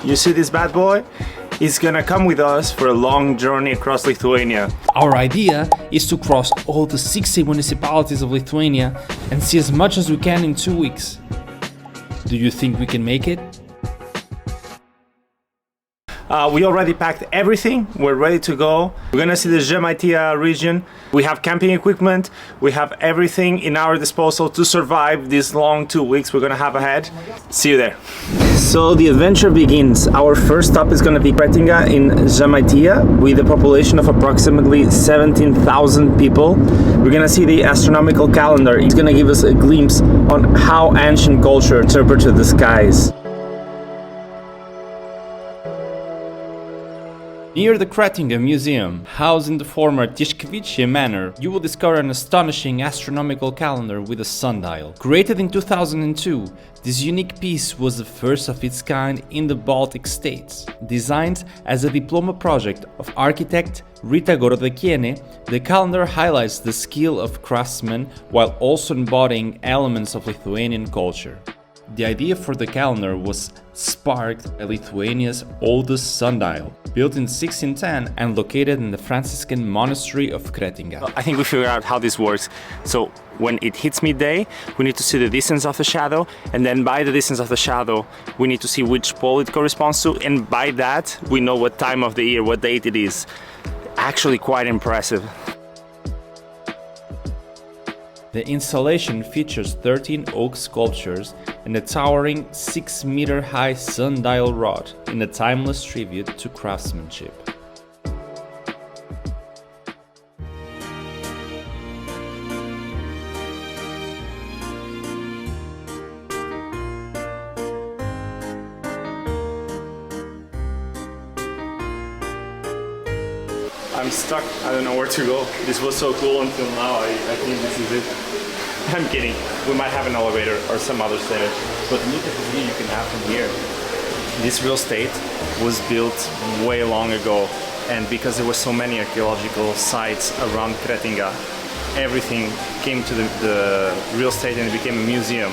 You see this bad boy? He's gonna come with us for a long journey across Lithuania. Our idea is to cross all the 60 municipalities of Lithuania and see as much as we can in 2 weeks. Do you think we can make it? We already packed everything. We're ready to go. We're gonna see the Žemaitija region. We have camping equipment. We have everything in our disposal to survive these long 2 weeks we're gonna have ahead. See you there. So the adventure begins. Our first stop is gonna be Kretinga in Žemaitija with a population of approximately 17,000 people. We're gonna see the astronomical calendar. It's gonna give us a glimpse on how ancient culture interpreted the skies. Near the Kretinga Museum, housed in the former Tiškevičiai manor, you will discover an astonishing astronomical calendar with a sundial. Created in 2002, this unique piece was the first of its kind in the Baltic states. Designed as a diploma project of architect Rita Gordakienė, the calendar highlights the skill of craftsmen while also embodying elements of Lithuanian culture. The idea for the calendar was sparked by Lithuania's oldest sundial, built in 1610 and located in the Franciscan monastery of Kretinga. I think we figured out how this works. So when it hits midday, we need to see the distance of the shadow, and then by the distance of the shadow, we need to see which pole it corresponds to, and by that, we know what time of the year, what date it is. Actually quite impressive. The installation features 13 oak sculptures and a towering 6-meter-high sundial rod in a timeless tribute to craftsmanship. I'm stuck, I don't know where to go. This was so cool until now, I think this is it. I'm kidding, we might have an elevator or some other stairs, but look at the view you can have from here. This real estate was built way long ago, and because there were so many archaeological sites around Kretinga, everything came to the real estate and it became a museum.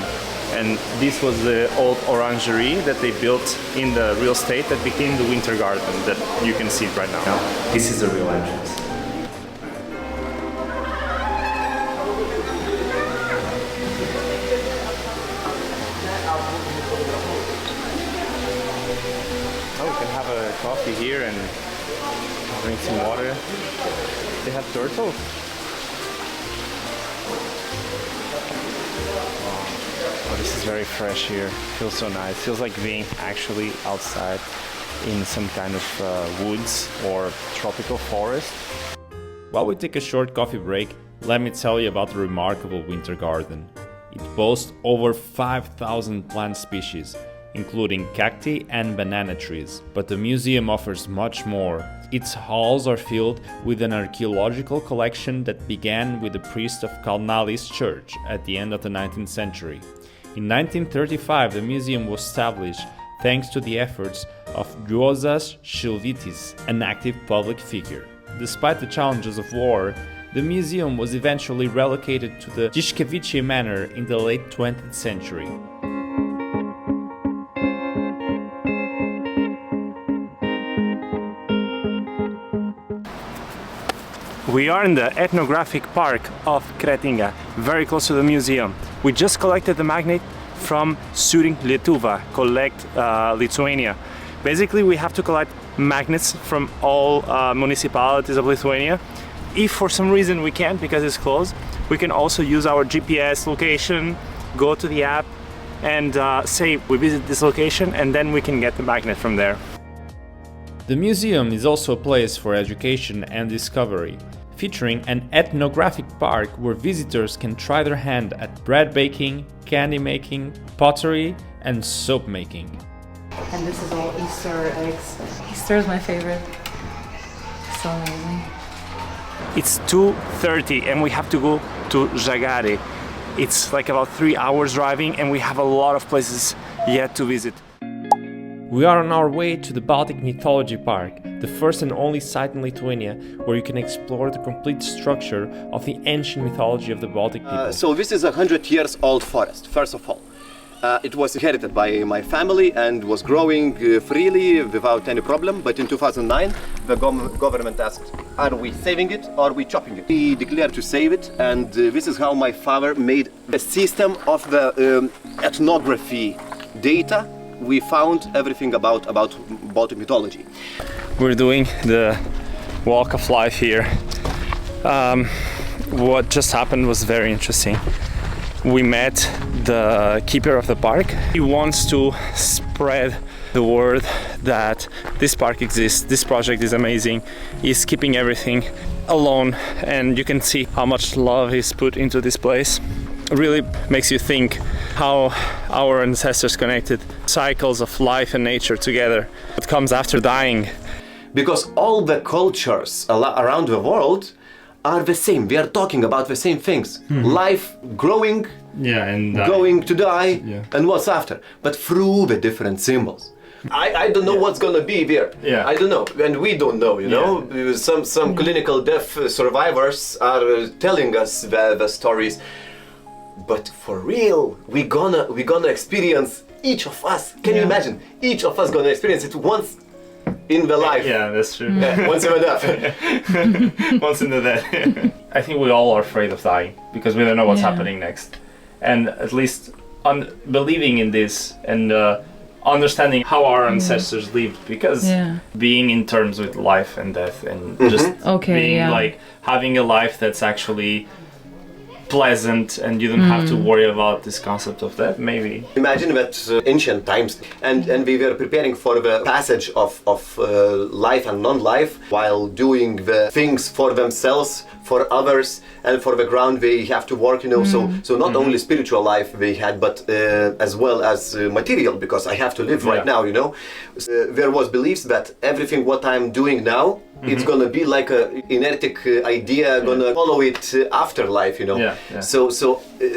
And this was the old orangery that they built in the real estate that became the winter garden that you can see right now. This is the real entrance. Oh, we can have a coffee here and drink some water. They have turtles. Oh, this is very fresh here. Feels so nice. Feels like being actually outside in some kind of woods or tropical forest. While we take a short coffee break, let me tell you about the remarkable winter garden. It boasts over 5,000 plant species, including cacti and banana trees. But the museum offers much more. Its halls are filled with an archaeological collection that began with the priest of Kalnalis church at the end of the 19th century. In 1935, the museum was established thanks to the efforts of Juozas Šilvytis, an active public figure. Despite the challenges of war, the museum was eventually relocated to the Tiškevičiai manor in the late 20th century. We are in the ethnographic park of Kretinga, very close to the museum. We just collected the magnet from Surink Lietuva, collect Lithuania. Basically, we have to collect magnets from all municipalities of Lithuania. If for some reason we can't because it's closed, we can also use our GPS location, go to the app and say we visit this location, and then we can get the magnet from there. The museum is also a place for education and discovery, featuring an ethnographic park where visitors can try their hand at bread baking, candy making, pottery, and soap making. And this is all Easter eggs. Easter is my favorite. So amazing. It's 2:30 and we have to go to Žagarė. It's like about 3 hours driving and we have a lot of places yet to visit. We are on our way to the Baltic Mythology Park, the first and only site in Lithuania where you can explore the complete structure of the ancient mythology of the Baltic people. So this is a 100 years old forest, first of all. It was inherited by my family and was growing freely without any problem. But in 2009, the government asked, are we saving it or are we chopping it? We declared to save it, and this is how my father made a system of the ethnography data. We found everything about Baltic mythology. We're doing the walk of life here. What just happened was very interesting. We met the keeper of the park. He wants to spread the word that this park exists, this project is amazing. He's keeping everything alone, and you can see how much love he's put into this place. It really makes you think how our ancestors connected cycles of life and nature together. What comes after dying. Because all the cultures around the world are the same. We are talking about the same things. Life, growing, and going to die, and what's after. But through the different symbols. I don't know what's gonna be there. I don't know, and we don't know. You know, some clinical death survivors are telling us the stories. But for real, we're gonna experience, each of us. Can you imagine? Each of us gonna experience it once in the life. Yeah, that's true. Once in the death. Once in the death. I think we all are afraid of dying because we don't know what's happening next. And at least believing in this and understanding how our ancestors lived, because being in terms with life and death and just being like having a life that's actually pleasant and you don't have to worry about this concept of death, maybe. Imagine that ancient times, and we were preparing for the passage of life and non-life while doing the things for themselves, for others, and for the ground they have to work, you know. So not only spiritual life they had, but as well as material, because I have to live right now, you know. There was beliefs that everything what I'm doing now, it's gonna be like a inertic idea, gonna follow it after life, you know. So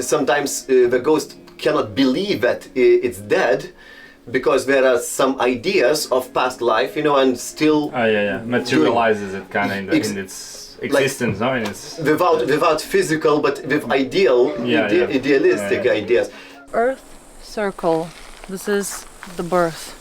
sometimes the ghost cannot believe that it's dead, because there are some ideas of past life, you know, and still materializes it kind of in its existence, like, no? In its without physical, but with idealistic ideas. Earth circle. This is the birth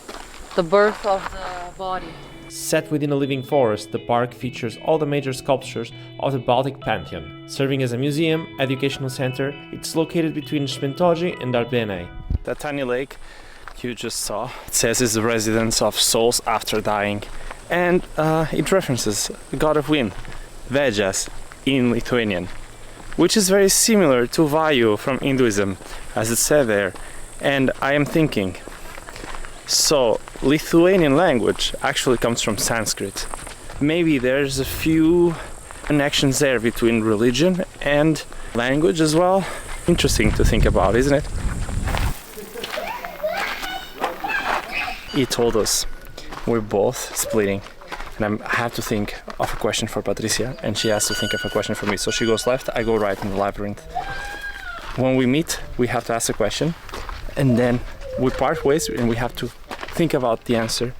of the body. Set within a living forest, the park features all the major sculptures of the Baltic pantheon. Serving as a museum, educational center, it's located between Šventoji and Varėna. That tiny lake you just saw, it says is the residence of souls after dying, and it references the god of wind, Vejas, in Lithuanian, which is very similar to Vayu from Hinduism, as it said there. And I am thinking, so Lithuanian language actually comes from Sanskrit. Maybe there's a few connections there between religion and language as well. Interesting to think about, isn't it? He told us we're both splitting, and I have to think of a question for Patricia, and she has to think of a question for me. So she goes left, I go right in the labyrinth. When we meet, we have to ask a question, and then we part ways and we have to think about the answer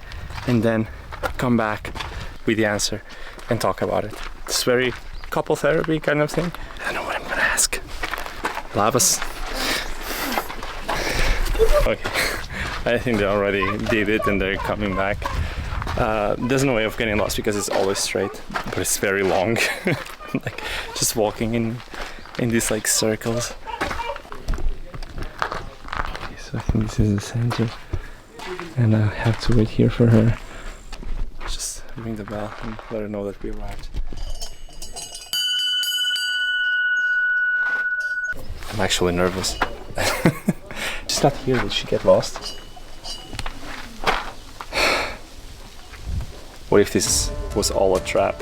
and then come back with the answer and talk about it. It's very couple therapy kind of thing. I know what I'm gonna ask. Lavas. Okay, I think they already did it and they're coming back. There's no way of getting lost because it's always straight, but it's very long. Like just walking in these like circles. So I think this is the center, and I have to wait here for her. Just ring the bell and let her know that we arrived. I'm actually nervous. She's not here, did she get lost? What if this was all a trap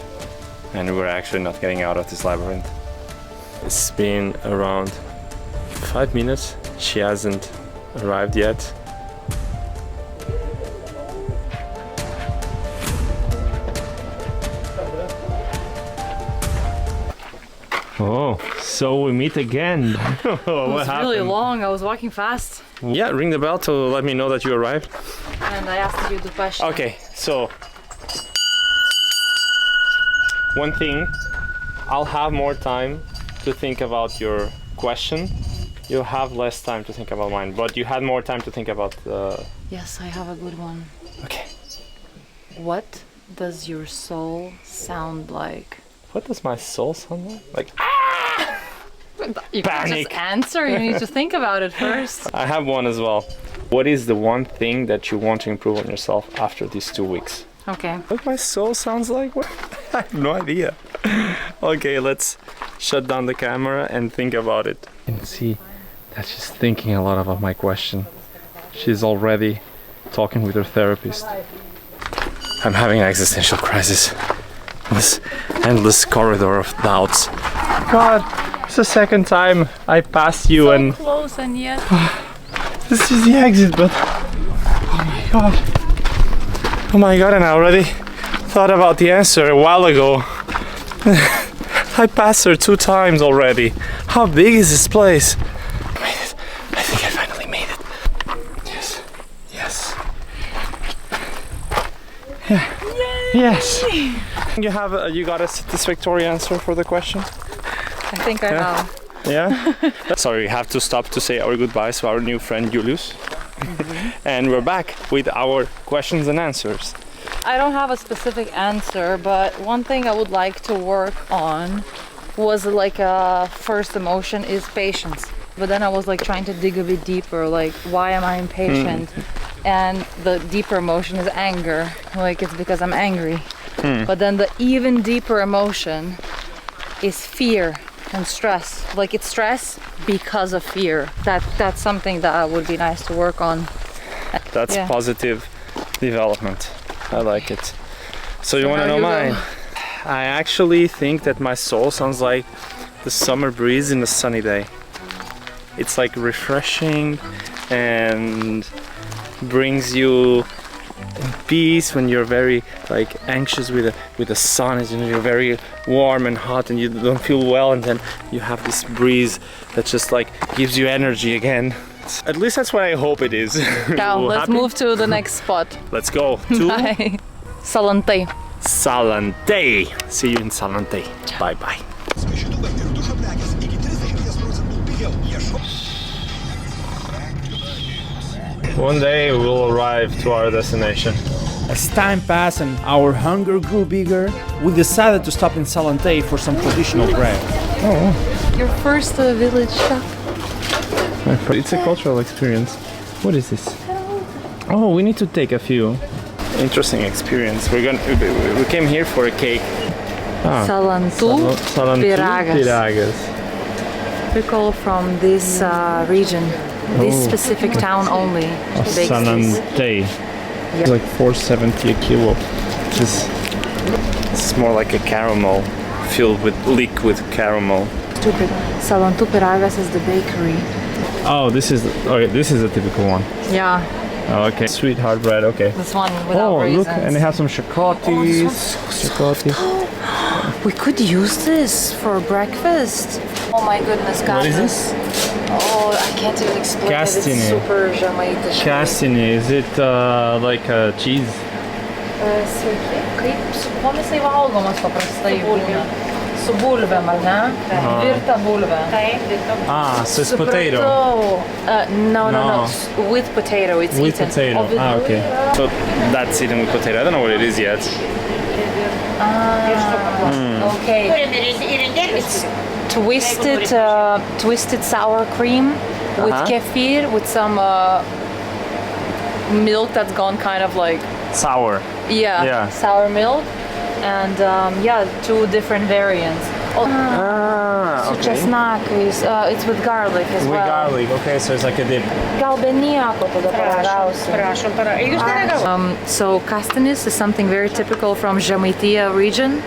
and we're actually not getting out of this labyrinth? It's been around 5 minutes. She hasn't arrived yet. Oh, so we meet again. It was really long. I was walking fast. Yeah, ring the bell to let me know that you arrived. And I asked you the question. Okay, so one thing, I'll have more time to think about your question, You have less time to think about mine, but you had more time to think about the... Yes, I have a good one. Okay. What does your soul sound like? What does my soul sound like? Like, You can't Panic. just answer, you need to think about it first. I have one as well. What is the one thing that you want to improve on yourself after these 2 weeks? Okay. What my soul sounds like? What? I have no idea. Okay, let's shut down the camera and think about it. You can see that she's thinking a lot about my question. She's already talking with her therapist. I'm having an existential crisis. This endless corridor of doubts. God, it's the second time I passed you and Close and yet... this is the exit, but oh my god. Oh my god, and I already thought about the answer a while ago. I passed her 2 times already. How big is this place? I made it. I think I finally made it. Yes. Yes. Yeah. Yes. You got a satisfactory answer for the question? I think I know. Yeah? Sorry, we have to stop to say our goodbyes to our new friend Julius. And we're back with our questions and answers. I don't have a specific answer, but one thing I would like to work on was like a first emotion is patience. But then I was like trying to dig a bit deeper, like why am I impatient? And the deeper emotion is anger, like it's because I'm angry. But then the even deeper emotion is fear and stress. Like it's stress because of fear. That's something that would be nice to work on. That's Yeah. positive development. I like it. So you want to know mine? I actually think that my soul sounds like the summer breeze in a sunny day. It's like refreshing and brings you peace when you're very like anxious with the sun, and you're very warm and hot and you don't feel well, and then you have this breeze that just like gives you energy again. At least that's what I hope it is. Now let's Happy? move to the next spot. Let's go to Bye. Salantai. Salantay. See you in Salantay. Bye bye. One day we'll arrive to our destination. As time passed and our hunger grew bigger, we decided to stop in Salantay for some traditional bread. Your first village shop. It's a cultural experience. What is this? Oh, we need to take a few. Interesting experience. We came here for a cake. Salantų pyragas. Pyragas. Pickle from this region, this specific town only. bakes these. Salantay. Yep. Like 470 a kilo. It's more like a caramel filled with liquid caramel. Stupid. Salantų pyragas is the bakery. Oh, this is a typical one. Yeah, Oh, okay. Sweet hard bread. Okay. this one without Oh, raisins. look, and they have some chakotis. We could use this for breakfast. Oh my goodness, guys. What is this? Oh, I can't even explain it. Kastini. It's super žemaitiškai. Kastini. Is it like a cheese? Sveiki. Kaip su kuom jisai valgomas paprastai būna? Su bulvėm, ar ne? Virta bulvė. Ah, so it's potato. No. With potato, it's With eaten. potato. Ah, okay. So that's eaten with potato. I don't know what it is yet. Okay. It's twisted sour cream with kefir, with some milk that's gone kind of like Sour. Yeah. sour milk, and 2 different variants. Ah, okay. Česnakais, it's with garlic as With well. garlic. Okay, so it's like a dip. Gal be nieko tada paragausi. So kastanis is something very typical from Žemaitija region.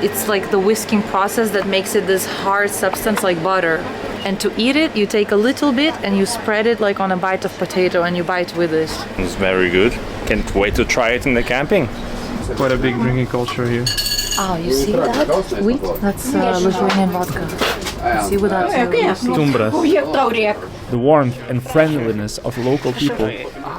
It's like the whisking process that makes it this hard substance like butter. And to eat it, you take a little bit and you spread it like on a bite of potato and you bite with it. It's very good. Can't wait to try it in the camping. Quite a big drinking culture here. Oh, you see that? Wheat? That's Lithuanian vodka. You see what that's Tumbras. The warmth and friendliness of local people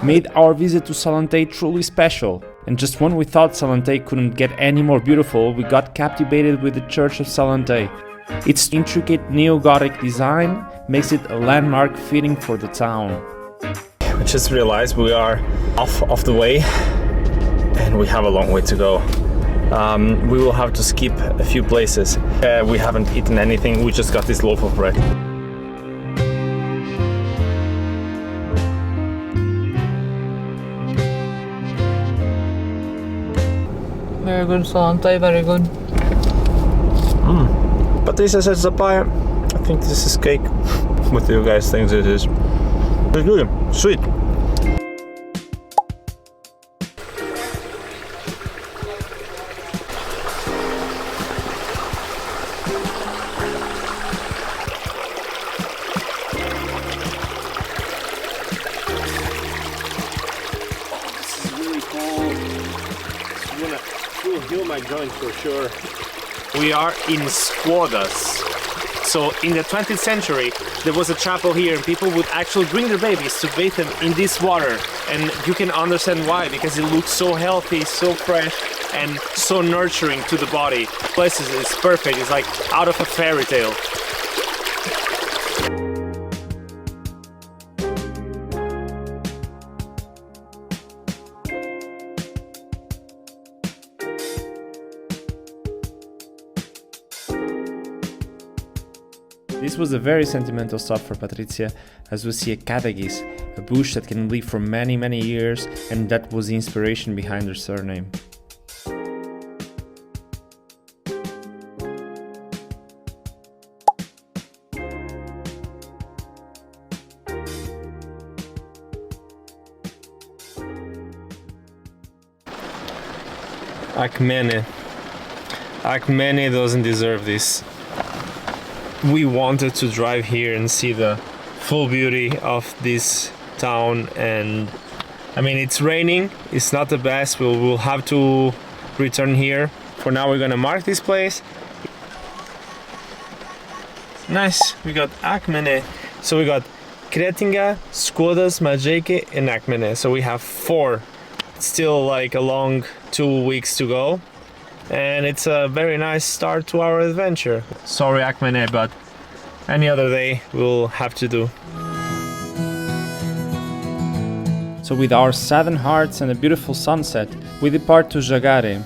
made our visit to Salantay truly special. And just when we thought Salantay couldn't get any more beautiful, we got captivated with the Church of Salantay. Its intricate neo-Gothic design makes it a landmark fitting for the town. I just realized we are off the way and we have a long way to go. We will have to skip a few places. We haven't eaten anything, we just got this loaf of bread. Very good, Salantai, very good. Patricia says papaya. I think this is cake. What do you guys think this is? It's good, sweet. This is really cold. It's gonna heal my joints for sure. We are in squatters. So in the 20th century, there was a chapel here and people would actually bring their babies to bathe them in this water. And you can understand why, because it looks so healthy, so fresh, and so nurturing to the body. Place is perfect, it's like out of a fairy tale. This was a very sentimental stop for Patricia, as we see a cadagis, a bush that can live for many years, and that was the inspiration behind her surname. Akmene doesn't deserve this. We wanted to drive here and see the full beauty of this town, and I mean, it's raining, it's not the best, we'll have to return here. For now we're gonna mark this place. Nice, we got Akmene. So we got Kretinga, Skuodas, Mažeikiai and Akmene. So we have 4. It's still like a long 2 weeks to go. And it's a very nice start to our adventure. Sorry Akmene, but any other day we'll have to do. So with our saddened hearts and a beautiful sunset, we depart to Žagarė.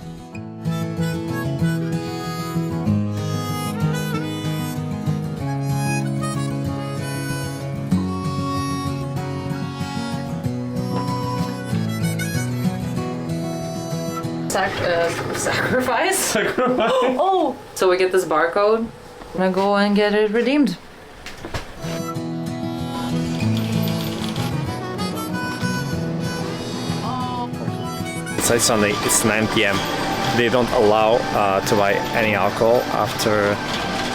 Sacrifice? Oh! So we get this barcode. I'm gonna go and get it redeemed. It's Sunday, it's 9 p.m. They don't allow to buy any alcohol after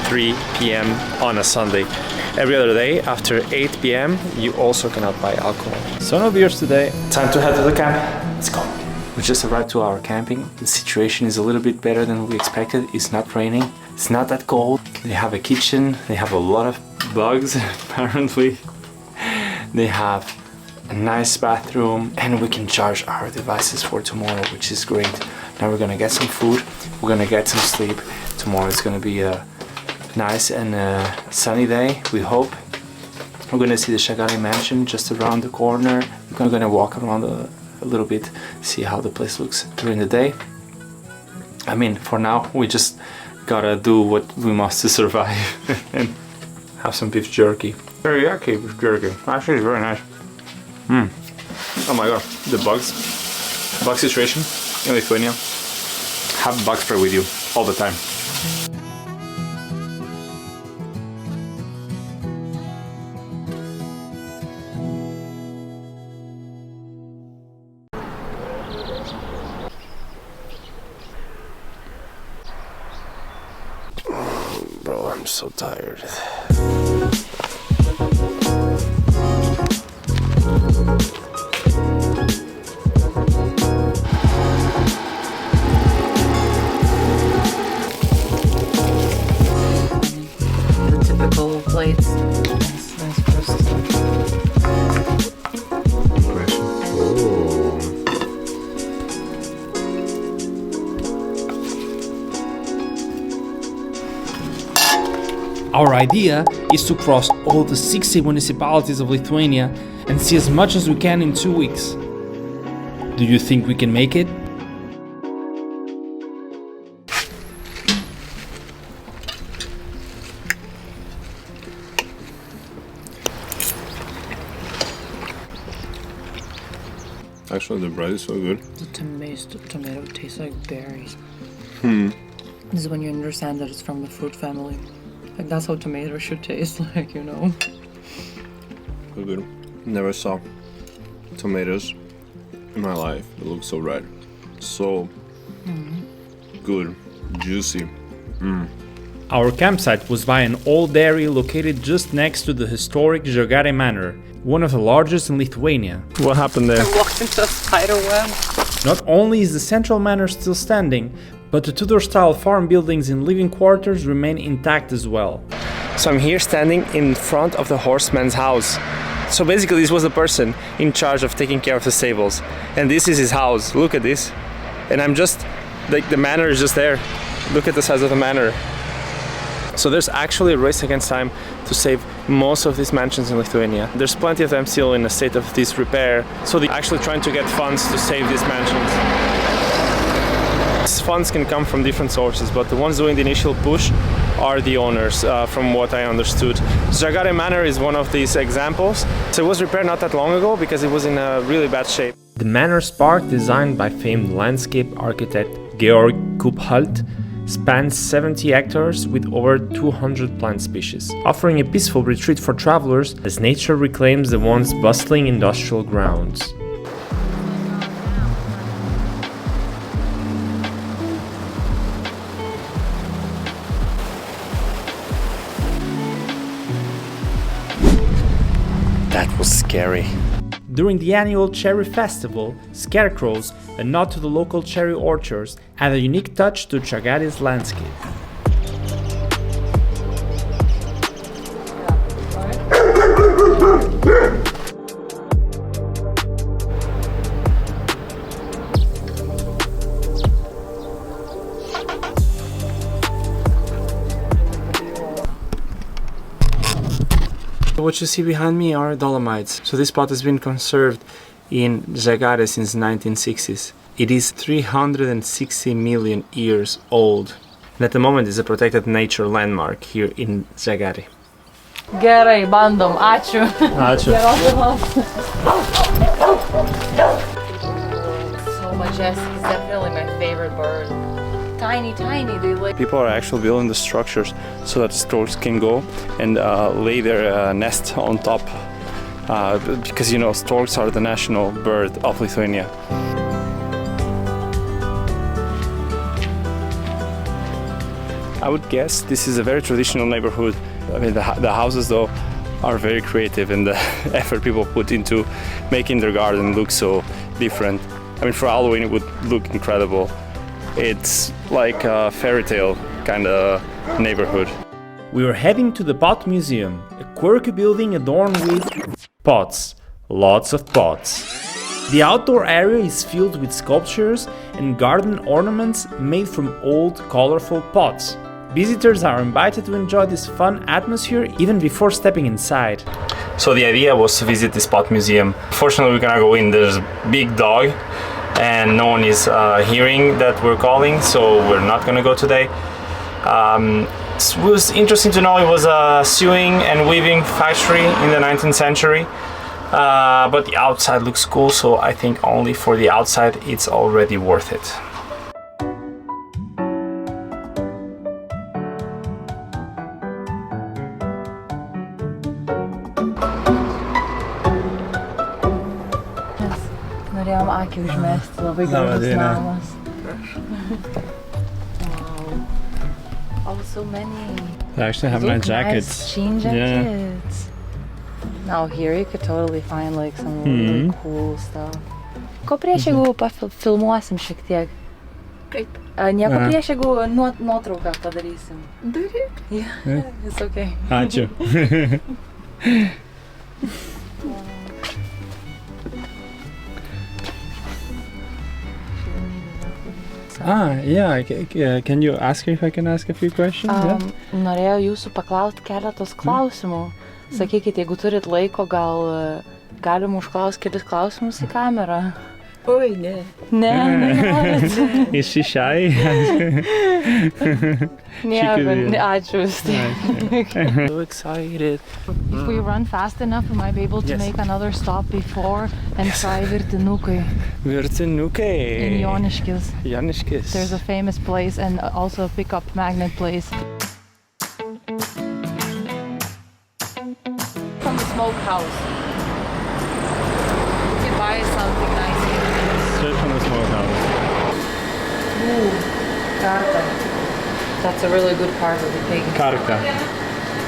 3 p.m. on a Sunday. Every other day after 8 p.m. you also cannot buy alcohol. So no beers today. Time to head to the camp. Let's go. We just arrived to our camping. The situation is a little bit better than we expected. It's not raining. It's not that cold. They have a kitchen. They have a lot of bugs, apparently. They have a nice bathroom, and we can charge our devices for tomorrow, which is great. Now we're gonna get some food. We're gonna get some sleep. Tomorrow is gonna be a nice and sunny day, we hope. We're gonna see the Žagarė mansion just around the corner. We're gonna walk around a little bit, see how the place looks during the day. I mean, for now we just gotta do what we must to survive and have some beef jerky. Teriyaki beef jerky, actually it's very nice. Oh my god, the bug situation in Lithuania. Have bug spray with you all the time. Bro, I'm so tired. The typical plates. Nice crust. Our idea is to cross all the 60 municipalities of Lithuania and see as much as we can in 2 weeks. Do you think we can make it? Actually, the bread is so good. The tomato tastes like berries. This is when you understand that it's from the fruit family. Like that's how tomatoes should taste like, you know. So good. Never saw tomatoes in my life that look so red. So good, juicy. Our campsite was by an old dairy located just next to the historic Žagarė Manor, one of the largest in Lithuania. What happened there? I walked into a spider web. Not only is the central manor still standing, but the Tudor-style farm buildings and living quarters remain intact as well. So I'm here standing in front of the horseman's house. So basically this was the person in charge of taking care of the stables. And this is his house, look at this. And I'm just, like the manor is just there. Look at the size of the manor. So there's actually a race against time to save most of these mansions in Lithuania. There's plenty of them still in a state of disrepair. So they're actually trying to get funds to save these mansions. These funds can come from different sources, but the ones doing the initial push are the owners, from what I understood. Žagarė Manor is one of these examples. So it was repaired not that long ago because it was in a really bad shape. The manor's park, designed by famed landscape architect Georg Kupalt, spans 70 hectares with over 200 plant species, offering a peaceful retreat for travelers as nature reclaims the once bustling industrial grounds. That was scary. During the annual Cherry Festival, scarecrows, a nod to the local cherry orchards, add a unique touch to Žagarė's landscape. What you see behind me are dolomites. So this spot has been conserved in Žagarė since 1960s. It is 360 million years old. And at the moment is a protected nature landmark here in Žagarė. Gerai, bandom. Ačiū. Ačiū. So majestic. It's definitely my favorite bird. Tiny, they like. People are actually building the structures so that storks can go and lay their nest on top. Because you know, storks are the national bird of Lithuania. I would guess this is a very traditional neighborhood. I mean, the houses though are very creative, and the effort people put into making their garden look so different. I mean, for Halloween it would look incredible. It's like a fairy tale kind of neighborhood. We are heading to the Pot Museum, a quirky building adorned with pots, lots of pots. The outdoor area is filled with sculptures and garden ornaments made from old, colorful pots. Visitors are invited to enjoy this fun atmosphere even before stepping inside. So the idea was to visit this pot museum. Fortunately, we cannot go in. There's a big dog, and no one is hearing that we're calling, so we're not gonna go today. It was interesting to know it was a sewing and weaving factory in the 19th century, but the outside looks cool, so I think only for the outside it's already worth it. Norėjom akį užmesti, labai gražus namas. Wow. Oh, so many. I actually have my jackets. Nice jean jackets. Yeah. Now here you could totally find like some really cool stuff. Ko prieš, jeigu filmuosim šiek tiek? Kaip? Nieko prieš, jeigu nuotrauką padarysim. Daryk. Yeah, it's okay. Ačiū. Yeah. Can you ask her if I can ask a few questions? Norėjau jūsų paklausti keletos klausimų. Sakykit, jeigu turit laiko, gal galim užklausti kelis klausimus į kamerą? Oi, ne. Ne. Is she shy? Ačiū vis tiek. So excited. If we run fast enough, we might be able to make another stop before and try Virtinukai Virtinukai. in Joniškis. Joniškis. There's a famous place and also a pickup magnet place. From the smokehouse. You can buy something nice here. Straight from the smokehouse. Ooh, carta. That's a really good part of the pig. Karka.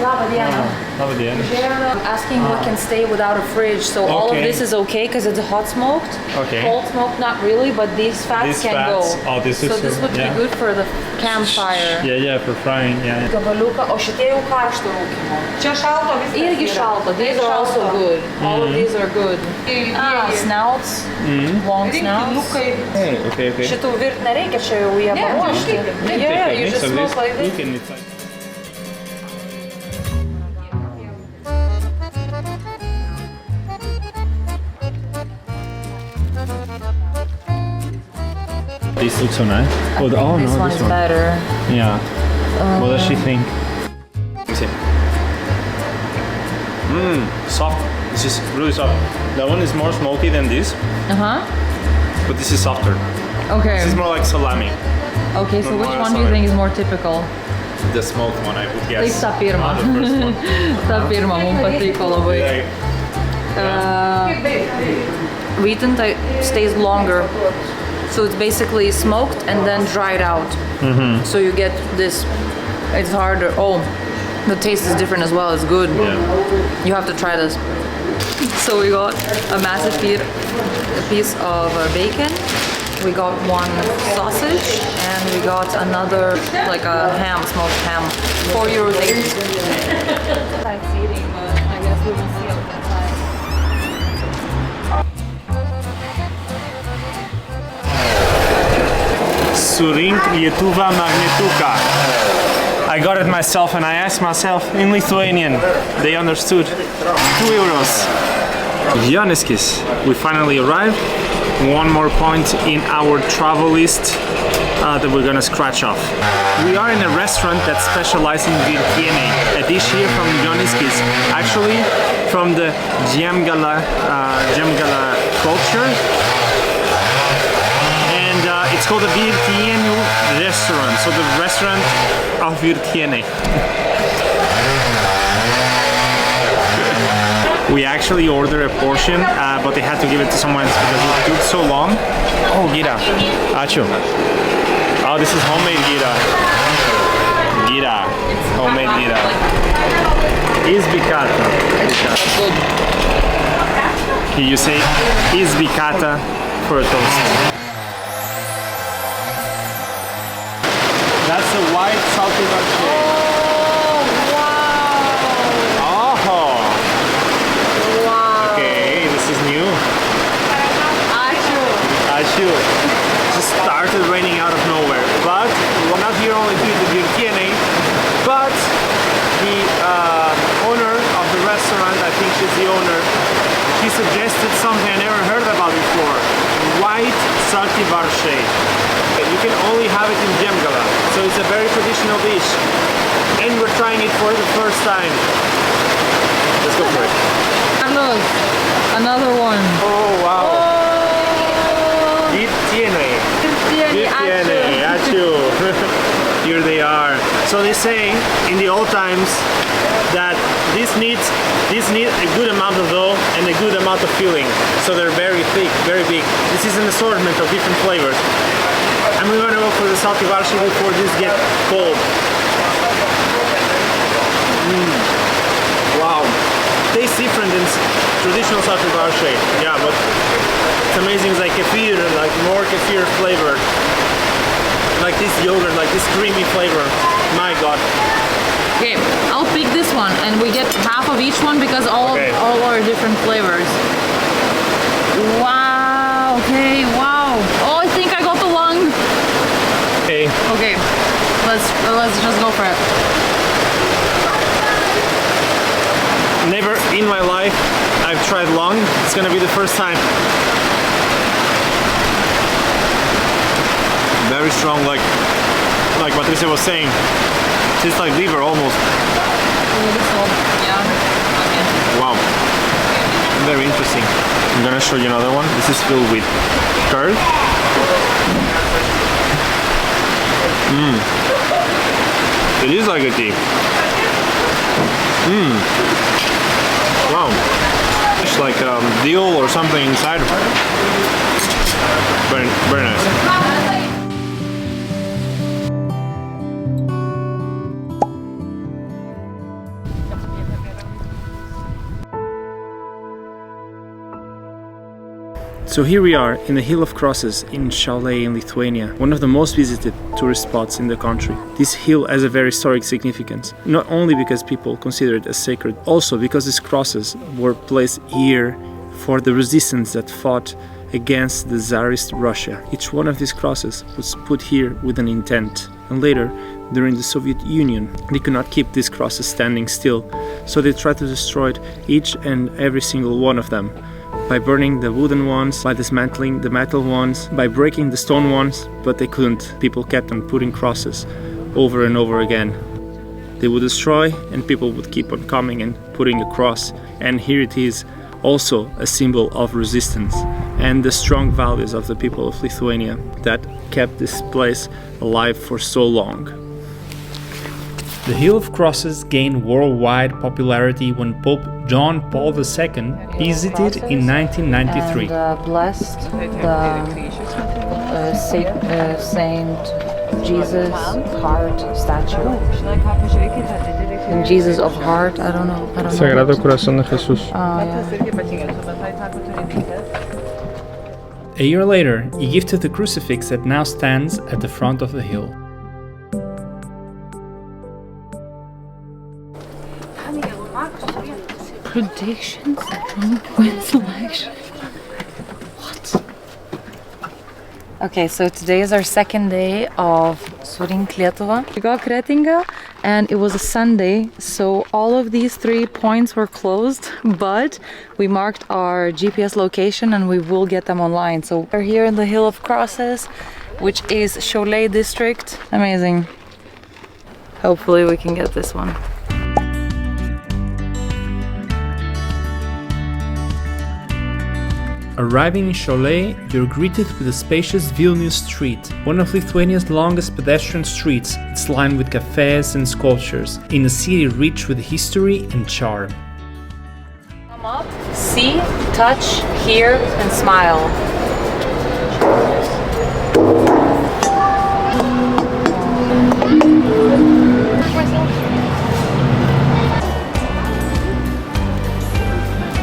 Lava diena. Lava diena. Asking what can stay without a fridge. So all of this is okay because it's hot smoked. Okay. Cold smoked, not really, but these fats These can fats. go. Oh, this So is this would be good for the campfire. Yeah, for frying. Yeah. Gabaliuką, o šitie jau karšto rūkymo. Čia šalto viskas. Irgi šalto. These are also good. All of these are good. Snouts. Long snouts. Okay. Šitų virt nereikia, čia jau jie paruošti. Yeah, you just smoke like this. This looks so nice. This one is better. Yeah. What does she think? Soft. This is really soft. That one is more smoky than this, but this is softer. Okay. This is more like salami. Okay, so which more one do you sorry. think is more typical? The smoked one, I would Taip, guess. ta pirma. The first one. Ta pirma mums patiko labai. Vytinta stays longer. So it's basically smoked and then dried out. So you get this, it's harder. Oh, the taste is different as well, it's good. You have to try this. So we got a massive piece of bacon. We got one sausage and we got another, like a ham, smoked ham, €4 each. That's eating, but I guess we will see how that's like. Surink Lietuva magnetuka. I got it myself and I asked myself in Lithuanian. They understood. €2. Joniškis. We finally arrived. One more point in our travel list that we're gonna scratch off. We are in a restaurant that specializes in virtiene, a dish here from Joniškis, actually from the Žiemgala culture. And it's called the Virtienu restaurant, so the restaurant of virtiene. We actually ordered a portion, but they had to give it to someone else because it took so long. Oh, gira. Achu. Oh, this is homemade gira. Gira. Homemade gira. Izbikata. You say izbikata for a toast. That's a white salty bracelet. Just started raining out of nowhere, but we're not here only to eat the virtiene, but the owner of the restaurant, I think she's the owner, she suggested something I never heard about before, white salty barshey. You can only have it in Žiemgala, so it's a very traditional dish, and we're trying it for the first time. Let's go for it. Carlos, another one. Oh wow. Here they are. So they say in the old times that this needs a good amount of dough and a good amount of filling. So they're very thick, very big. This is an assortment of different flavors. And we're gonna go for the salty barshey before this gets cold. Wow. Tastes different than traditional salty barshey. Yeah, but it's amazing. It's like kefir, like more kefir flavor. Like this yogurt, like this creamy flavor. My God. Okay, I'll pick this one and we get half of each one because all are different flavors. Wow, okay, wow. Oh, I think I got the lung. let's just go for it. Never in my life I've tried long. It's gonna be the first time. Very strong, like Patricia was saying. Tastes like liver almost. Yeah. Wow. Very interesting. I'm gonna show you another one. This is filled with curd. It is like a tea. Wow. It's like dill or something inside. Very, very nice. So here we are in the Hill of Crosses in Šiauliai in Lithuania, one of the most visited tourist spots in the country. This hill has a very historic significance, not only because people consider it as sacred, also because these crosses were placed here for the resistance that fought against the Tsarist Russia. Each one of these crosses was put here with an intent, and later, during the Soviet Union, they could not keep these crosses standing still, so they tried to destroy each and every single one of them, by burning the wooden ones, by dismantling the metal ones, by breaking the stone ones, but they couldn't. People kept on putting crosses over and over again. They would destroy and people would keep on coming and putting a cross. And here it is, also a symbol of resistance and the strong values of the people of Lithuania that kept this place alive for so long. The Hill of Crosses gained worldwide popularity when Pope John Paul II visited in 1993. And blessed the Saint Jesus heart statue. Jesus of heart, I don't know. Sagrado Corazón de Jesús. A year later, he gifted the crucifix that now stands at the front of the hill. Predictions from win selection. What? Okay, so today is our second day of Surink Lietuva. We got Kretinga and it was a Sunday, so all of these 3 points were closed, but we marked our GPS location and we will get them online. So we're here in the Hill of Crosses, which is Šiauliai district. Amazing. Hopefully we can get this one. Arriving in Šiauliai, you're greeted with a spacious Vilnius street, one of Lithuania's longest pedestrian streets. It's lined with cafes and sculptures, in a city rich with history and charm. Come up, see, touch, hear, and smile.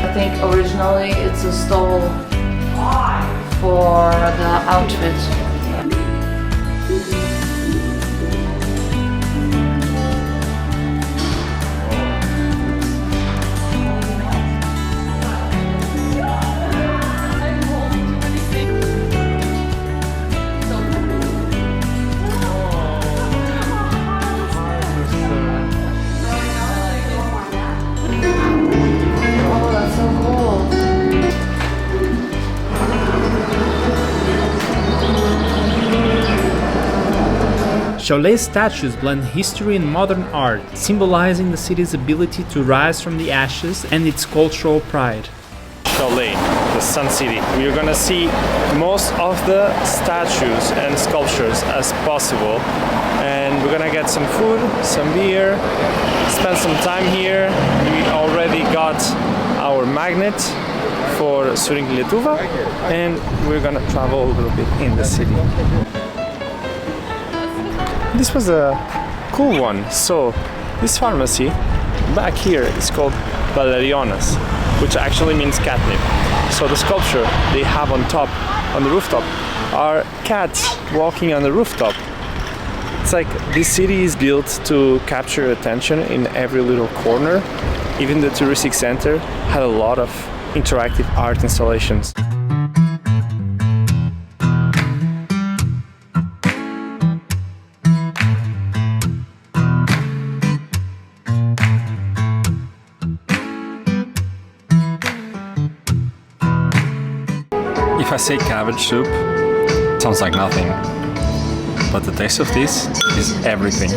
I think originally it's a stall for the outfit. Šiauliai's statues blend history and modern art, symbolizing the city's ability to rise from the ashes and its cultural pride. Šiauliai, the Sun City. We're gonna see most of the statues and sculptures as possible, and we're gonna get some food, some beer, spend some time here. We already got our magnet for Surink Lietuva, and we're gonna travel a little bit in the city. This was a cool one. So this pharmacy back here is called Valerijonas, which actually means catnip. So the sculpture they have on top, on the rooftop, are cats walking on the rooftop. It's like this city is built to capture attention in every little corner. Even the touristic center had a lot of interactive art installations. If I say cabbage soup, it sounds like nothing. But the taste of this is everything.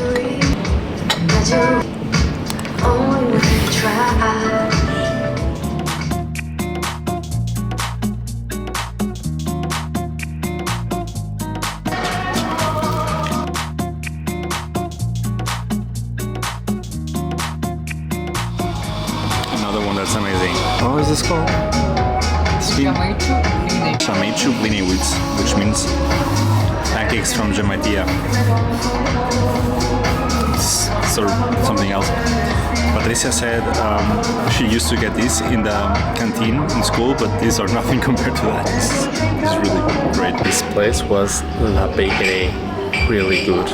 Another one that's amazing. What is this called? Žemaičių bliniai, which means pancakes from Žemaitija. It's sort of something else. Patricia said she used to get these in the canteen in school, but these are nothing compared to that. This is really great. This place was La Bakery, really good.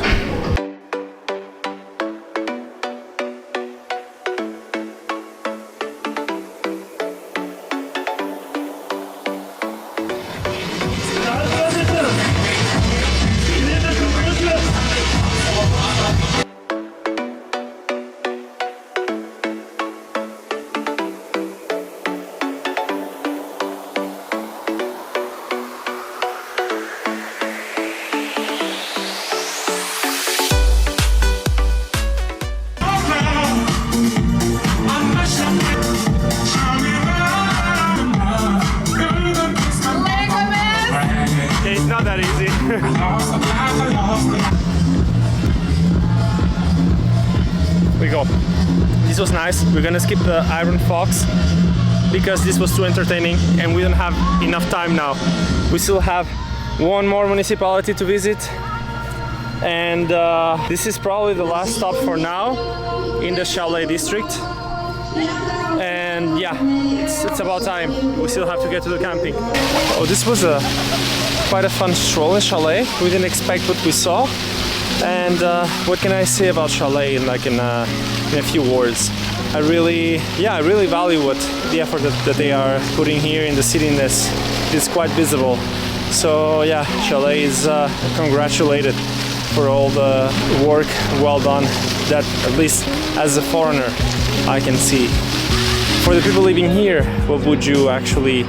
Not that easy. We go. This was nice. We're gonna skip the Iron Fox because this was too entertaining and we don't have enough time now. We still have one more municipality to visit, and this is probably the last stop for now in the chalet district. And yeah, it's about time. We still have to get to the camping. Oh, this was quite a fun stroll in chalet. We didn't expect what we saw. And what can I say about chalet in a few words? I really value the effort that they are putting here in the cityness. It's quite visible. So yeah, chalet is congratulated for all the work well done that, at least as a foreigner, I can see. For the people living here, what would you actually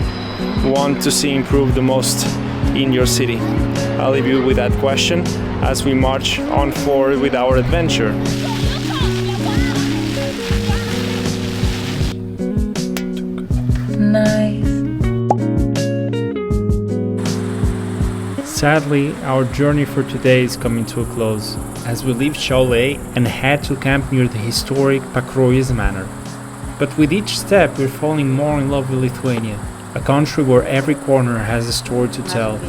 want to see improve the most in your city? I'll leave you with that question as we march on forward with our adventure. Nice. Sadly, our journey for today is coming to a close as we leave chalet and head to camp near the historic Pakruojis Manor. But with each step, we're falling more in love with Lithuania, a country where every corner has a story to tell.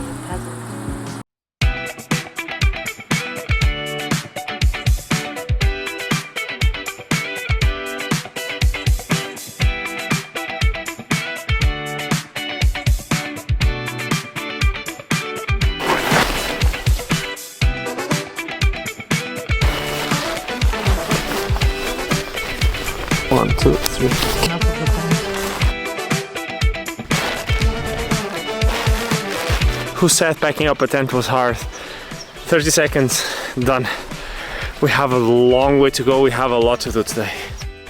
One, two, three. Who said packing up a tent was hard? 30 seconds, done. We have a long way to go, we have a lot to do today.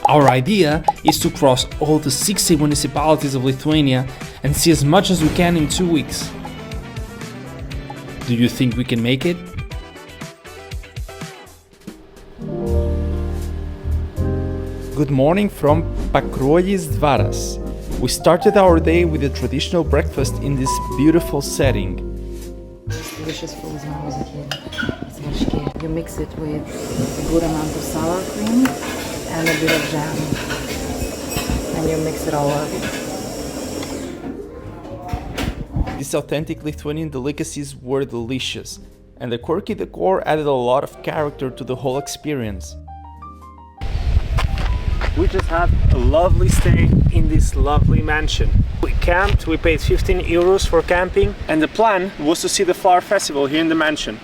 Our idea is to cross all the 60 municipalities of Lithuania and see as much as we can in 2 weeks. Do you think we can make it? Good morning from Pakruojis Dvaras. We started our day with a traditional breakfast in this beautiful setting. Delicious food is always here. It's varškė. You mix it with a good amount of sour cream and a bit of jam. And you mix it all up. These authentic Lithuanian delicacies were delicious, and the quirky decor added a lot of character to the whole experience. We just had a lovely stay in this lovely mansion. We camped, we paid 15 euros for camping, and the plan was to see the flower festival here in the mansion.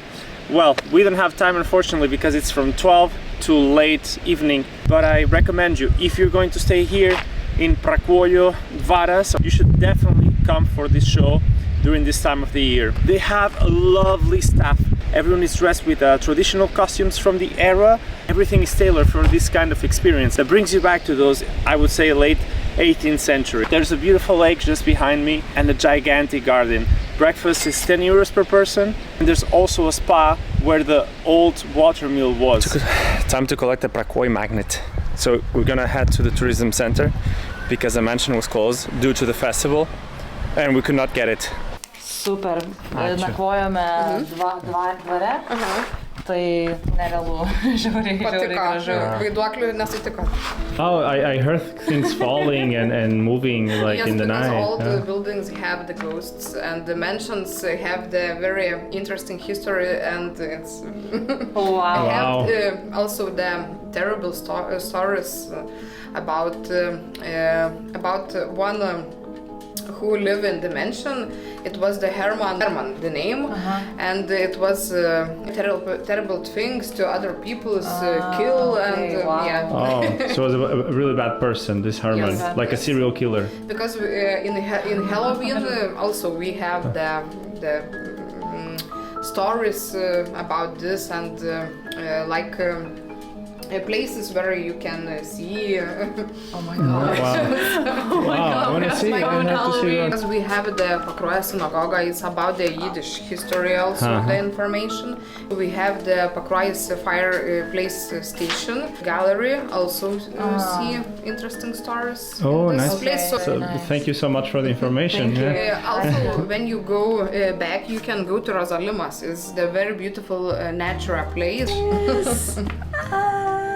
Well, we don't have time unfortunately because it's from 12 to late evening, but I recommend you, if you're going to stay here in Pakruojio Dvaras, you should definitely come for this show during this time of the year. They have a lovely staff. Everyone is dressed with traditional costumes from the era. Everything is tailored for this kind of experience that brings you back to those, I would say, late 18th century. There's a beautiful lake just behind me and a gigantic garden. Breakfast is 10 euros per person. And there's also a spa where the old water mill was. Time to collect a Trakai magnet. So we're gonna head to the tourism center because the mansion was closed due to the festival and we could not get it. Super. Nakvojome dvare. Tai nerealu. Žiauriai gražu. Vaiduoklių nesutiko. Oh, I heard things falling and moving like Yes, in the because night. all the buildings have the ghosts and the mansions have the very interesting history and it's Oh, wow. have also the terrible stories about one who lived in the mansion. It was the Herman, the name, and it was terrible things to other people's kill and wow. yeah. Oh, so it was a really bad person, this Herman, Yes. like a serial killer. Because in Halloween also we have the stories about this and places where you can see. Oh my god. Wow, I want to see. I have to see that. Because we have the Pakruoja synagogue, it's about the Yiddish history also, the information. We have the Pakruoja fireplace station gallery, also see interesting stories. Oh, in this nice. place. So thank you so much for the information. Yeah. Also, when you go back, you can go to Rozalimas. It's the very beautiful natural place.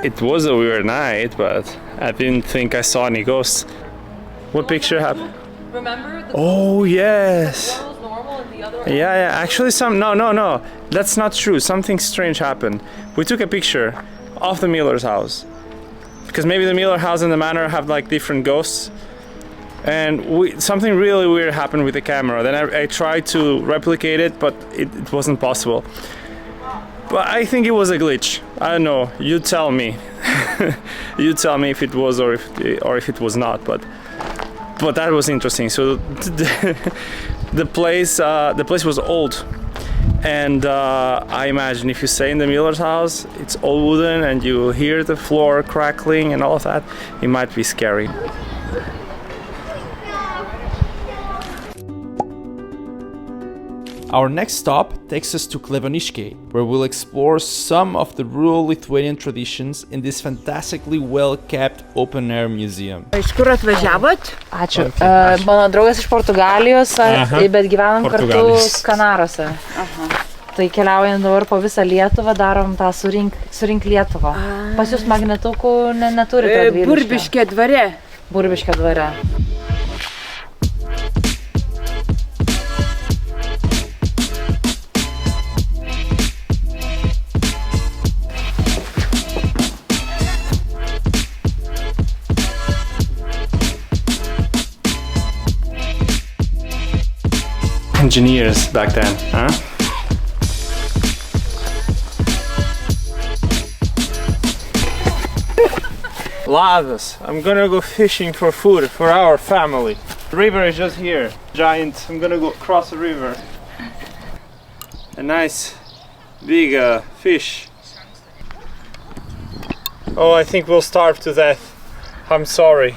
It was a weird night, but I didn't think I saw any ghosts. What picture happened? Remember? Oh yes. One was normal and the other Yeah. Actually, no. That's not true. Something strange happened. We took a picture of the Miller's house because maybe the Miller house and the manor have like different ghosts, and something really weird happened with the camera. Then I tried to replicate it, but it wasn't possible. But I think it was a glitch. I don't know. You tell me. You tell me if it was or if it was not. But that was interesting. So the place was old, and I imagine if you stay in the Miller's house, it's all wooden, and you hear the floor crackling and all of that. It might be scary. Our next stop takes us to Klevoniškiai, where we'll explore some of the rural Lithuanian traditions in this fantastically well-kept open-air museum. Iš kur atvažiavot? Ačiū. Mano draugas iš Portugalijos, bet gyvenam kartu Kanaruose. Tai keliaujam dabar po visą Lietuvą, darom tą surink Lietuvą. Pas jūs magnetukų neturite? Burbiškė dvare. Burbiškė dvare. Engineers back then, huh? Ladas, I'm gonna go fishing for food for our family. The river is just here, giant. I'm gonna go cross the river. A nice big fish. Oh, I think we'll starve to death. I'm sorry.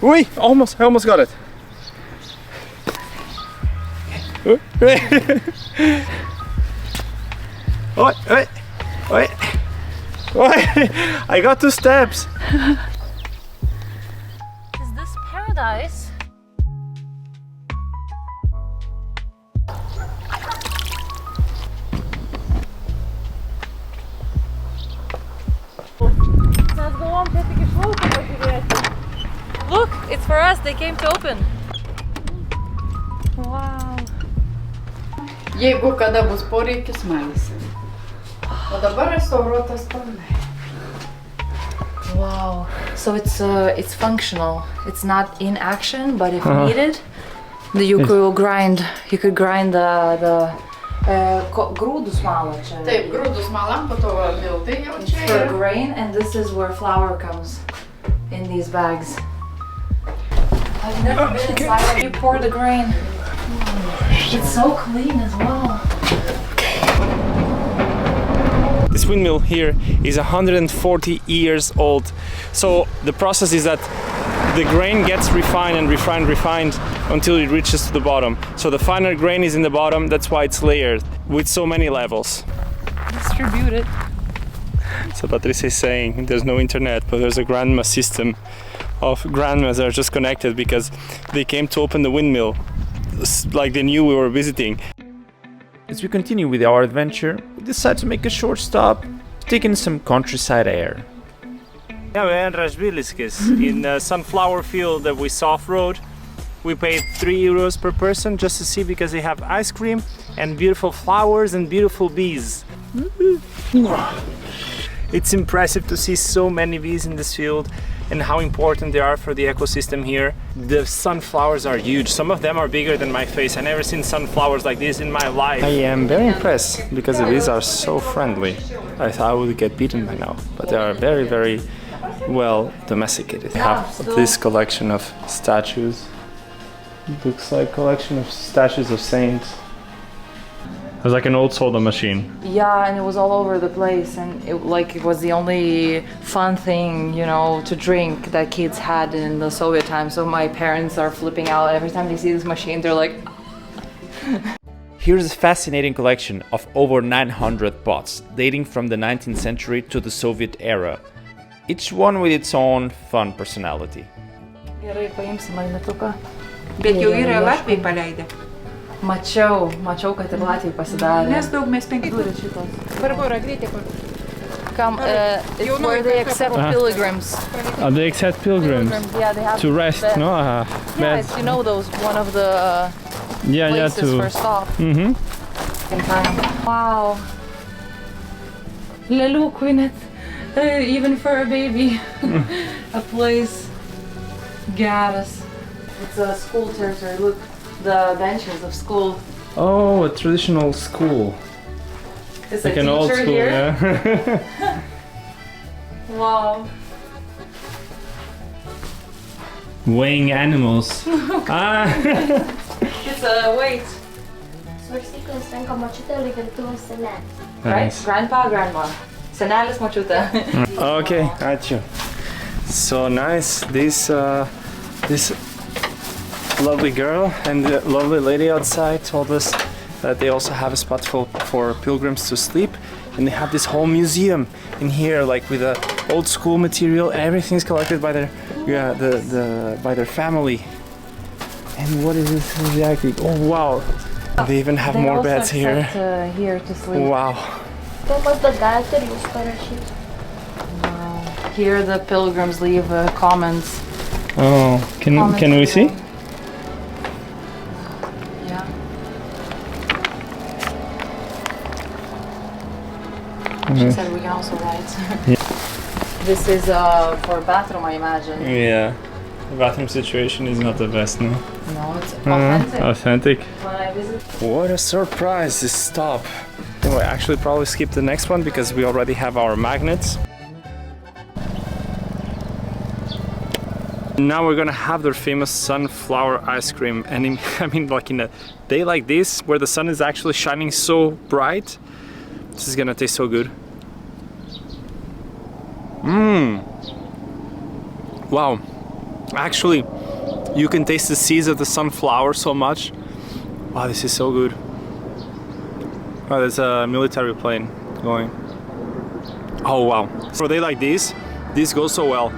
Wait, I almost got it. Wait. I got 2 steps. Is this paradise? Look, it's for us. They came to open. Wow. Jeigu kada bus poreikis, malėsi. O dabar restauruotas sparnai. Wow. So it's functional. It's not in action, but if needed, you could grind. You could grind the grūdų smala čia. Taip, grūdų smala, po to miltai jau It's čia. for grain, and this is where flour comes in these bags. I've never been inside. You pour the grain. It's so clean as well. The This windmill here is 140 years old. So the process is that the grain gets refined and refined until it reaches to the bottom. So the finer grain is in the bottom, that's why it's layered with so many levels. Distributed. So Patricia is saying there's no internet, but there's a grandma system of grandmas that are just connected because they came to open the windmill like they knew we were visiting. As we continue with our adventure, we decide to make a short stop, take in some countryside air. Yeah, we're in Razbiliskis, in a sunflower field that we saw off-road. We paid 3 euros per person just to see because they have ice cream and beautiful flowers and beautiful bees. It's impressive to see so many bees in this field and how important they are for the ecosystem here. The sunflowers are huge. Some of them are bigger than my face. I've never seen sunflowers like this in my life. I am very impressed because the bees are so friendly. I thought I would get beaten by now, but they are very, very well domesticated. They have this collection of statues. It looks like a collection of statues of saints. It was like an old soda machine. Yeah, and it was all over the place, and it was the only fun thing, you know, to drink that kids had in the Soviet time. So my parents are flipping out every time they see this machine. They're like. Here's a fascinating collection of over 900 pots, dating from the 19th century to the Soviet era, each one with its own fun personality. Gerai, paimsim magnetuką. Bet jau yra Latvijai paleidę. Mačiau, kad ir Latvijai pasidarė. Nes daug mes 5 Turi šitos. Barbora, greitai kur. Come, it's where they accept pilgrims. They accept pilgrims Yeah, they have to rest, beds. no? Yeah, it's, you know, those one of the places for stop. Mm-hmm. Wow. Leliukui net, even for a baby. A place. Geras. It's a school territory. Look, the benches of school. Oh, a traditional school. It's Like a an old teacher school, here. yeah. Wow. Weighing animals. It's a weight. Svarstyklas renka močiutė lyg Lietuvos senelis. Right? Grandpa, grandma. Senelis, močiutė. Okay, ačiū. So nice. This lovely girl and the lovely lady outside told us that they also have a spot for pilgrims to sleep, and they have this whole museum in here, like with old school material, and everything's collected by their by their family. And what is this exactly? Oh wow! They even have They more also beds here. accept, here to sleep. Wow! Tomas, bet galite ir jūs parašyti. Wow. Here the pilgrims leave comments. Oh, can we see? Yeah. She said we can also write. This is for bathroom, I imagine. Yeah. The bathroom situation is not the best, no? No, it's authentic. Authentic. When I visit. What a surprise, this stop. We'll actually probably skip the next one because we already have our magnets. Now we're gonna have their famous sunflower ice cream, and I mean, like in a day like this where the sun is actually shining so bright, this is gonna taste so good. Wow, actually you can taste the seeds of the sunflower so much. Wow, this is so good. Oh, there's a military plane going. Oh wow, for a day like this goes so well.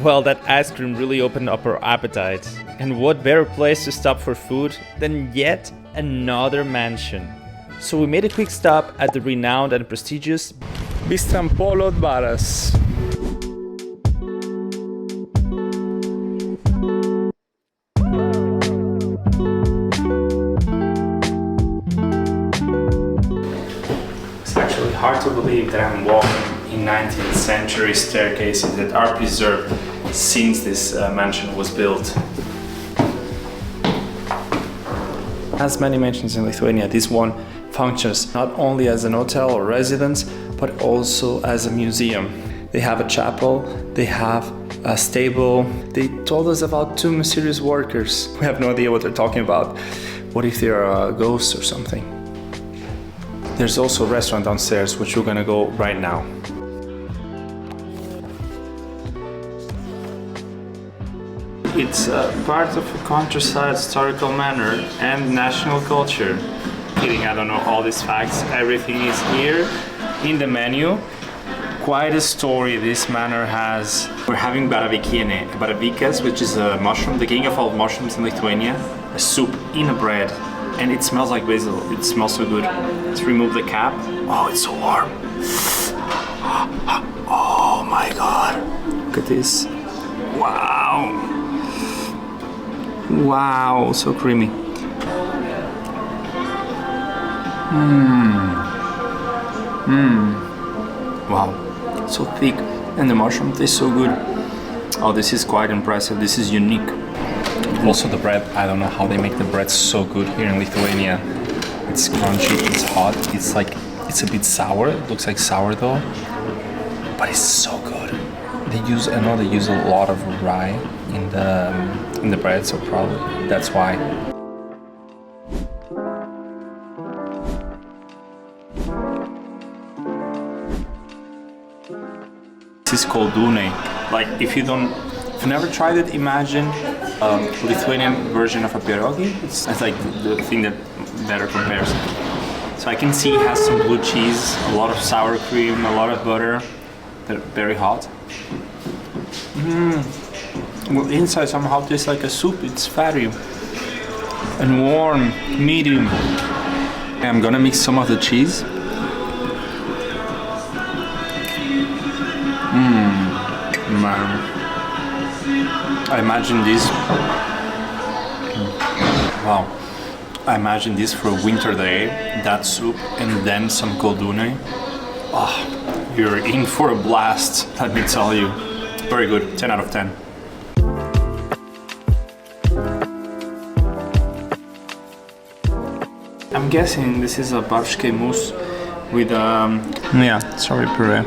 Well, that ice cream really opened up our appetite. And what better place to stop for food than yet another mansion? So we made a quick stop at the renowned and prestigious Bistrampolo Baras. It's actually hard to believe that I'm walking in 19th century staircases that are preserved since this mansion was built. As many mansions in Lithuania, this one functions not only as an hotel or residence, but also as a museum. They have a chapel, they have a stable. They told us about 2 mysterious workers. We have no idea what they're talking about. What if they are ghosts or something? There's also a restaurant downstairs, which we're gonna go right now. It's part of a countryside historical manor and national culture. Kidding, I don't know all these facts. Everything is here in the menu. Quite a story this manor has. We're having baravikas, which is a mushroom, the king of all mushrooms in Lithuania. A soup in a bread, and it smells like basil. It smells so good. Let's remove the cap. Oh, it's so warm. Oh my god. Look at this. Wow. Wow, so creamy. Wow, so thick, and the mushroom tastes so good. Oh, this is quite impressive. This is unique. Also the bread, I don't know how they make the bread so good here in Lithuania. It's crunchy, it's hot, it's a bit sour. It looks like sourdough, but it's so good. I know they use a lot of rye in the bread, so probably that's why. This is called dune. Like if you've never tried it, imagine a Lithuanian version of a pierogi. It's like the thing that better compares. So I can see it has some blue cheese, a lot of sour cream, a lot of butter. They're very hot. Well, inside somehow tastes like a soup. It's fatty and warm, medium. I'm gonna mix some of the cheese. Man, I imagine this. Wow, I imagine this for a winter day. That soup and then some cold dune. Oh, you're in for a blast. Let me tell you. Very good. 10 out of 10. I'm guessing this is a barshke mousse with strawberry puree.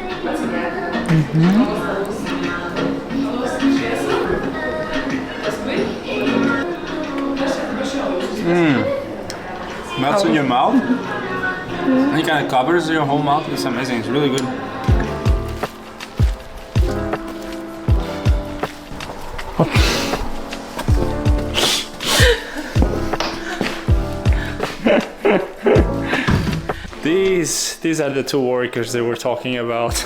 Melts in your mouth. And it kind of covers your whole mouth. It's amazing. It's really good. These are the two workers they were talking about.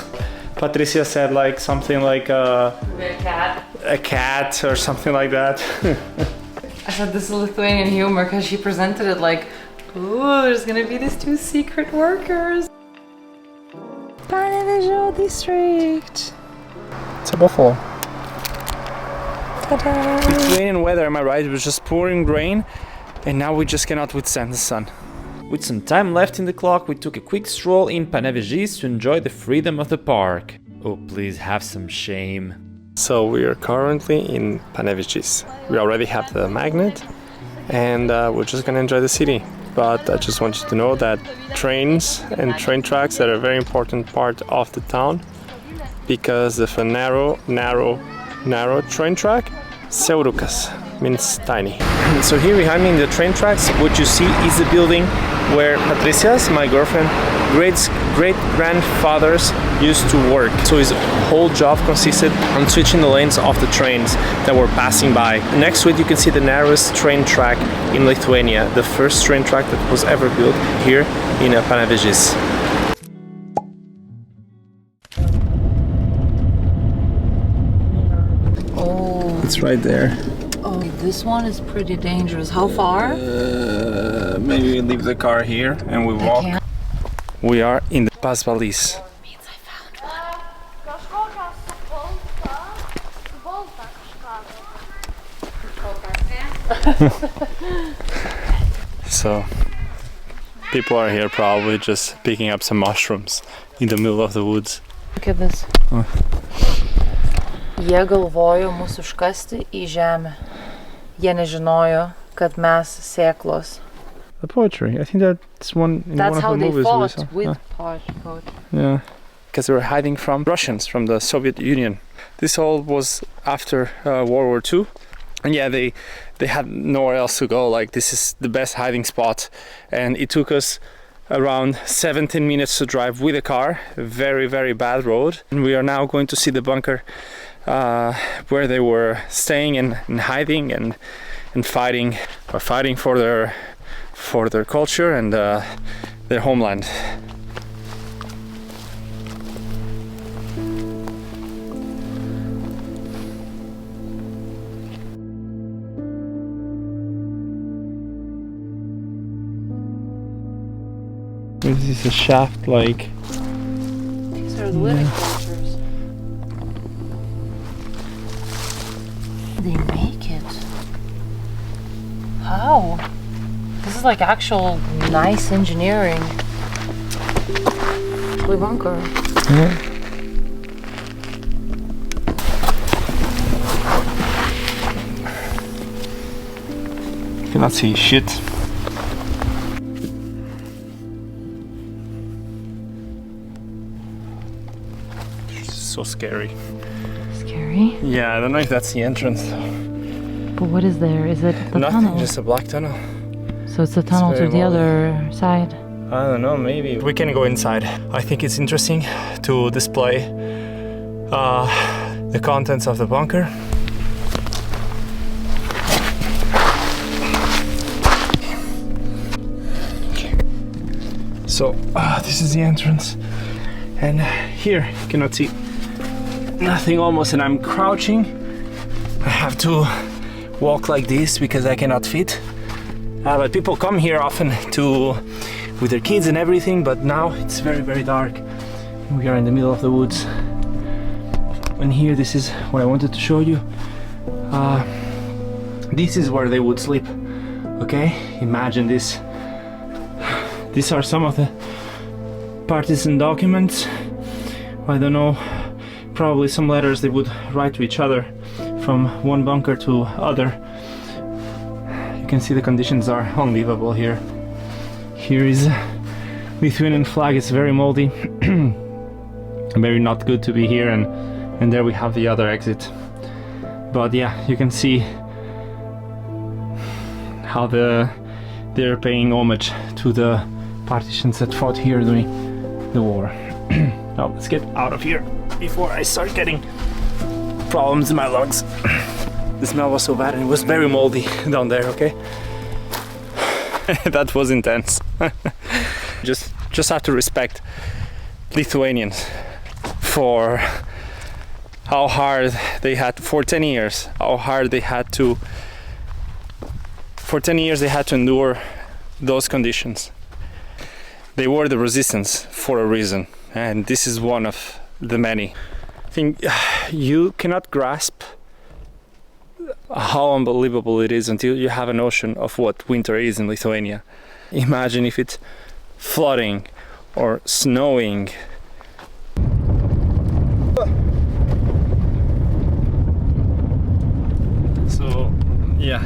Patricia said like something like a cat or something like that. I said this is Lithuanian humor because she presented it like, ooh, there's gonna be these two secret workers. Panevėžio district. It's a buffalo. Ta-da! Lithuanian weather, am I right? It was just pouring rain, and now we just cannot withstand the sun. With some time left in the clock, we took a quick stroll in Panevėžys to enjoy the freedom of the park. Oh, please have some shame. So we are currently in Panevėžys. We already have the magnet, and we're just gonna enjoy the city. But I just want you to know that trains and train tracks are a very important part of the town, because of a narrow train track, siaurukas means tiny. So here behind me in the train tracks, what you see is the building where Patricia's, my girlfriend, great-grandfathers used to work. So his whole job consisted on switching the lanes of the trains that were passing by. Next to it you can see the narrowest train track in Lithuania, the first train track that was ever built here in Panevėžys. Oh. It's right there. Oh, this one is pretty dangerous. How far? Maybe we leave the car here and we walk. We are in the Pasvalys. Means I found So people are here probably just picking up some mushrooms in the middle of the woods. Look at this. Jie galvojo mus užkasti į žemę. Jie nežinojo, kad mes sėklos. The poetry. I think that's one in one of the movies we saw. That's how they fought with poetry. Yeah. Because they were hiding from Russians, from the Soviet Union. This all was after World War II. And yeah, they had nowhere else to go. Like, this is the best hiding spot. And it took us around 17 minutes to drive with a car. Very, very bad road. And we are now going to see the bunker where they were staying and hiding and fighting for their culture and their homeland. This is a shaft, like. These are the living quarters. They make it. How? This is like actual nice engineering. Bunker. Yeah. You cannot see shit. So scary. Scary? Yeah, I don't know if that's the entrance. But what is there? Is it the Nothing, tunnel? just a black tunnel. So it's the tunnel to very the moldy. other side. I don't know, maybe. We can go inside. I think it's interesting to display the contents of the bunker. Okay. So, this is the entrance. And here, you cannot see nothing almost, and I'm crouching. I have to walk like this because I cannot fit. But people come here often with their kids and everything, but now it's very, very dark. We are in the middle of the woods. And here, this is what I wanted to show you. This is where they would sleep. Okay, imagine this. These are some of the partisan documents. I don't know, probably some letters they would write to each other from one bunker to other. You can see the conditions are unbelievable here. Here is Lithuanian flag. It's very moldy, very not good to be here, and there we have the other exit. But yeah, you can see how they're paying homage to the partisans that fought here during the war. Now let's get out of here before I start getting problems in my lungs. The smell was so bad and it was very moldy down there, okay? That was intense. Just have to respect Lithuanians for how hard they had for 10 years, for 10 years they had to endure those conditions. They were the resistance for a reason, and this is one of the many. I think you cannot grasp how unbelievable it is until you have a notion of what winter is in Lithuania. Imagine if it's flooding or snowing. So yeah,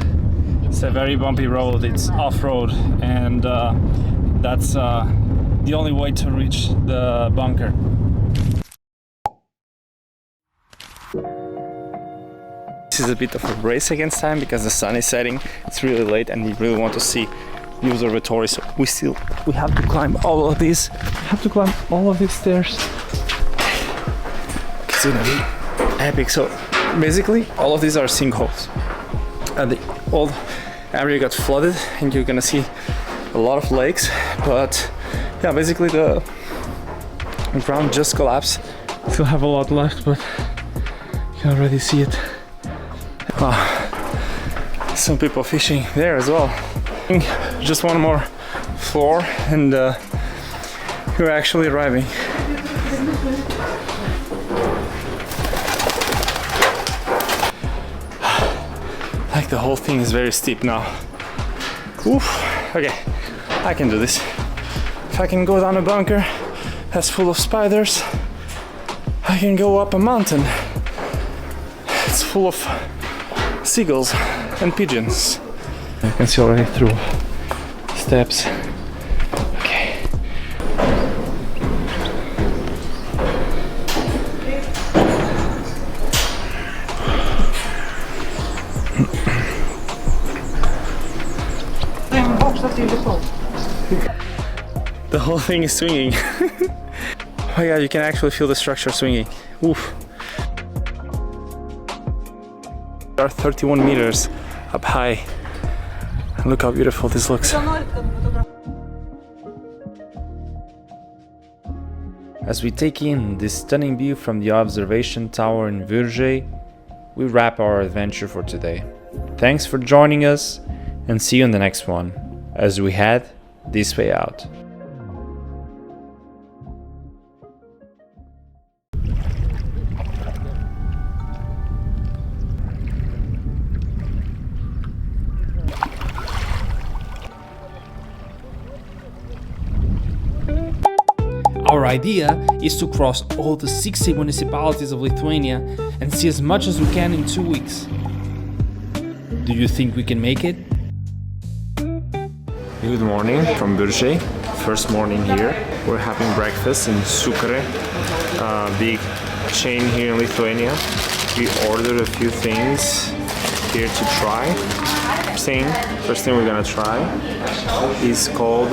it's a very bumpy road, it's off-road, and that's the only way to reach the bunker. This is a bit of a race against time because the sun is setting, it's really late, and we really want to see the observatory, so we have to climb all of these. Stairs. It's gonna be epic. So basically all of these are sinkholes, and the old area got flooded, and you're gonna see a lot of lakes, but yeah, basically the ground just collapsed. Still have a lot left, but you can already see it. Some people fishing there as well. Just one more floor and you're actually arriving. Like the whole thing is very steep now. Oof. Okay, I can do this. If I can go down a bunker that's full of spiders, I can go up a mountain. It's full of seagulls and pigeons. You can see already through steps. Okay. The whole thing is swinging. Oh my god, you can actually feel the structure swinging. Oof. We are 31 meters up high. And look how beautiful this looks. As we take in this stunning view from the observation tower in Virgei, we wrap our adventure for today. Thanks for joining us, and see you in the next one, as we head this way out. Our idea is to cross all the 60 municipalities of Lithuania and see as much as we can in 2 weeks. Do you think we can make it? Good morning from Virgei. First morning here. We're having breakfast in SCARIEST, a big chain here in Lithuania. We ordered a few things here to try. First thing we're gonna try is called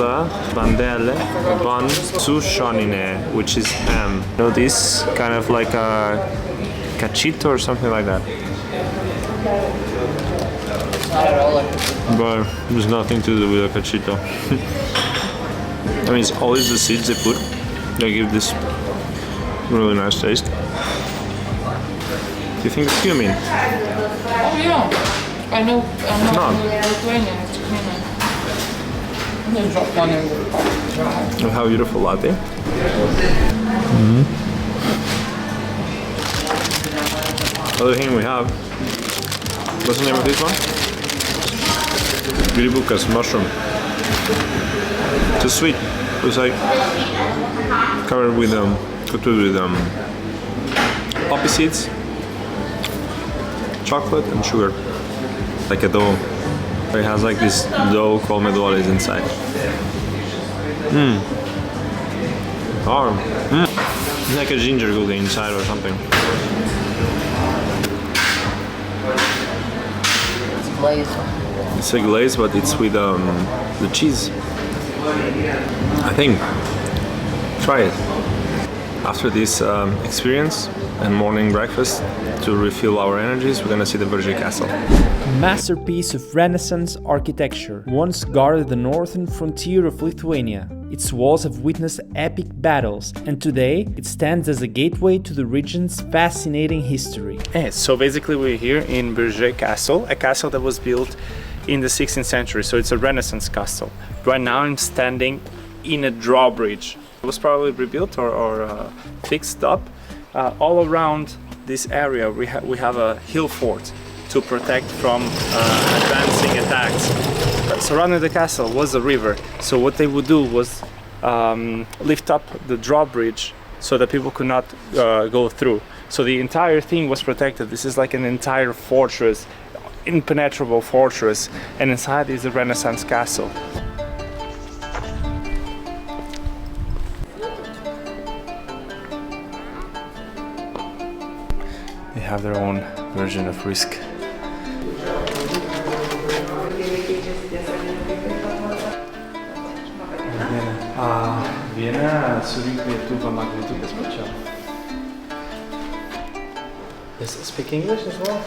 bandele bun su shonine, which is ham. You know, this kind of like a cachito or something like that. But there's nothing to do with a cachito. I mean, it's always the seeds they put. They give this really nice taste. Do you think it's cumin? Oh yeah. I know Lithuania, it's cumin. They drop one in the pot. Look how beautiful latte. Other thing we have, what's the name of this one? Gribukas, mushroom. It's sweet. It's like covered with poppy seeds, chocolate and sugar. Like a dough. It has like this dough called meduolis inside. It's like a ginger gouda inside or something. It's glazed. It's a glaze, but it's with the cheese. I think. Try it. After this experience and morning breakfast, to refill our energies, we're gonna see the Virgei Castle. Masterpiece of Renaissance architecture, once guarded the northern frontier of Lithuania. Its walls have witnessed epic battles, and today it stands as a gateway to the region's fascinating history. So basically we're here in Virgei Castle, a castle that was built in the 16th century, so it's a Renaissance castle. Right now I'm standing in a drawbridge. It was probably rebuilt or fixed up. All around this area we have a hill fort to protect from advancing attacks. Surrounding the castle was a river, so what they would do was lift up the drawbridge so that people could not go through. So the entire thing was protected. This is like an entire fortress, impenetrable fortress, and inside is a Renaissance castle. They have their own version of Risk. Vienna surinkti Lietuva magnetukas pačiam. Does it speak English as well?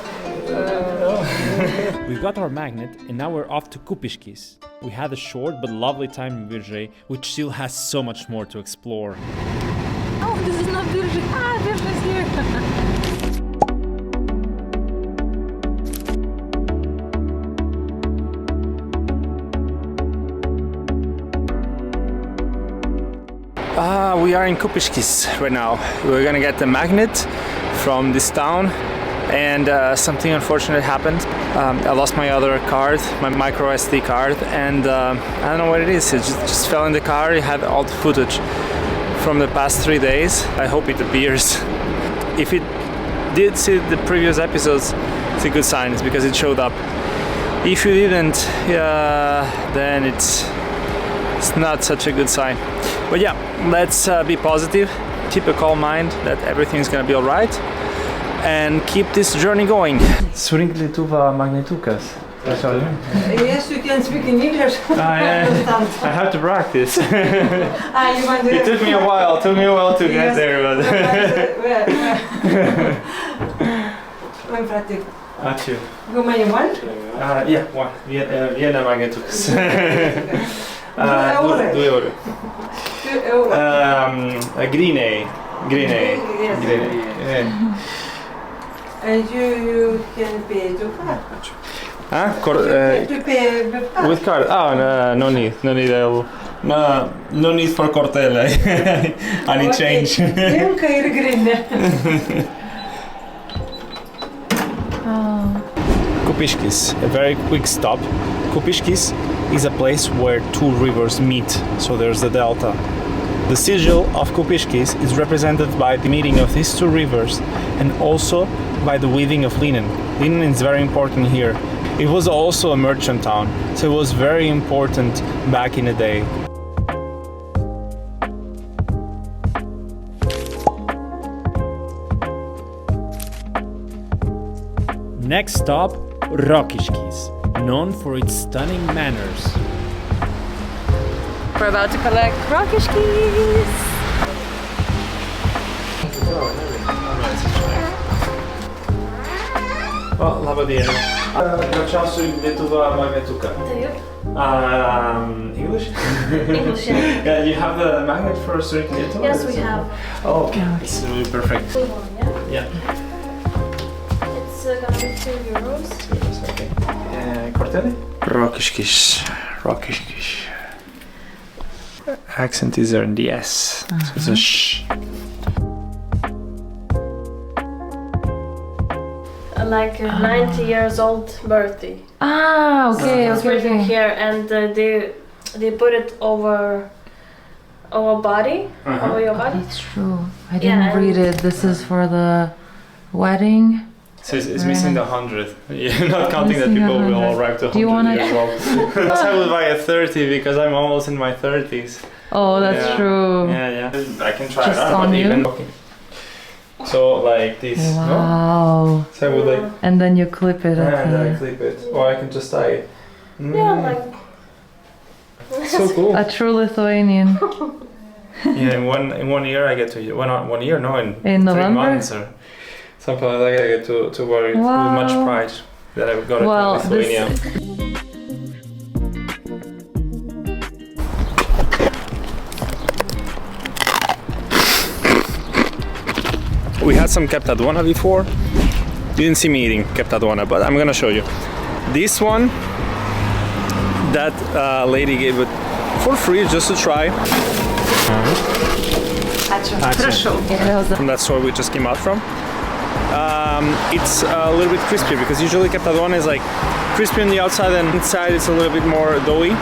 We got our magnet and now we're off to Kupiškis. We had a short but lovely time in Virgei, which still has so much more to explore. Oh, this is not Virgei. Virgei is here. We are in Kupiškis right now. We're gonna get the magnet from this town, and something unfortunate happened. I lost my other card, my micro SD card, and I don't know what it is. It just fell in the car. It had all the footage from the past 3 days. I hope it appears. If it did see the previous episodes, it's a good sign. It's because it showed up. If you didn't, then it's not such a good sign. But yeah, let's be positive, keep a calm mind that everything's gonna be alright, and keep this journey going. Surinkti Lietuva magnetukas. That's all. Yes, you can speak in English. I have to practice. You want It took me a while. To get there, but. Mijn pratik. Ačiū. Hoe many one? Yeah, one. Vieną magetukas. 2 eurų. 2 euros. Gryniai. Yes. Yeah. And you can pay to card. To pay with card. With card? Oh, no need. No need for kortelę. I need change. Rinka ir grinė. Kupiškis, a very quick stop. Kupiškis is a place where 2 rivers meet, so there's the delta. The sigil of Kupiškis is represented by the meeting of these 2 rivers and also by the weaving of linen. Linen is very important here. It was also a merchant town, so it was very important back in the day. Next stop, Rokiškis, known for its stunning manners. We're about to collect Rokiškis. Labą dieną. Greičiausiai Lietuva magnetuką. English? English, yeah. Yeah, you have the magnet for certain Lietuva? Yes, we have. Oh, okay. It's really perfect. Blue one, yeah? Yeah. It's gonna be 2 euros. Okay. Kortelė? Rokiškis. Accent is there in the S. So it's a sh. Like a 90 years old birthday. Okay, It's written here, and they put it over body, over your body. That's true. I Yeah, didn't and- read it. This is for the wedding. So it's missing the 100. You're not counting that Missing people will 100. all arrive to Do you 100 wanna- years old. I would buy a 30 because I'm almost in my 30s. Oh, that's Yeah. true. Yeah. I can try Just that, on but you? even okay. So like this, no? Wow. So I would like, And then you clip it at and then I the... clip it, or I can just tie it. Yeah, like So cool. A true Lithuanian. Yeah, in one year I get to one year, no, in 3 November? months or something like that. I get to wear it with much Wow. pride that I got it Well, in Lithuania. We had some keptaduona before. You didn't see me eating keptaduona, but I'm gonna show you. This one, that lady gave it for free just to try. From that store we just came out from. It's a little bit crispy because usually keptaduona is like crispy on the outside and inside it's a little bit more doughy.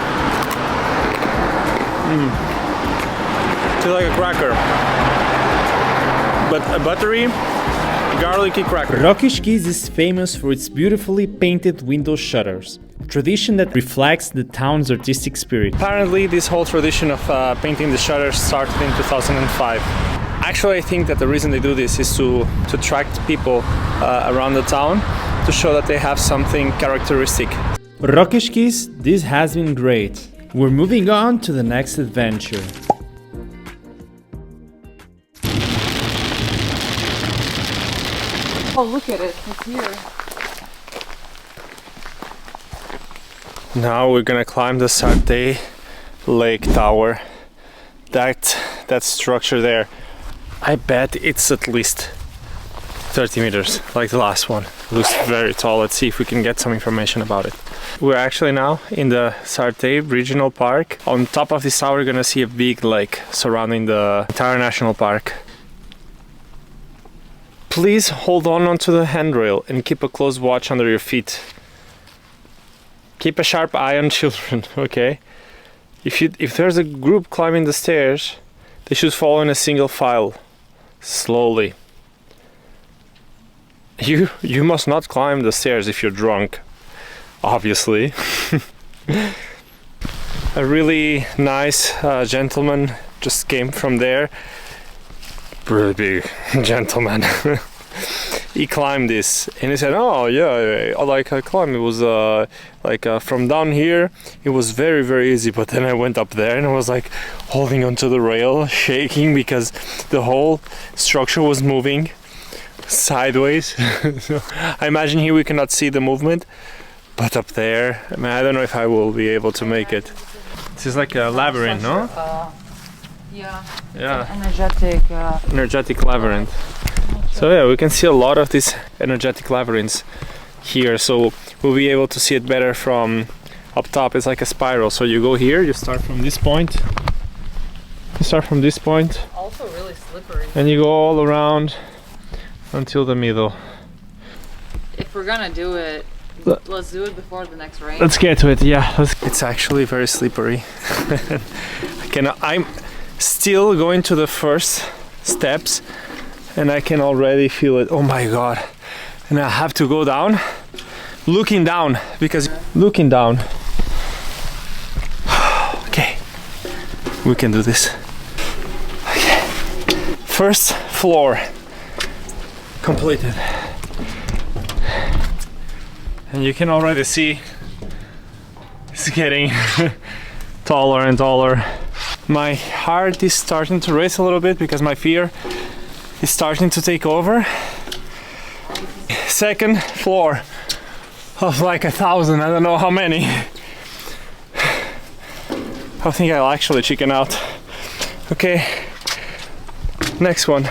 Feels like a cracker, but a buttery, garlicky cracker. Rokiškis is famous for its beautifully painted window shutters, a tradition that reflects the town's artistic spirit. Apparently this whole tradition of painting the shutters started in 2005. Actually, I think that the reason they do this is to attract people around the town, to show that they have something characteristic. Rokiškis, this has been great. We're moving on to the next adventure. Oh, look at it. It's here. Now we're gonna climb the Sartei Lake Tower. That structure there, I bet it's at least 30 meters, like the last one. It looks very tall. Let's see if we can get some information about it. We're actually now in the Sartei Regional Park. On top of this tower, we're gonna see a big lake surrounding the entire national park. Please hold on onto the handrail and keep a close watch under your feet. Keep a sharp eye on children, okay? If there's a group climbing the stairs, they should follow in a single file, slowly. You must not climb the stairs if you're drunk, obviously. A really nice gentleman just came from there. Really big gentleman. he climbed this, and he said, "Oh yeah, like I climbed. It was from down here, it was very, very easy. But then I went up there, and I was like holding onto the rail, shaking because the whole structure was moving sideways." So I imagine here we cannot see the movement, but up there, I mean, I don't know if I will be able to make it. This is like a labyrinth, no? Yeah. Yeah. Energetic labyrinth. So yeah, we can see a lot of these energetic labyrinths here. So we'll be able to see it better from up top. It's like a spiral. So you go here, you start from this point. Also really slippery. And you go all around until the middle. If we're gonna do it, let's do it before the next rain. Let's get to it, yeah. It's actually very slippery. I'm still going to the first steps and I can already feel it. Oh my god. And I have to go down, looking down, because looking down. Okay, we can do this. Okay. First floor completed. And you can already see it's getting taller and taller. My heart is starting to race a little bit because my fear is starting to take over. Second floor of like 1,000, I don't know how many. I think I'll actually chicken out. Okay, next one.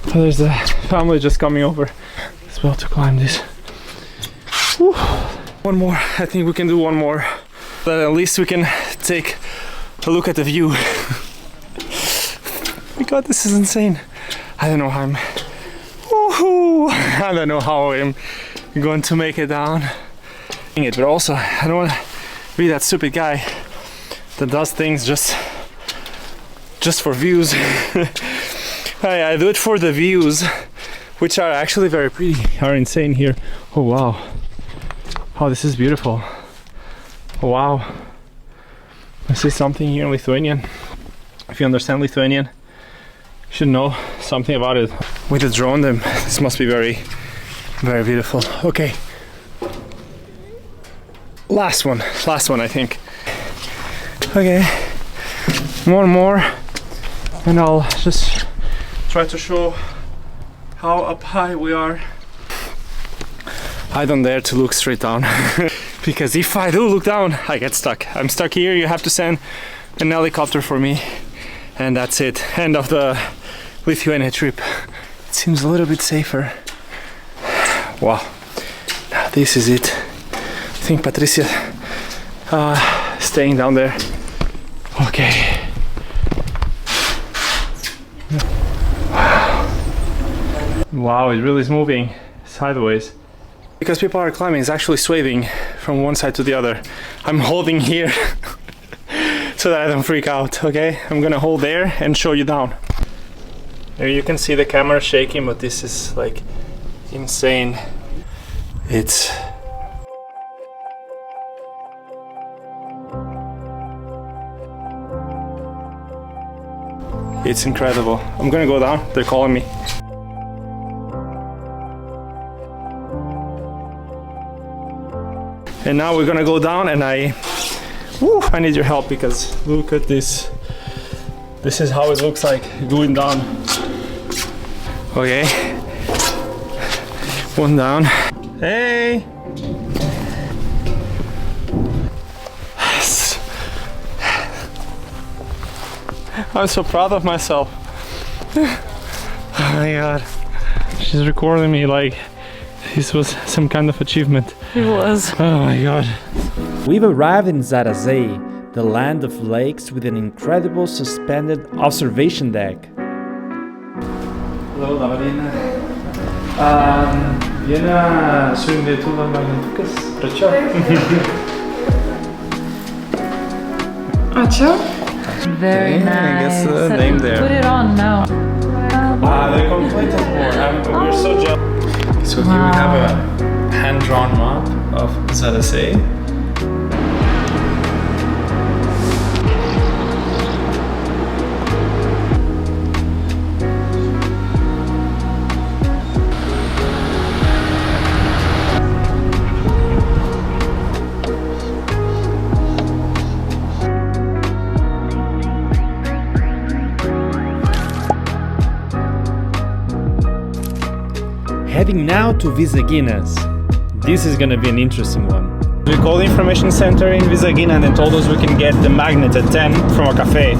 Oh, there's a family just coming over as well to climb this. Whew. One more, I think we can do one more. But at least we can take a look at the view. My god, this is insane. I don't know how I'm... Woohoo! I don't know how I'm going to make it down. But also, I don't want to be that stupid guy that does things just for views. I do it for the views, which are actually very pretty, are insane here. Oh wow. Oh, this is beautiful. Oh, wow. I see something here in Lithuanian. If you understand Lithuanian, you should know something about it. With the drone, then this must be very, very beautiful. Okay. Last one I think. Okay. One more, and I'll just try to show how up high we are. I don't dare to look straight down because if I do look down, I get stuck. I'm stuck here. You have to send an helicopter for me, and that's it. End of the Lithuania trip. It seems a little bit safer. Wow, now this is it. I think Patricia staying down there. Okay. Wow, it really is moving sideways. Because people are climbing, it's actually swaying from one side to the other. I'm holding here so that I don't freak out, okay? I'm gonna hold there and show you down. Here you can see the camera shaking, but this is like insane. It's incredible. I'm gonna go down, they're calling me. And now we're gonna go down, and I need your help because look at this. This is how it looks like going down. Okay. One down. Hey! I'm so proud of myself. Oh my god. She's recording me like this was some kind of achievement. It was. Oh my god. We've arrived in Zarazai, the land of lakes with an incredible suspended observation deck. Hello, Lavarina. Viena su Lietuva magnetukas. Pračio. Very nice. I guess the name there. Put it on now. They're completed more. We're so jealous. So here we have a hand-drawn map of Zarazai. Heading now to Visaginas. This is gonna be an interesting one. We called the information center in Visagina and they told us we can get the magnet at 10 from a cafe.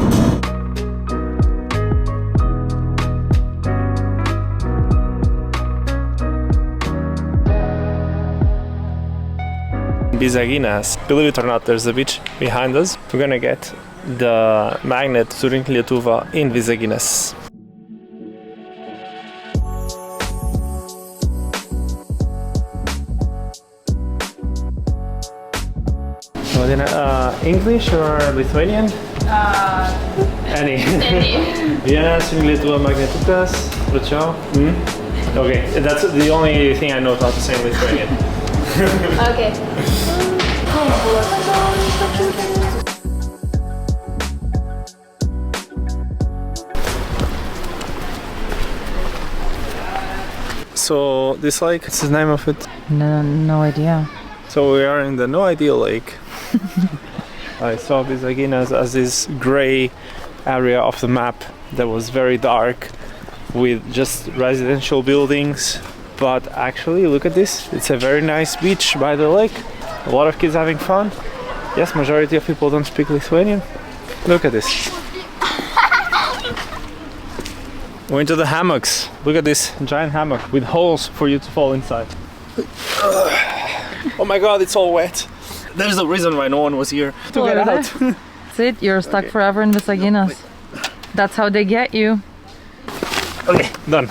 Visaginas. Believe it or not, there's a beach behind us. We're gonna get the magnet to Lietuva in Visaginas. English or Lithuanian? Any. Vienas in Lietuva magnetitas. Pračiau. Okay, that's the only thing I know how to say in Lithuanian. Okay. So this lake, what's the name of it? No idea. So we are in the no idea lake. I saw Visaginas as this gray area of the map that was very dark with just residential buildings. But actually, look at this. It's a very nice beach by the lake. A lot of kids having fun. Yes, majority of people don't speak Lithuanian. Look at this. We're into the hammocks. Look at this giant hammock with holes for you to fall inside. Oh my god, it's all wet. There's a reason why no one was here to get out. That's it, you're stuck forever in Visaginas. That's how they get you. Okay, done.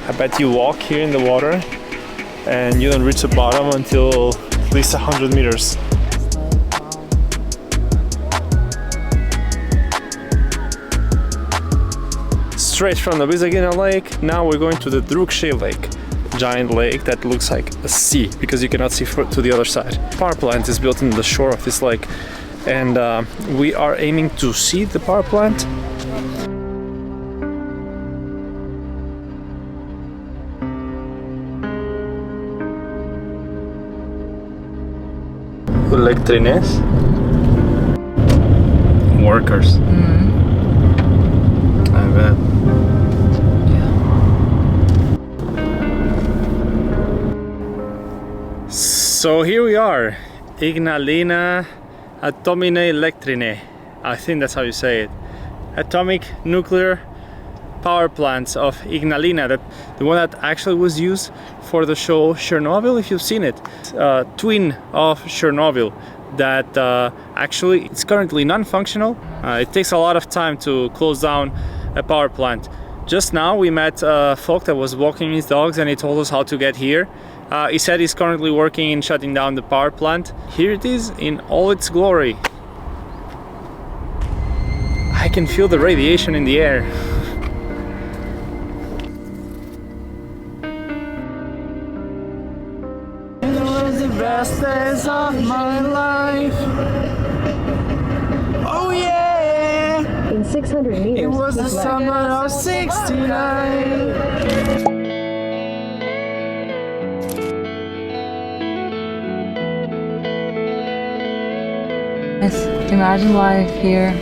I bet you walk here in the water and you don't reach the bottom until at least 100 meters. Straight from the Visagina lake, now we're going to the Druskininkai lake. Giant lake that looks like a sea because you cannot see to the other side. Power plant is built in the shore of this lake and we are aiming to see the power plant. Electrines. Workers. I bet. So here we are, Ignalina Atomine Elektrine. I think that's how you say it. Atomic nuclear power plants of Ignalina, the one that actually was used for the show Chernobyl, if you've seen it. Twin of Chernobyl that actually it's currently non-functional. It takes a lot of time to close down a power plant. Just now we met folk that was walking his dogs and he told us how to get here. He said he's currently working in shutting down the power plant. Here it is in all its glory. I can feel the radiation in the air. It was the best days of my life. Oh yeah! In 600 meters. It was the summer of '69. Imagine life here.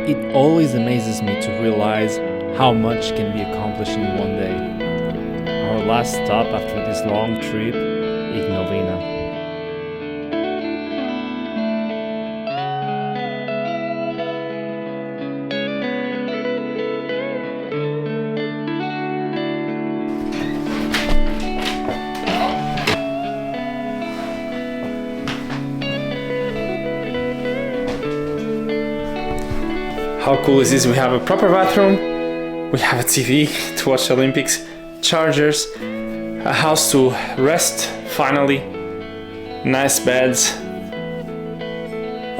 It always amazes me to realize how much can be accomplished in one day. Our last stop after this long trip, Ignalina. How cool is this? We have a proper bathroom, we have a TV to watch the Olympics, chargers, a house to rest, finally, nice beds.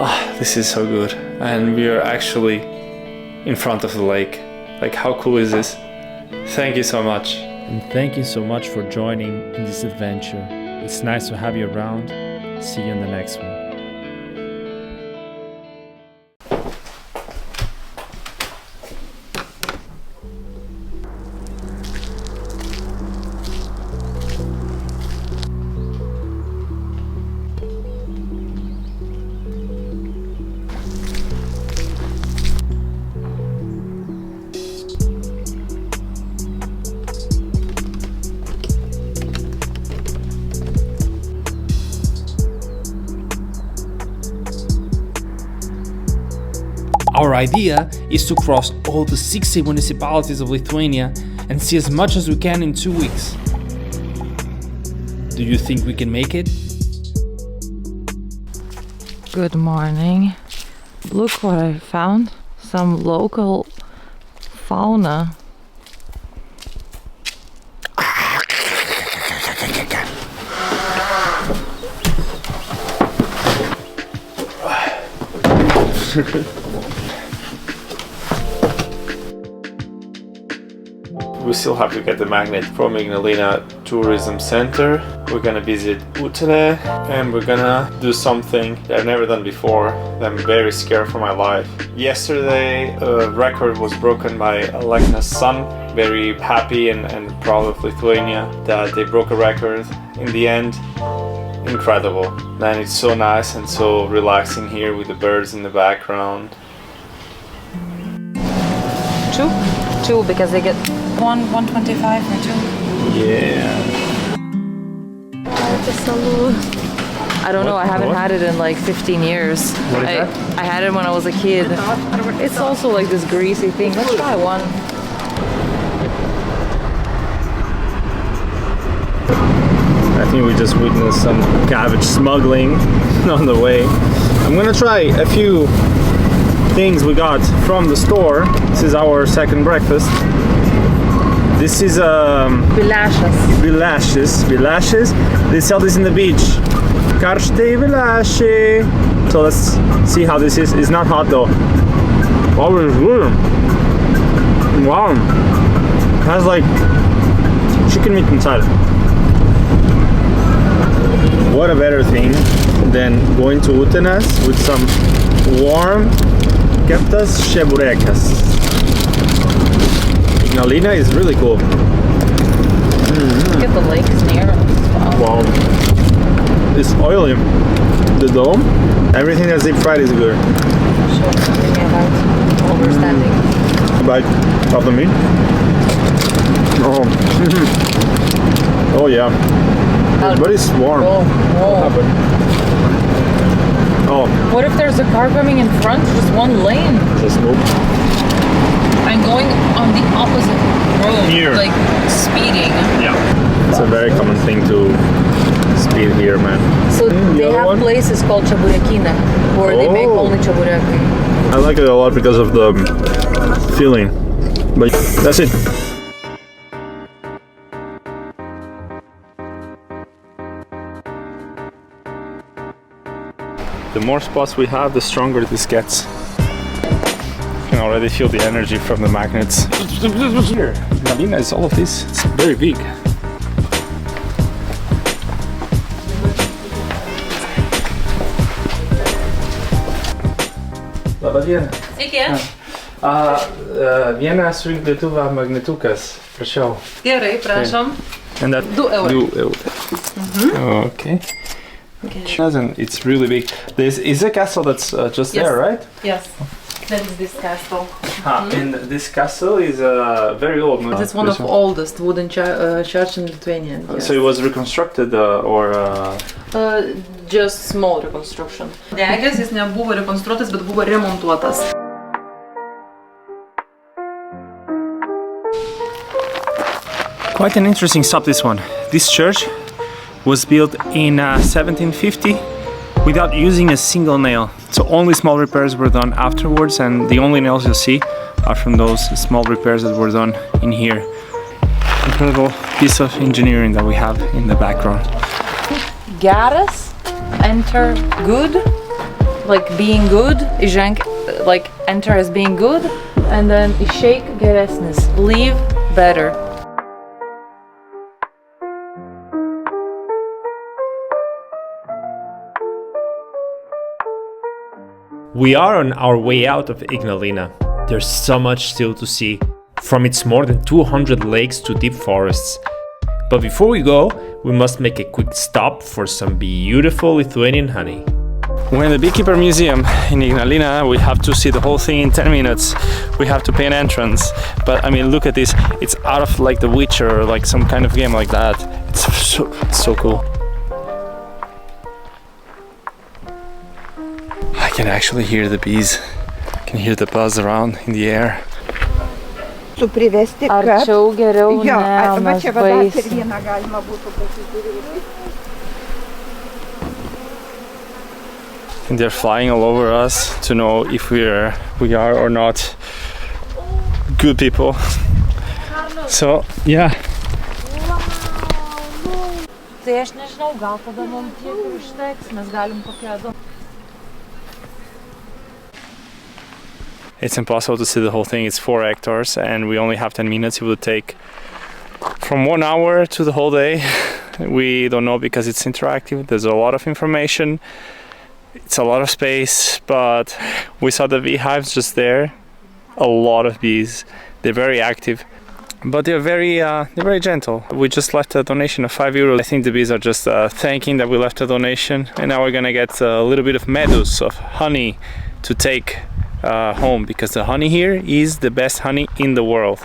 Ah, this is so good. And we are actually in front of the lake. Like, how cool is this? Thank you so much. And thank you so much for joining in this adventure. It's nice to have you around. See you in the next one. Our idea is to cross all the 60 municipalities of Lithuania and see as much as we can in 2 weeks. Do you think we can make it? Good morning. Look what I found. Some local fauna. We still have to get the magnet from Ignalina Tourism Center. We're gonna visit Utene and we're gonna do something that I've never done before that I'm very scared for my life. Yesterday a record was broken by Alekna's son. Very happy and proud of Lithuania that they broke a record. In the end, incredible. Man, it's so nice and so relaxing here with the birds in the background. Two because they get 125 or 2. Yeah. I don't know, I haven't had it in like 15 years. What is that? I had it when I was a kid. It's also like this greasy thing. Let's try one. I think we just witnessed some cabbage smuggling on the way. I'm gonna try a few things we got from the store. This is our second breakfast. This is Vilashes. They sell this in the beach. Karštei Vilashi. So let's see how this is. It's not hot though. Oh, it's good. Wow. It has like chicken meat inside. What a better thing than going to Utenas with some warm keptas šeburekas. Ignalina is really cool. Look at the lakes near us. Wow. It's oily. The dough, everything that's deep fried is good. Sure, something about overstanding. A bite of the meat. Oh. Oh yeah. But it's warm. Oh. What if there's a car coming in front? Just one lane. Just move. I'm going on the opposite road. Here. Like speeding. Yeah. It's a very common thing to speed here, man. So they have one? places called Chaburekina where they make only chabureki. I like it a lot because of the feeling. But that's it. The more spots we have, the stronger this gets. You can already feel the energy from the magnets. Here, Ignalina is all of this. It's very big. Labą dieną. Sveiki. Vieną surink Lietuvą magnetukas. Prašau. Gerai, prašom. And that 2 euros. 2 euros. Okay. And it's really big. Is a castle that's just Yes. there, right? Yes. That is this castle. And this castle is very old. No? It's one of oldest wooden church in Lithuania. Yes. So it was reconstructed or? Just small reconstruction. Degęs jis nebuvo rekonstruotas, bet buvo remontuotas. Quite an interesting stop, this one. This church was built in 1750 without using a single nail. So only small repairs were done afterwards, and the only nails you'll see are from those small repairs that were done in here. Incredible piece of engineering that we have in the background. Geras, enter good, like being good, įženk, like enter as being good, and then išeik geresnis, leave better. We are on our way out of Ignalina. There's so much still to see, from its more than 200 lakes to deep forests. But before we go, we must make a quick stop for some beautiful Lithuanian honey. We're in the Beekeeper Museum in Ignalina. We have to see the whole thing in 10 minutes. We have to pay an entrance. But I mean, look at this. It's out of like The Witcher or like some kind of game like that. It's so cool. I can actually hear the bees Can hear the buzz around in the air. Arčiau geriau, Jo, ne, va mes čia va dar per baisiai. vieną galima būtų pasižiūrėti. And they're flying all over us to know if we are or not good people. So, yeah. Tai aš nežinau, gal tada mums tiek ir užteks, mes galim kokią du. It's impossible to see the whole thing. It's 4 hectares and we only have 10 minutes. It will take from 1 hour to the whole day. We don't know because it's interactive. There's a lot of information. It's a lot of space, but we saw the beehives just there. A lot of bees. They're very active, but they're very gentle. We just left a donation of €5. I think the bees are just thanking that we left a donation, and now we're gonna get a little bit of meadows of honey to take home, because the honey here is the best honey in the world.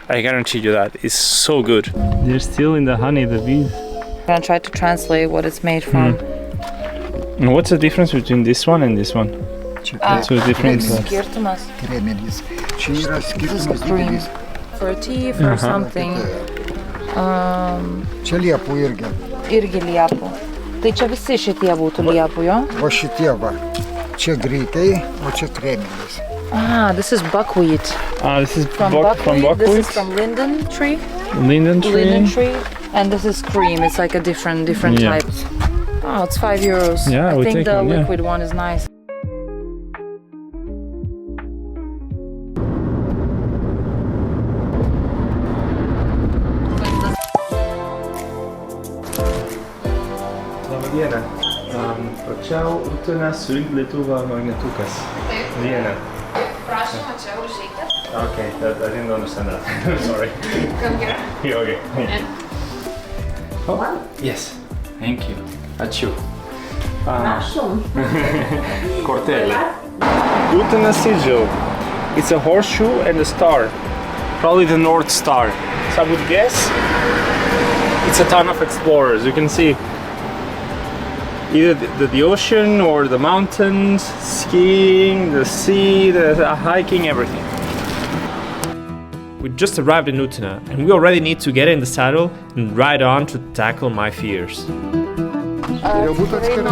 I guarantee you that. It's so good. They're still in the honey, the bees. I'm gonna try to translate what it's made from. And what's the difference between this one and this one? Two different. Skirtumas. Kremenis. Čia yra skirtumas didelis. For teeth or something. Čia liepų irgi. Irgi liepų. Tai čia visi šitie būtų liepų, jo? O šitie va. Čia greitai, o čia kremenis. Ah, this is buckwheat. This is From buckwheat. buckwheat. This is from linden tree. Linden tree. Linden tree. And this is cream. It's like a different Yeah. types. Oh, it's €5. Yeah, I we think take the one, yeah. liquid one is nice. Labą dieną. Prašiau Utena surinkti Lietuvą magnetukas. Vieną. Prašom, čia užeikite. Okay, I didn't understand that. Sorry. Come here. Yeah, okay. And Oh, yes. Thank you. Ačiū. Cortele. Utena sigil. It's a horseshoe and a star. Probably the North Star. So I would guess it's a ton of explorers. You can see either the ocean or the mountains, skiing, the sea, the hiking, everything. We just arrived in Utena and we already need to get in the saddle and ride on to tackle my fears. Jau būtų atskirai.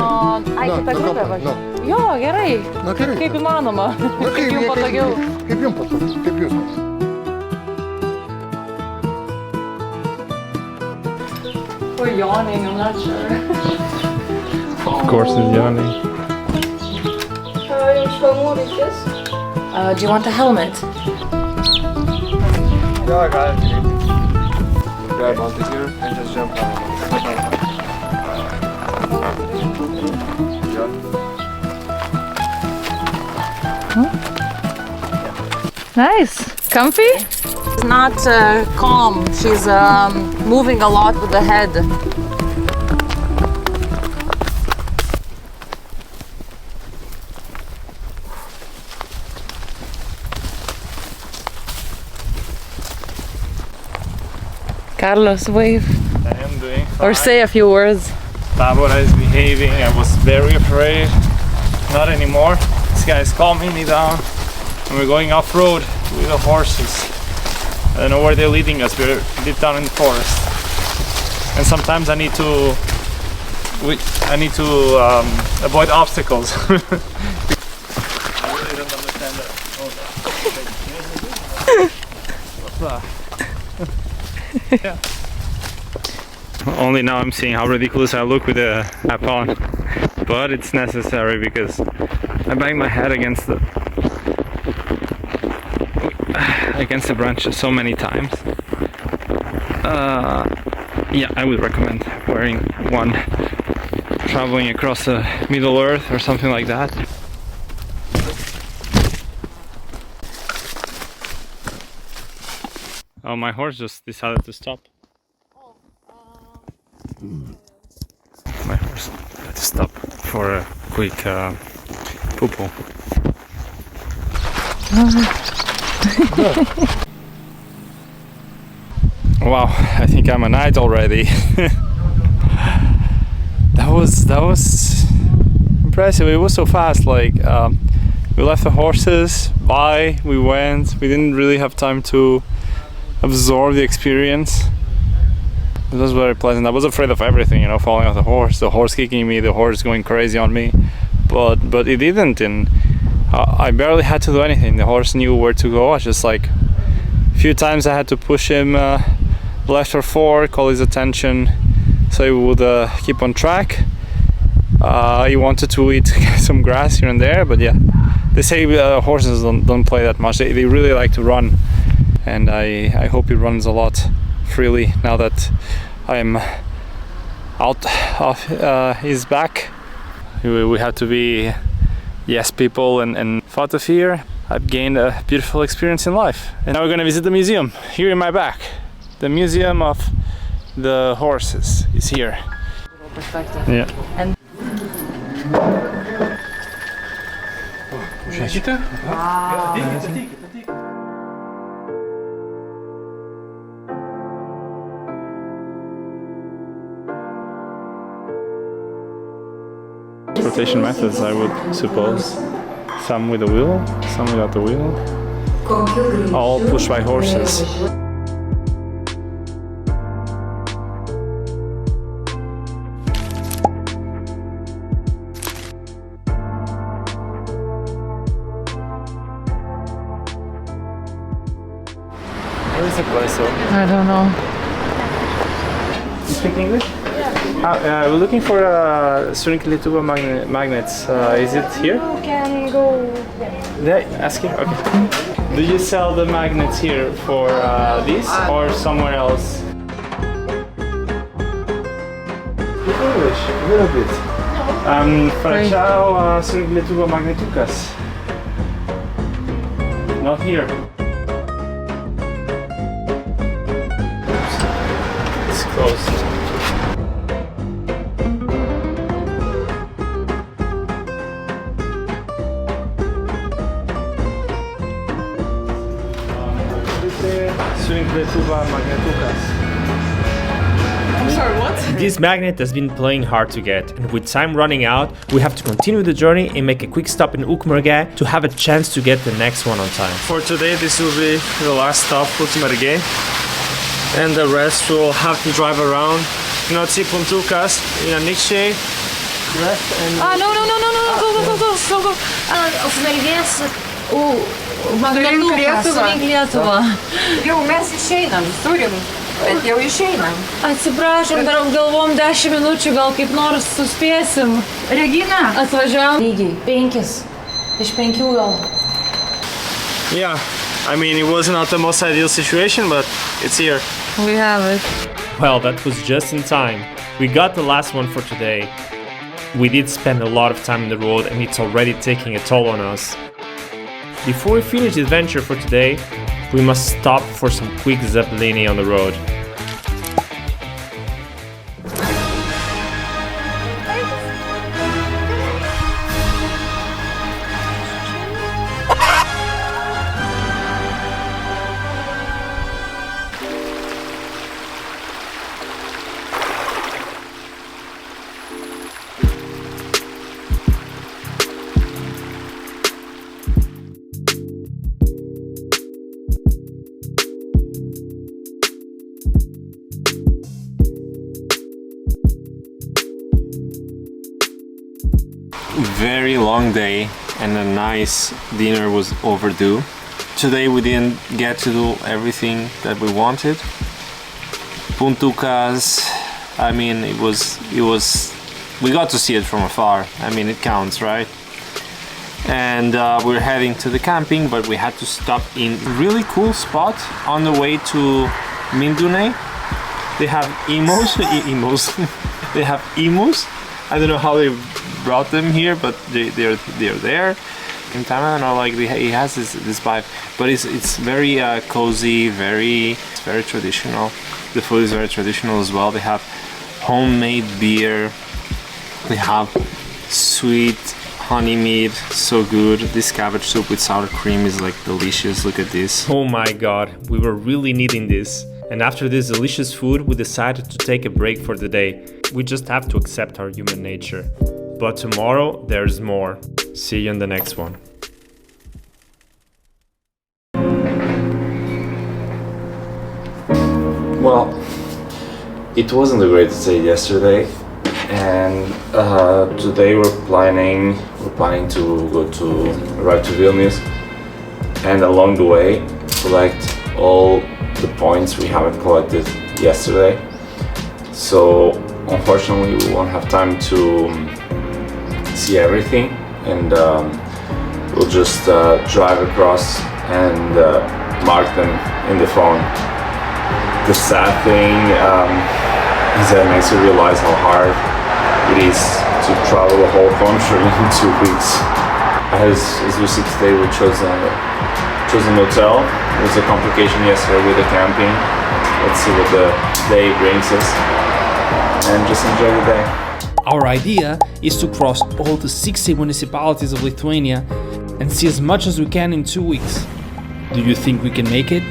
Ai, kita grupė važiuoja. Jo, gerai. Na gerai. Kaip įmanoma. Na Kaip jums patogiau. Kaip jums patogiau, kaip jūs. For yawning, I'm not sure. Of course it's yawning. Šalmų reikės? Do you want a helmet? Yeah, I got it. Grab onto here and just jump on. Nice. Comfy? It's not calm. She's moving a lot with the head. Carlos, wave. I am doing fine. Or say a few words. Tabora is behaving. I was very afraid. Not anymore. This guy is calming me down. And we're going off-road with the horses. I don't know where they're leading us. We're deep down in the forest. And sometimes I need to avoid obstacles. I really don't understand that. Yeah. Only now I'm seeing how ridiculous I look with a cap on, but it's necessary because I bang my head against the branches so many times. Yeah, I would recommend wearing one traveling across the Middle Earth or something like that. Oh, my horse just decided to stop. My horse had to stop for a quick poo-poo. Wow, I think I'm a knight already. That was impressive. It was so fast. Like We left the horses, bye, we went. We didn't really have time to absorb the experience. It was very pleasant. I was afraid of everything, you know, falling off the horse kicking me, the horse going crazy on me. But it didn't, and I barely had to do anything. The horse knew where to go. I just like a few times I had to push him left or forward, call his attention so he would keep on track. He wanted to eat some grass here and there, but yeah, they say horses don't play that much. They really like to run, and I hope he runs a lot freely now that I'm out of his back. We have to be yes people and out of here I've gained a beautiful experience in life. And now we're gonna visit the museum here in my back. The museum of the horses is here. Perspective. Yeah. And Rotation methods, I would suppose. Some with a wheel, some without the wheel. All pushed by horses. Where is the place? I don't know. You speak English? We're looking for Lietuva magnets. Is it here? You can go There. Ask him. Okay. Do you sell the magnets here for this or somewhere else? English, a little bit. Frachau Lietuva magnetukas. Not here. It's closed. I'm sorry, what? This magnet has been playing hard to get, and with time running out, we have to continue the journey and make a quick stop in Ukmergė to have a chance to get the next one on time. For today, this will be the last stop, Ukmergė, and the rest will have to drive around. Noci Puntukas in Anykščiai. Go. Ukmergės. Magnetukas link Lietuva. Jau mes išeinam, turim, bet jau išeinam. Atsiprašom, dar galvom 10 minučių, gal kaip nors suspėsim. Regina, Atvažiavam lygiai 5 iš 5 gal. Yeah, I mean, it was not the most ideal situation, but it's here. We have it. Well, that was just in time. We got the last one for today. We did spend a lot of time on the road, and it's already taking a toll on us. Before we finish the adventure for today, we must stop for some quick zeppelini on the road. Very long day and a nice dinner was overdue. Today we didn't get to do everything that we wanted. Puntukas, I mean, we got to see it from afar. I mean, it counts, right? And we're heading to the camping, but we had to stop in a really cool spot on the way to Mindune. They have they have emus. I don't know how they brought them here, but they're there. In time, I don't know, like he has this vibe, but it's very cozy, it's very traditional. The food is very traditional as well. They have homemade beer. They have sweet honey mead, so good. This cabbage soup with sour cream is like delicious. Look at this. Oh my god, we were really needing this. And after this delicious food, we decided to take a break for the day. We just have to accept our human nature. But tomorrow, there's more. See you in the next one. Well, it wasn't a great day yesterday, and today we're planning to arrive to Vilnius, and along the way collect all the points we haven't collected yesterday. So unfortunately we won't have time to see everything, and we'll just drive across and mark them in the phone. The sad thing is that it makes you realize how hard it is to travel the whole country in 2 weeks. As we see today, we chose an hotel. There was a complication yesterday with the camping. Let's see what the day brings us and just enjoy the day. Our idea is to cross all the 60 municipalities of Lithuania and see as much as we can in 2 weeks. Do you think we can make it?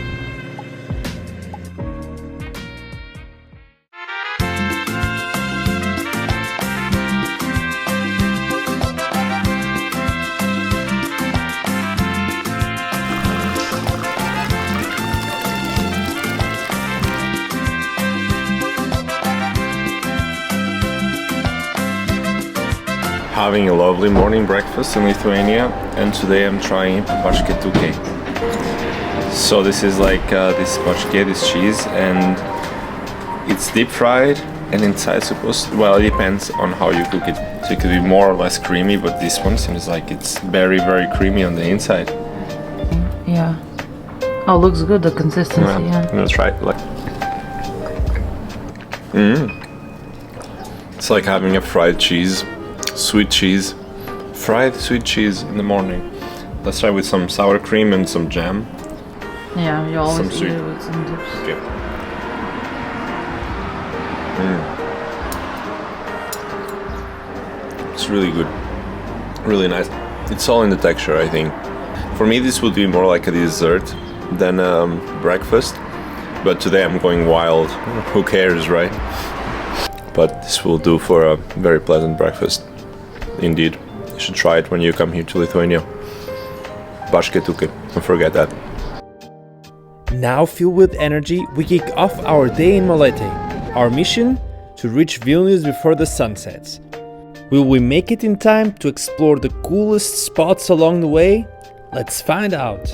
Having a lovely morning breakfast in Lithuania, and today I'm trying baršketukai. So this is like this barške, this cheese, and it's deep fried, and inside well, it depends on how you cook it. So it could be more or less creamy, but this one seems like it's very, very creamy on the inside. Yeah. Oh, looks good, the consistency, yeah. I'm gonna try it. It's like having a fried cheese. Sweet cheese, fried sweet cheese in the morning. Let's try with some sour cream and some jam. Yeah, you always some eat sweet. it with some dips. Okay. It's really good, really nice. It's all in the texture, I think. For me, this would be more like a dessert than breakfast. But today I'm going wild. Who cares, right? But this will do for a very pleasant breakfast. Indeed, you should try it when you come here to Lithuania. Baršketukai, don't forget that. Now filled with energy, we kick off our day in Molėtai. Our mission? To reach Vilnius before the sun sets. Will we make it in time to explore the coolest spots along the way? Let's find out.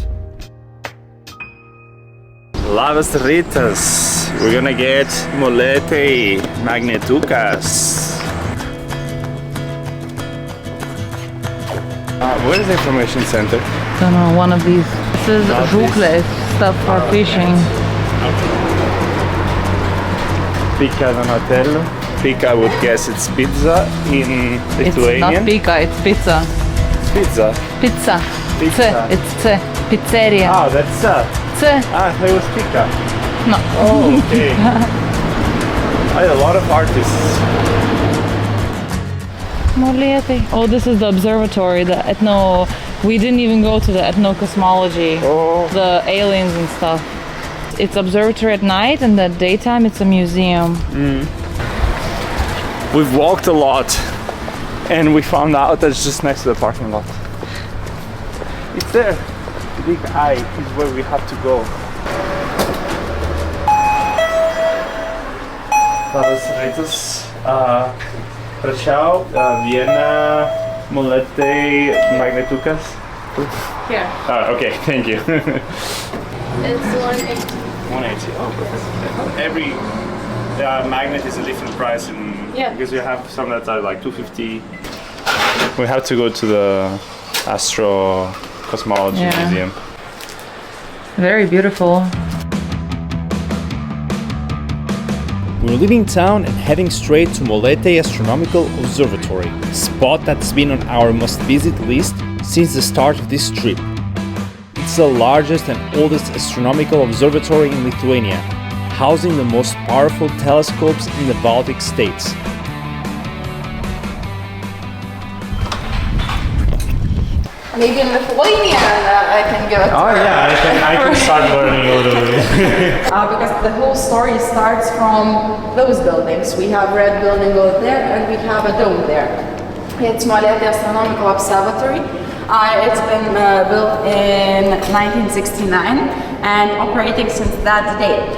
Labas rytas. We're gonna get Molėtai magnetukas. Where is the information center? Don't know, one of these. This is žūklės, stuff for fishing. Pika non hotel. Pika, I would guess it's pizza in Lithuanian. It's not pika, it's pizza. It's pizza. Pizza. Pizza. C, it's C. Pizzeria. Oh, that's C. I thought it was pika. No. Oh, okay. I had a lot of artists. Molėtai. Oh, this is the observatory, we didn't even go to the ethnocosmology, the aliens and stuff. It's observatory at night, and at daytime it's a museum. We've walked a lot, and we found out that it's just next to the parking lot. It's there. The big eye is where we have to go. Labas rytas. Prašau, viena Molėtai magnetukas. Here. Okay, thank you. It's 180. 180. Oh, perfect. Every magnet is a different price, because you have some that are like 250. We have to go to the Astro Cosmology Museum. Very beautiful. We're leaving town and heading straight to Molėtai Astronomical Observatory, a spot that's been on our must-visit list since the start of this trip. It's the largest and oldest astronomical observatory in Lithuania, housing the most powerful telescopes in the Baltic states. Maybe in Lithuania I can give it. Oh yeah, I can start learning a little bit. Because the whole story starts from those buildings. We have red building over there and we have a dome there. It's Molėtai Astronomical Observatory. It's been built in 1969 and operating since that date.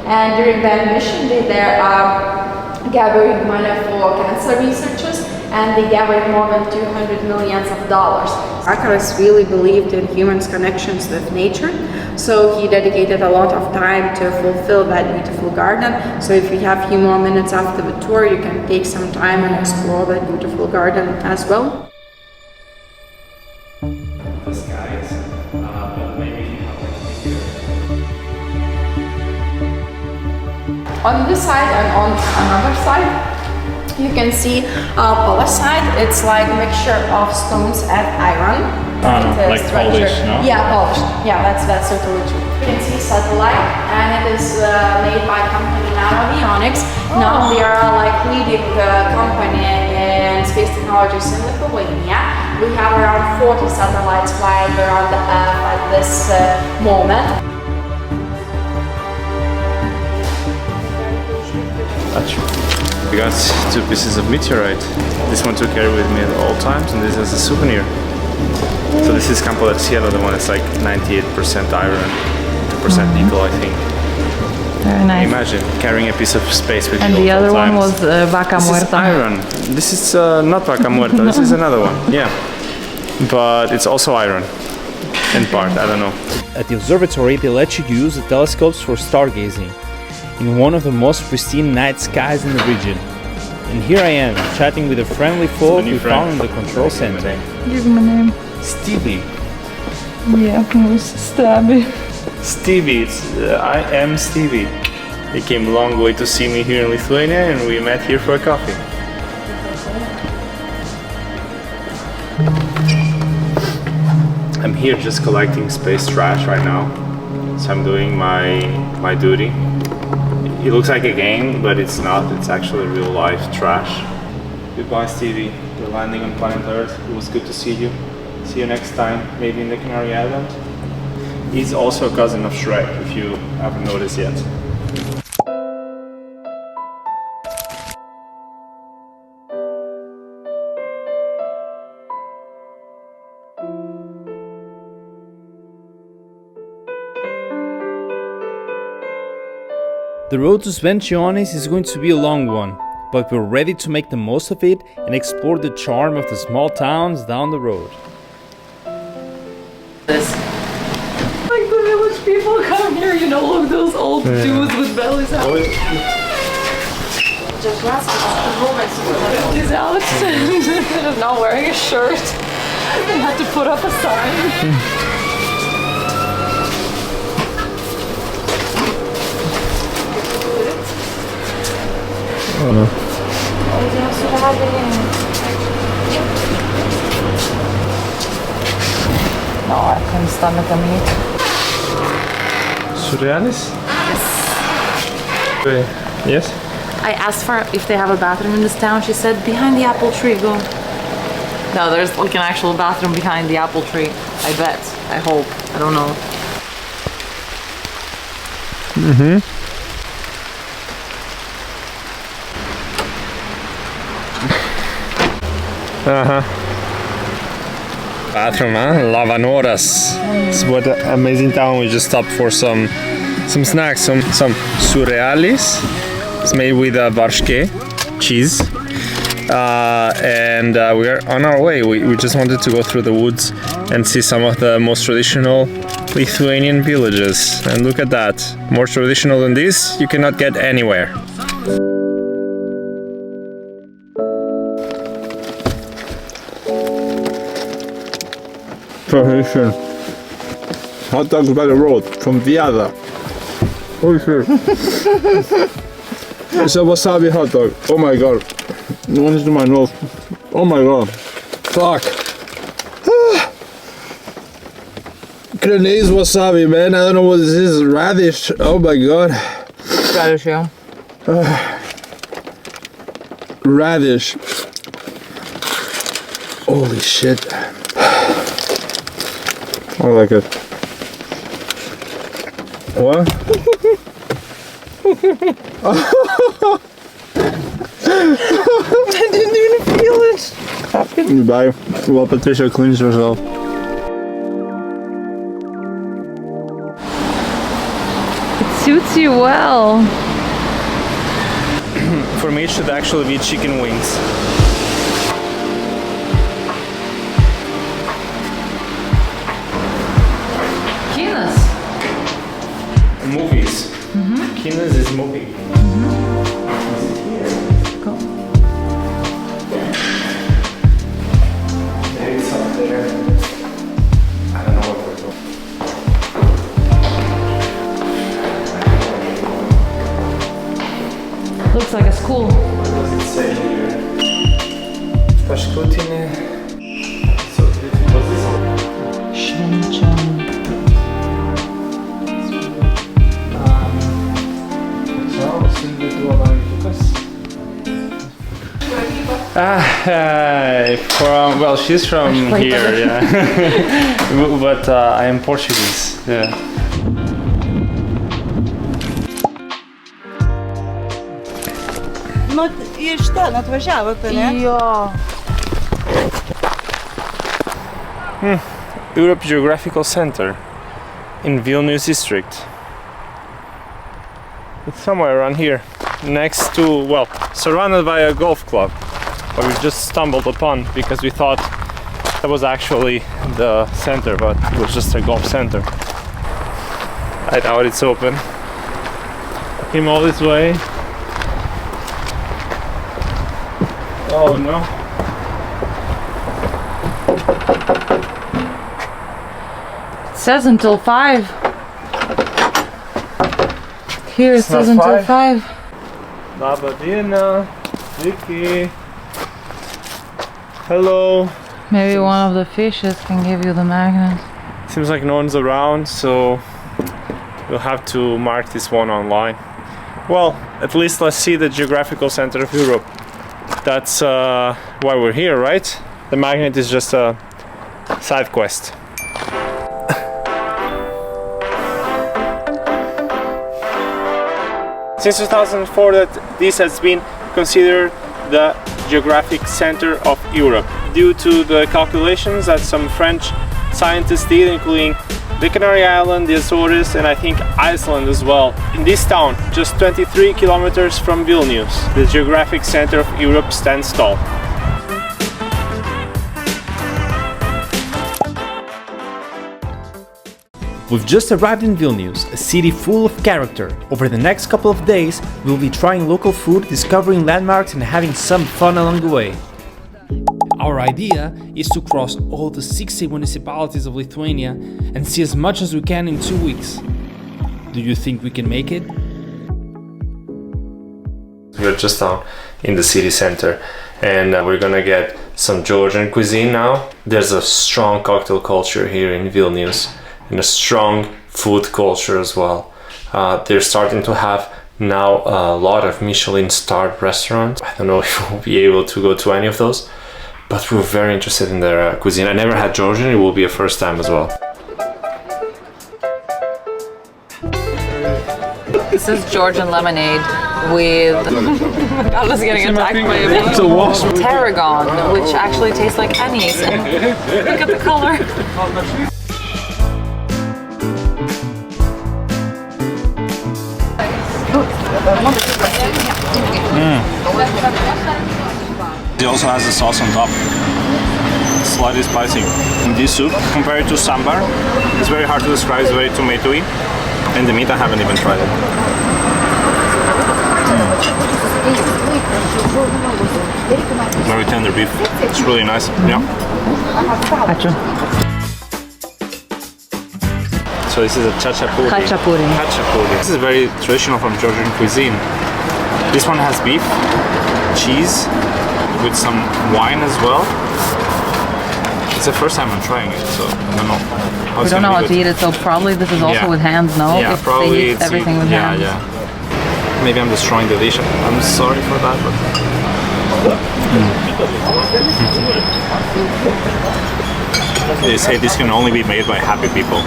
And during their mission, they are gathering money for cancer researchers, and they gathered more than $200 million. Archivist really believed in humans' connections with nature, so he dedicated a lot of time to fulfill that beautiful garden. So if you have a few more minutes after the tour, you can take some time and explore that beautiful garden as well. On this side and on another side, you can see polished side. It's like a mixture of stones and iron. Like polished, no? Yeah, polished. Yeah, that's totally true. You can see satellite, and it is made by company Avionics. Now they are like leading company in space technologies in Lithuania. We have around 40 satellites flying around the Earth at this moment. We got 2 pieces of meteorite. This one to carry with me at all times, and this is a souvenir. So this is Campo del Cielo, the one that's like 98% iron, 2% nickel, I think. Very nice. Imagine carrying a piece of space with you. And the all other one times. was Vaca This Muerta. is iron. This is not Vaca Muerta, this is another one, yeah. But it's also iron, in part, I don't know. At the observatory, they let you use the telescopes for stargazing in one of the most pristine night skies in the region. And here I am, chatting with the friendly folk we found in the control center. Give him a name. Stevie. Yeah, it was Stabby. Stevie, I am Stevie. He came a long way to see me here in Lithuania, and we met here for a coffee. I'm here just collecting space trash right now, so I'm doing my duty. It looks like a game, but it's not. It's actually real life trash. Goodbye, Stevie. You're landing on planet Earth. It was good to see you. See you next time, maybe in the Canary Island. He's also a cousin of Shrek, if you haven't noticed yet. The road to Svencianis is going to be a long one, but we're ready to make the most of it and explore the charm of the small towns down the road. Like the village people come here, you know, look those old dudes with bellies out. Just last he's out and not wearing a shirt and had to put up a sign. Oh no. No, I couldn't stomach the meat. Surrealis? Yes. Yes? I asked her if they have a bathroom in this town. She said, behind the apple tree, go. No, there's like an actual bathroom behind the apple tree. I bet. I hope. I don't know. Mm-hmm. Uh-huh. Bathroom, huh? Lavanoras. It's what an amazing town. We just stopped for some snacks, some surrealis. It's made with varshke, cheese. And we're on our way. We just wanted to go through the woods and see some of the most traditional Lithuanian villages. And look at that. More traditional than this, you cannot get anywhere. Tradition. Hot dogs by the road from Viada. Holy shit. It's a wasabi hot dog. Oh my god. It went into my nose. Oh my god. Fuck. Grenades wasabi, man. I don't know what this is. Radish. Oh my god. Radish, yeah. Radish. Holy shit. I like it. What? I didn't even feel it. Bye. While Patricia cleans herself. It suits you well. For me, it should actually be chicken wings. Kinas. Movies. Kinas is movie. Go. Maybe it's up there. I don't know what we're doing. Looks like a school. What does it say here? Pashkutine. So, what's this one? Švenčiam. From, well, she's from here, yeah. But I am Portuguese, yeah. Nu, iš ten atvažiavote, ne? Jo. Europe Geographical Center in Vilnius district. It's somewhere around here, next to, well, surrounded by a golf club, but we just stumbled upon because we thought that was actually the center, but it was just a golf center. I doubt it's open. Came all this way. Oh no. It says until 5. Here it says until 5. Labadina, Vicky. Hello. Maybe one of the fishes can give you the magnet. Seems like no one's around, so we'll have to mark this one online. Well, at least let's see the geographical center of Europe. That's why we're here, right? The magnet is just a side quest. Since 2004 that this has been considered the geographic center of Europe due to the calculations that some French scientists did, including the Canary Island, the Azores, and I think Iceland as well. In this town, just 23 kilometers from Vilnius, the geographic center of Europe stands tall. We've just arrived in Vilnius, a city full of character. Over the next couple of days, we'll be trying local food, discovering landmarks and having some fun along the way. Our idea is to cross all the 60 municipalities of Lithuania and see as much as we can in 2 weeks. Do you think we can make it? We're just down in the city center and we're gonna get some Georgian cuisine now. There's a strong cocktail culture here in Vilnius and a strong food culture as well. They're starting to have now a lot of Michelin-starred restaurants. I don't know if we'll be able to go to any of those, but we're very interested in their cuisine. I never had Georgian, it will be a first time as well. This is Georgian lemonade with I was getting attacked by a wasp. Tarragon, which actually tastes like anise. And look at the color. It also has the sauce on top. Slightly spicy. And this soup, compared to sambar, it's very hard to describe. It's very tomatoey. And the meat, I haven't even tried it. Very tender beef. It's really nice. Yeah. So this is a chachapuri. Khachapuri. Khachapuri. This is very traditional from Georgian cuisine. This one has beef, cheese, with some wine as well. It's the first time I'm trying it, so I don't know. We don't know how to eat it, so probably this is also with hands, no? Yeah, if probably they eat it's everything with hands. Yeah. Maybe I'm destroying the dish. I'm sorry for that, but... They say this can only be made by happy people.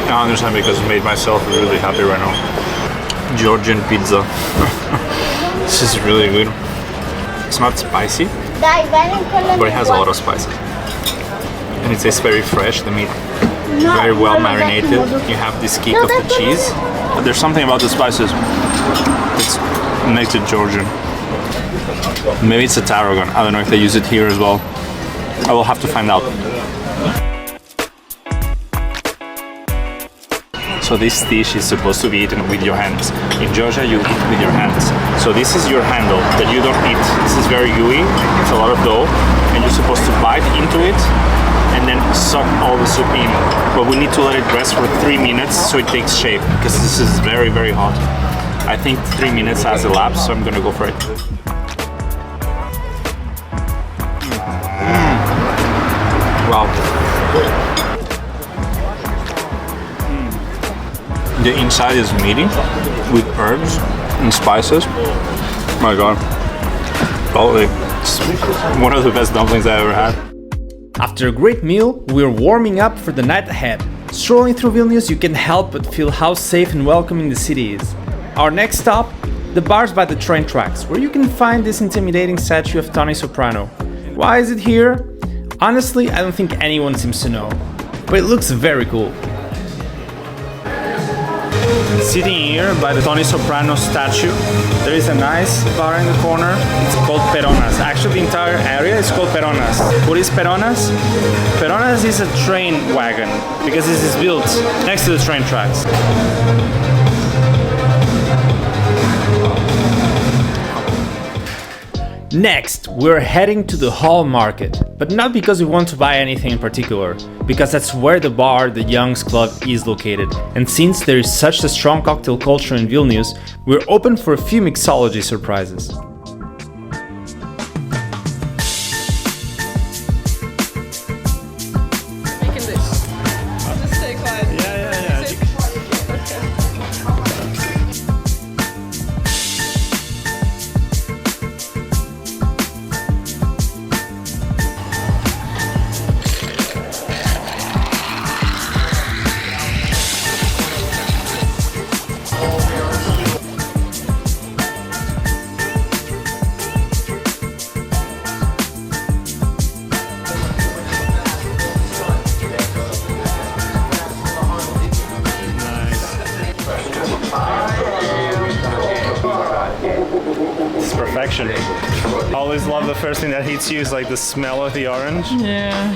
I understand because I made myself really happy right now. Georgian pizza. This is really good. It's not spicy, but it has a lot of spices. And it tastes very fresh, the meat very well marinated. You have this kick of the cheese. But there's something about the spices that makes it Georgian. Maybe it's a tarragon. I don't know if they use it here as well. I will have to find out. So this dish is supposed to be eaten with your hands. In Georgia, you eat with your hands. So this is your handle that you don't eat. This is very gooey. It's a lot of dough, and you're supposed to bite into it and then suck all the soup in. But we need to let it rest for 3 minutes so it takes shape, because this is very, very hot. I think 3 minutes has elapsed, so I'm gonna go for it. Wow. The inside is meaty with herbs and spices. My god. Probably it's one of the best dumplings I ever had. After a great meal, we're warming up for the night ahead. Strolling through Vilnius, you can help but feel how safe and welcoming the city is. Our next stop, the bars by the train tracks, where you can find this intimidating statue of Tony Soprano. Why is it here? Honestly, I don't think anyone seems to know, but it looks very cool. Sitting here by the Tony Soprano statue, there is a nice bar in the corner. It's called Peronas. Actually, the entire area is called Peronas. What is Peronas? Peronas is a train wagon, because this is built next to the train tracks. Next, we're heading to the Hall Market, but not because we want to buy anything in particular, because that's where the bar, the Young's Club, is located. And since there is such a strong cocktail culture in Vilnius, we're open for a few mixology surprises. Perfection. I always love the first thing that hits you is like the smell of the orange. Yeah.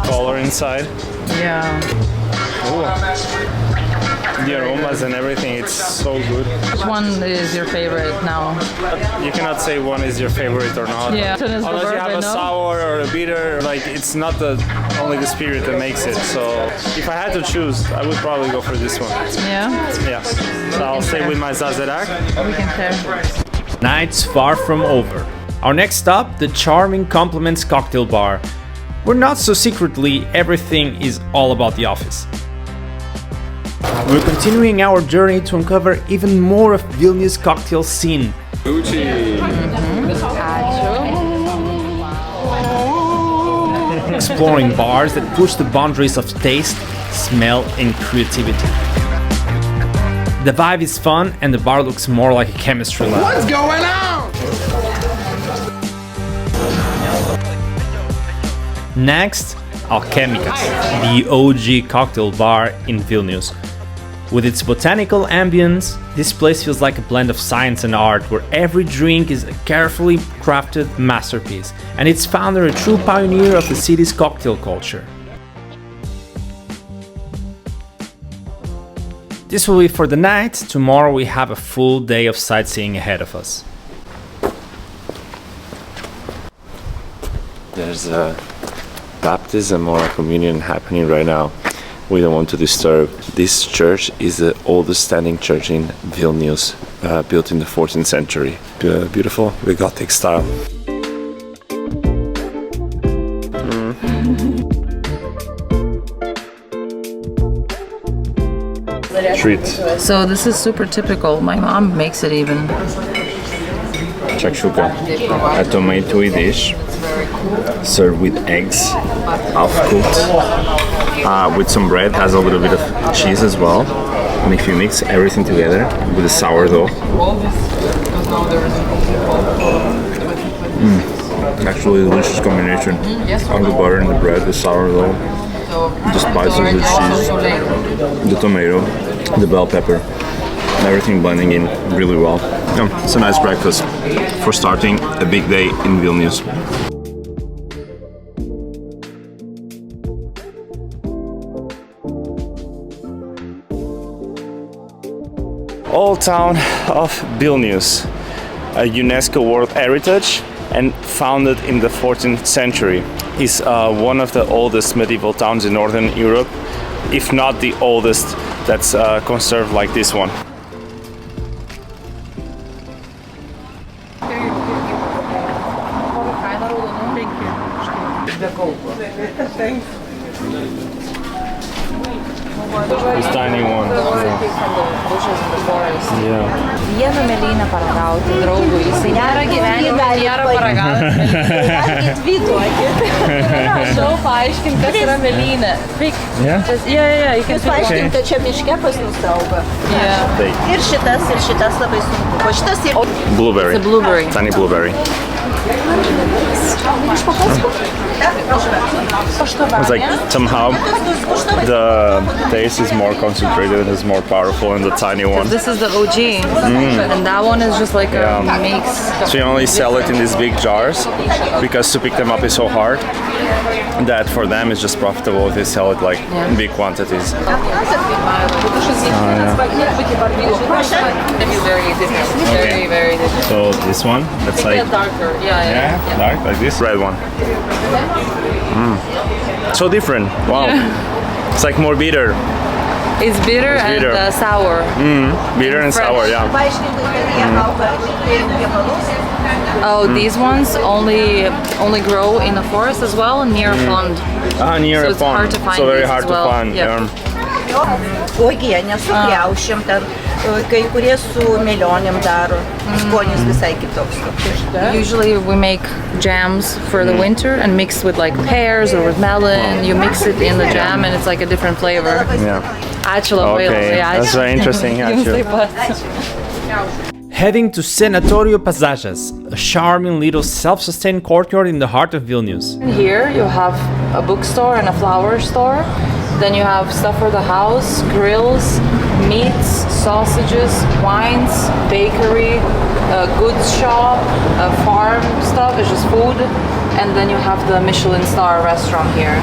Color inside. Yeah. Ooh. The aromas and everything, it's so good. Which one is your favorite now? You cannot say one is your favorite or not. Yeah. Unless you have a sour or a bitter, like it's not only the spirit that makes it. So if I had to choose, I would probably go for this one. Yeah? Yeah. So I'll stay with my Zazerak. We can share. Night's far from over. Our next stop, the charming Compliments Cocktail Bar, where not so secretly everything is all about the office. We're continuing our journey to uncover even more of Vilnius cocktail scene. Exploring bars that push the boundaries of taste, smell and creativity. The vibe is fun and the bar looks more like a chemistry lab. What's going on? Next, Alchemicas, the OG cocktail bar in Vilnius. With its botanical ambience, this place feels like a blend of science and art, where every drink is a carefully crafted masterpiece, and its founder a true pioneer of the city's cocktail culture. This will be for the night. Tomorrow we have a full day of sightseeing ahead of us. There's a baptism or a communion happening right now. We don't want to disturb. This church is the oldest standing church in Vilnius, built in the 14th century. Beautiful, with Gothic style. favorite. So this is super typical. My mom makes it even. Shakshuka, a tomatoey dish served with eggs, half cooked, with some bread. Has a little bit of cheese as well. And if you mix everything together with the sourdough, actually a delicious combination of the butter and the bread, the sourdough, the spices, the cheese, the tomato, the bell pepper, everything blending in really well. Yeah, it's a nice breakfast for starting a big day in Vilnius. Old town of Vilnius, a UNESCO World Heritage and founded in the 14th century. Is one of the oldest medieval towns in Northern Europe, if not the oldest that's conserved like this one. This tiny one. Yeah. Vieną mėlynę paragauti draugui. Jisai nėra gyvenime, nėra paragauti. Prašau paaiškinti, kas yra mėlynė. Jūs paaiškinti, čia miške pas mus auga. Ir šitas labai sunku. O šitas ir... Blueberry. It's a blueberry. Tiny blueberry. It's like somehow the taste is more concentrated, it's more powerful in the tiny one. This is the OG, and that one is just like a mix. So you only sell it in these big jars because to pick them up is so hard that for them it's just profitable if they sell it like in big quantities. It's very different. Very, very different. So this one, that's like darker. Yeah. Dark, like this red one. So different. Wow. It's like more bitter. It's bitter and sour. Bitter and sour, yeah. Oh, these ones only grow in the forest as well, near a pond. Near so a it's pond. Hard to find so very these hard as well. to find. Yeah. Uogienė su kriaušėm, ten kai kurie su melionėm daro. Skonis visai kitoks. Usually we make jams for the winter and mix with like pears or with melon. You mix it in the jam and it's like a different flavor. Yeah. Ačiū labai. Okay, that's very interesting. Heading to Sanatorio Pasažas, a charming little self-sustained courtyard in the heart of Vilnius. Here you have a bookstore and a flower store. Then you have stuff for the house, grills, meats, sausages, wines, bakery, a goods shop, a farm stuff, it's just food. And then you have the Michelin star restaurant here.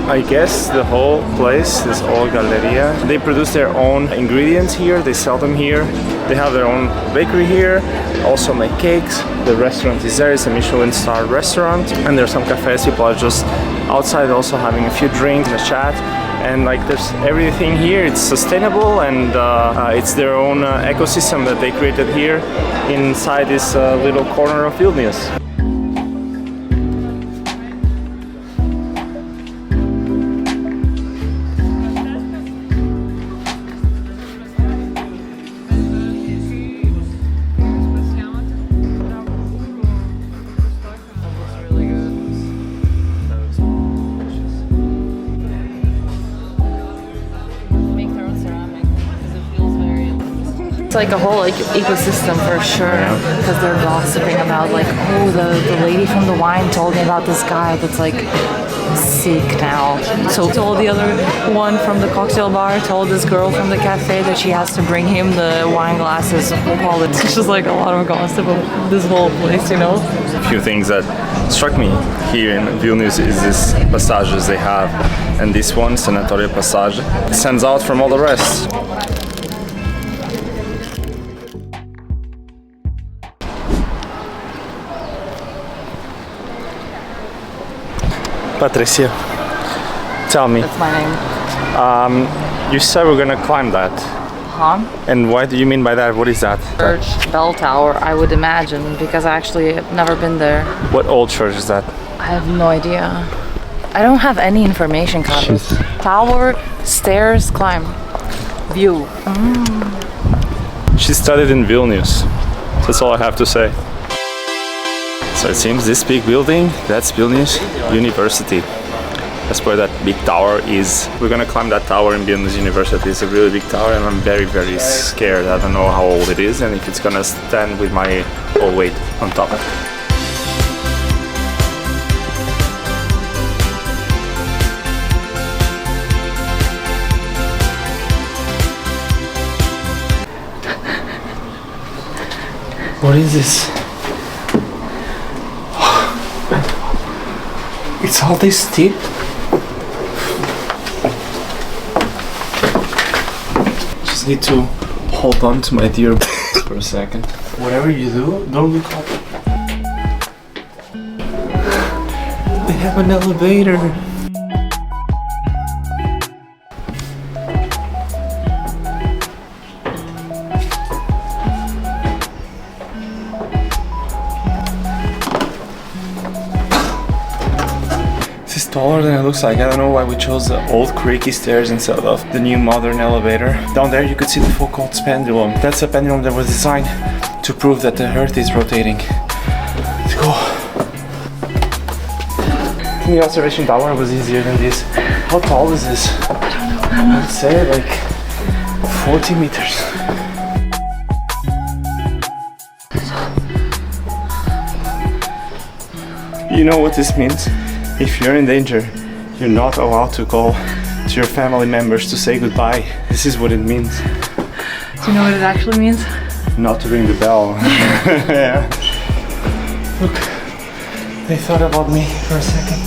I guess the whole place, this whole galleria, they produce their own ingredients here, they sell them here. They have their own bakery here, also make cakes. The restaurant is there, it's a Michelin star restaurant. And there's some cafes, people are just outside also having a few drinks and a chat. And like there's everything here, it's sustainable and it's their own ecosystem that they created here inside this little corner of Vilnius. It's like a whole ecosystem for sure, because they're gossiping about like, oh, the lady from the wine told me about this guy that's like sick now. So told the other one from the cocktail bar, told this girl from the cafe that she has to bring him the wine glasses. It's just like a lot of gossip of this whole place, you know? A few things that struck me here in Vilnius is this passages they have, and this one, Sanatorio Passage, stands out from all the rest. Patricia, tell me. That's my name. You said we're gonna climb that. Huh? And what do you mean by that? What is that? Church, bell tower, I would imagine, because I actually have never been there. What old church is that? I have no idea. I don't have any information, Carlos. Tower, stairs, climb. view. She studied in Vilnius. That's all I have to say. So it seems this big building, that's Vilnius University. That's where that big tower is. We're gonna climb that tower in Vilnius University. It's a really big tower and I'm very, very scared. I don't know how old it is and if it's gonna stand with my whole weight on top. What is this? It's all this steep. Just need to hold on to my dear for a second. Whatever you do, don't look up. They have an elevator. Taller than it looks like. I don't know why we chose the old creaky stairs instead of the new modern elevator. Down there you could see the Foucault's pendulum. That's a pendulum that was designed to prove that the Earth is rotating. Let's go. I think the observation tower was easier than this. How tall is this? I would say like 40 meters. You know what this means? If you're in danger, you're not allowed to call to your family members to say goodbye. This is what it means. Do you know what it actually means? Not to ring the bell. Yeah. Look, they thought about me for a second.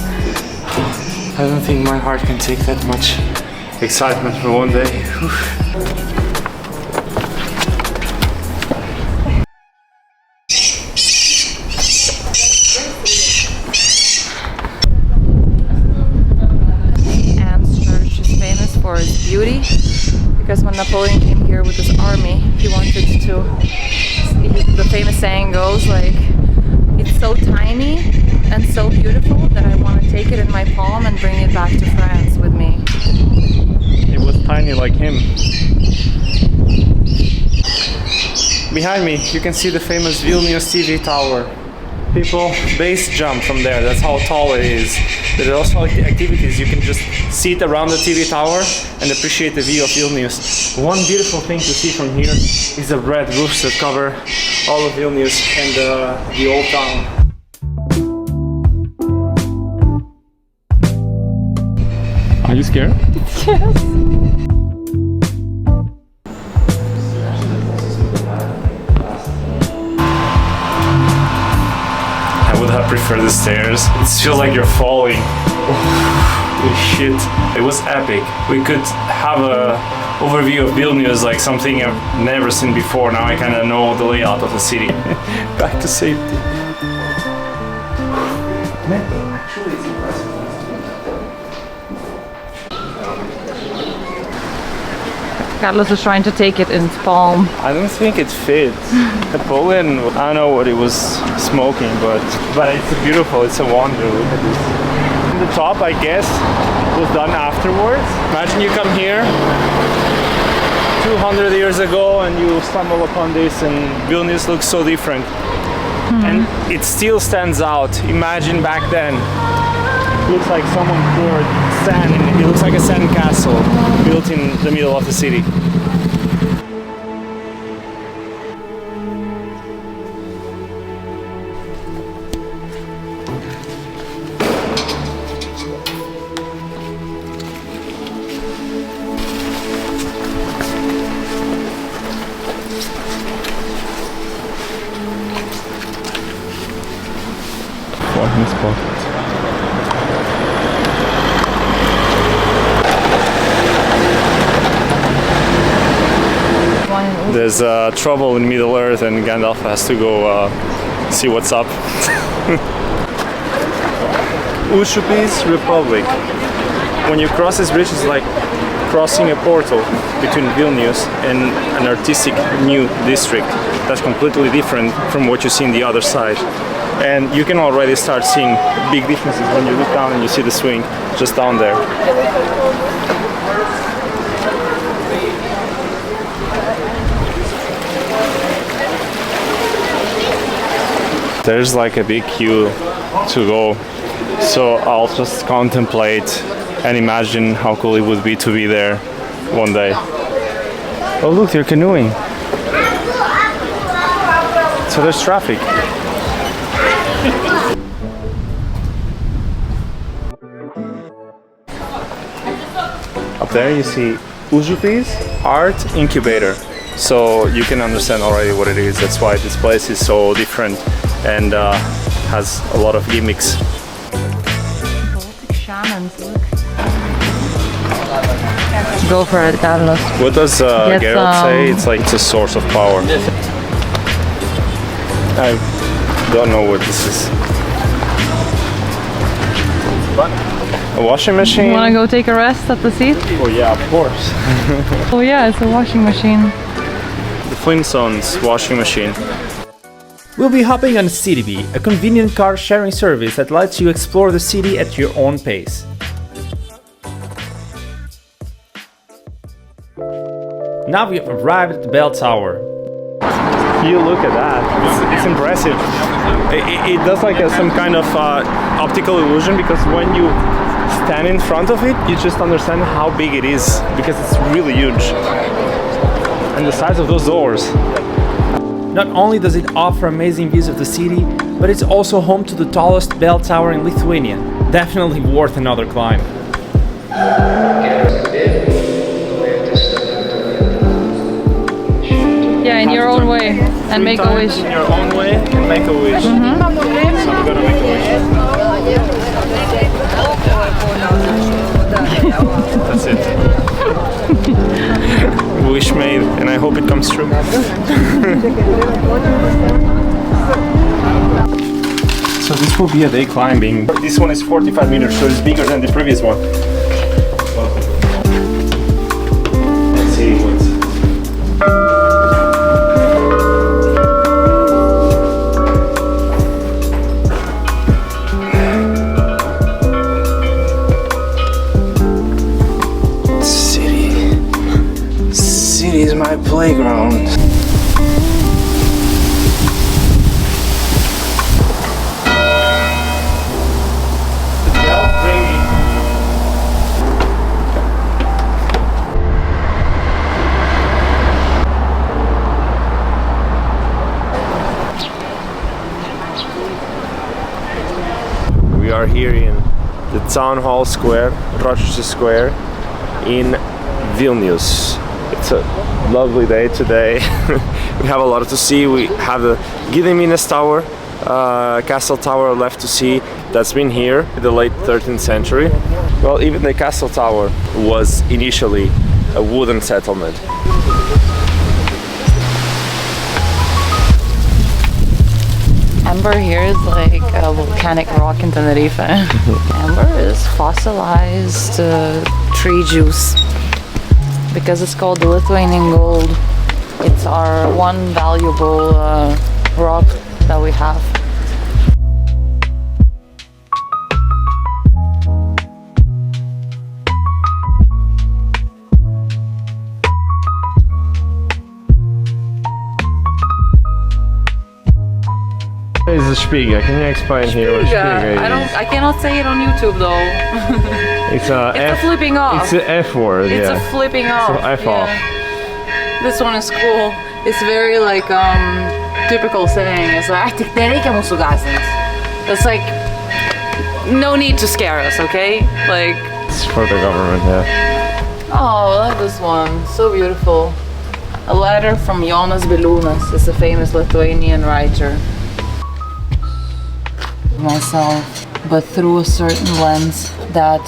I don't think my heart can take that much excitement for one day. Beauty, because when Napoleon came here with his army, he wanted to, the famous saying goes like, it's so tiny and so beautiful that I want to take it in my palm and bring it back to France with me. It was tiny like him. Behind me you can see the famous Vilnius TV tower. People base jump from there, that's how tall it is. There are also activities, you can just sit around the TV tower and appreciate the view of Vilnius. One beautiful thing to see from here is the red roofs that cover all of Vilnius and the old town. Are you scared? Yes. I would have preferred the stairs. It feels like you're falling. Holy shit. It was epic. We could have a overview of Vilnius, like something I've never seen before. Now I kind of know the layout of the city. Back to safety. Man, actually it's impressive. Carlos is trying to take it in his palm. I don't think it fits. Napoleon, I don't know what he was smoking, but it's beautiful, it's a wonder. Look at this. The top, I guess, was done afterwards. Imagine you come here 200 years ago and you stumble upon this and Vilnius looks so different. And it still stands out. Imagine back then. It looks like someone poured sand. It looks like a sand castle built in the middle of the city. Parking spot. There's trouble in Middle Earth and Gandalf has to go see what's up. Ushupi's Republic. When you cross this bridge, it's like crossing a portal between Vilnius and an artistic new district that's completely different from what you see on the other side. And you can already start seeing big differences when you look down and you see the swing just down there. There's like a big queue to go, so I'll just contemplate and imagine how cool it would be to be there one day. Oh look, they're canoeing. So there's traffic. Up there you see Užupis Art Incubator. So you can understand already what it is. That's why this place is so different and has a lot of gimmicks. Baltic shamans, look. Go for it, Carlos. What does Geralt say? It's like it's a source of power. I don't know what this is. A washing machine? You wanna go take a rest at the seat? Oh yeah, of course. Oh yeah, it's a washing machine. The Flintstones washing machine. We'll be hopping on CityBee, a convenient car sharing service that lets you explore the city at your own pace. Now we have arrived at the bell tower. You look at that, it's impressive. It does like some kind of optical illusion, because when you stand in front of it, you just understand how big it is, because it's really huge. And the size of those doors. Not only does it offer amazing views of the city, but it's also home to the tallest bell tower in Lithuania. Definitely worth another climb. Yeah, in your own way, and make a wish. In your own way, and make a wish. So I'm gonna make a wish. That's it. Wish made, and I hope it comes true. So this will be a day climbing. This one is 45 meters, so it's bigger than the previous one. Let's see what's... City is my playground. We are here in the town hall square, Rochester Square, in Vilnius. It's a lovely day today. We have a lot to see. We have the Gediminas Tower, castle tower left to see. That's been here in the late 13th century. Well, even the castle tower was initially a wooden settlement. Amber here is like a volcanic rock in Tenerife. Amber is fossilized tree juice, because it's called the Lithuanian gold. It's our one valuable rock that we have. What is a Spiga? Can you explain here what Spiga is? I cannot say it on YouTube though. It's a flipping off. It's an F word, It's yeah. a flipping off. So F off. This one is cool. It's very like typical saying. It's like, tik nereikia mūsų gąsdinti. It's like, no need to scare us, okay? Like. It's for the government, yeah. Oh, I love this one. So beautiful. A letter from Jonas Biliūnas. It's a famous Lithuanian writer. Myself, but through a certain lens that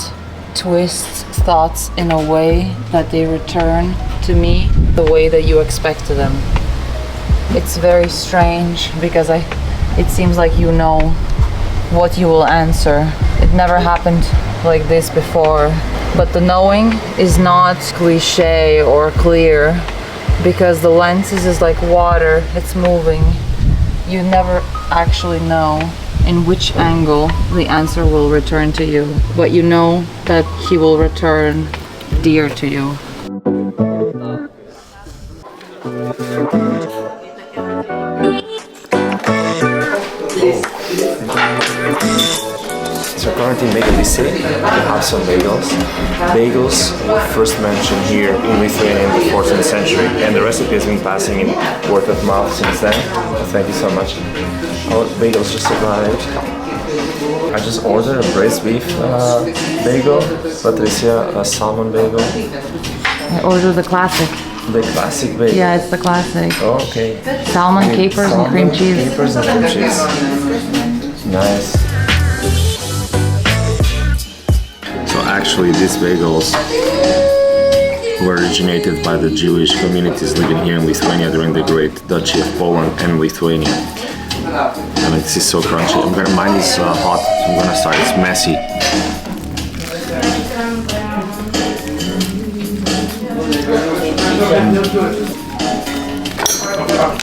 twists thoughts in a way that they return to me the way that you expected them. It's very strange because it seems like you know what you will answer. It never happened like this before, but the knowing is not cliche or clear, because the lenses is like water, it's moving. You never actually know in which angle the answer will return to you, but you know that he will return dear to you. So currently in Megalisė, we have some bagels. Bagels were first mentioned here in Lithuania in the 14th century, and the recipe has been passing in word of mouth since then. Thank you so much. Our bagels just arrived. I just ordered a braised beef bagel, Patricia a salmon bagel. I ordered the classic. The classic bagel? Yeah, it's the classic. Oh, okay. Salmon, capers, and cream cheese. Capers and cream cheese. Nice. So actually these bagels were originated by the Jewish communities living here in Lithuania during the Great Duchy of Poland and Lithuania. I mean, this is so crunchy. Mine is hot. I'm gonna start. It's messy.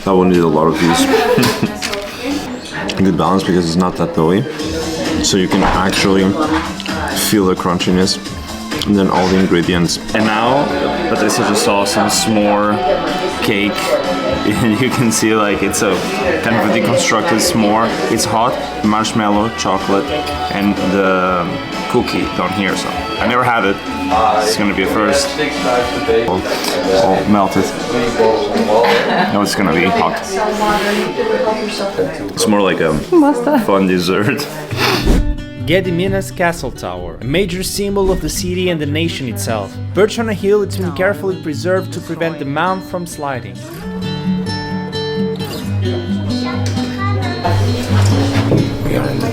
That one needs a lot of use. Good balance because it's not that doughy, so you can actually feel the crunchiness and then all the ingredients. And now Patricia just saw some s'more cake, and you can see like it's a kind of a deconstructed s'more. It's hot, marshmallow, chocolate, and the cookie down here. So I never had it. It's gonna be a first. All melted. No, it's gonna be hot. It's more like a fun dessert. Gediminas Castle Tower, a major symbol of the city and the nation itself. Perched on a hill, it's been carefully preserved to prevent the mount from sliding. We are in the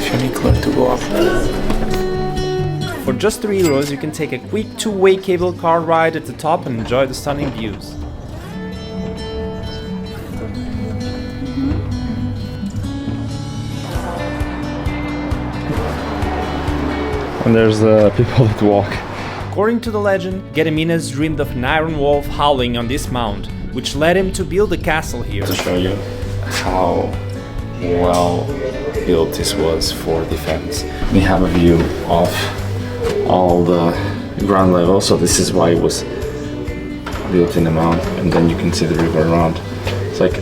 funicular to go up. For just €3, you can take a quick two-way cable car ride at the top and enjoy the stunning views. And there's the people that walk. According to the legend, Gediminas dreamed of an iron wolf howling on this mount, which led him to build a castle here. To show you how well built this was for defense. We have a view of all the ground level, so this is why it was built in a mount, and then you can see the river around. It's like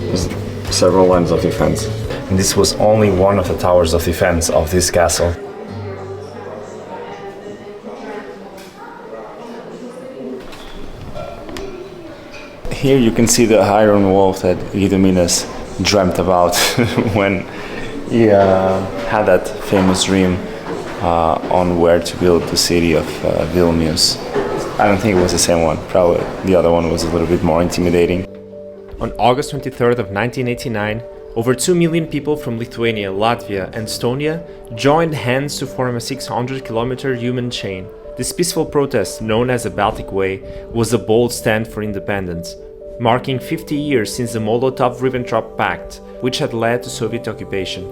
there's several lines of defense. And this was only one of the towers of defense of this castle. Here you can see the iron wolf that Gediminas dreamt about when he had that famous dream on where to build the city of Vilnius. I don't think it was the same one. Probably the other one was a little bit more intimidating. On August 23rd of 1989, over 2 million people from Lithuania, Latvia and Estonia joined hands to form a 600-kilometer human chain. This peaceful protest, known as the Baltic Way, was a bold stand for independence, marking 50 years since the Molotov-Ribbentrop Pact, which had led to Soviet occupation.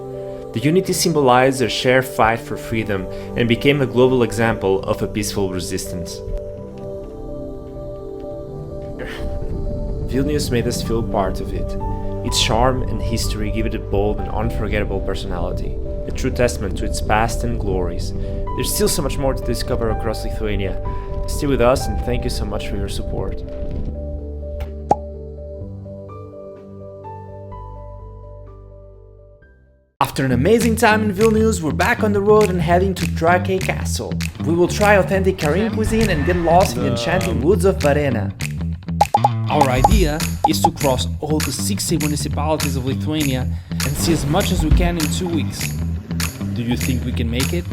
The unity symbolized their shared fight for freedom and became a global example of a peaceful resistance. Vilnius made us feel part of it. Its charm and history give it a bold and unforgettable personality, a true testament to its past and glories. There's still so much more to discover across Lithuania. Stay with us and thank you so much for your support. After an amazing time in Vilnius, we're back on the road and heading to Trakai Castle. We will try authentic Karen cuisine and get lost in the enchanting woods of Varėna. Our idea is to cross all the 60 municipalities of Lithuania and see as much as we can in 2 weeks. Do you think we can make it?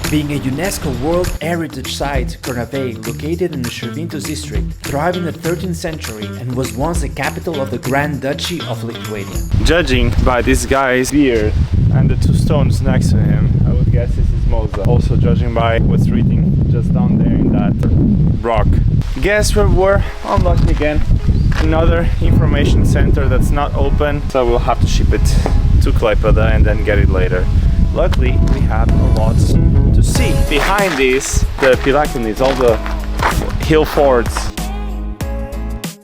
Being a UNESCO World Heritage Site, Kernavė, located in the Širvintos district, thrived in the 13th century and was once the capital of the Grand Duchy of Lithuania. Judging by this guy's beard and the 2 stones next to him, I would guess this is Moza. Also judging by what's written just down there in that rock. Guess we're unlucky again. Another information center that's not open, so we'll have to ship it to Klaipėda and then get it later. Luckily, we have a lot to see. Behind this, the Piliakalnis, all the hill forts.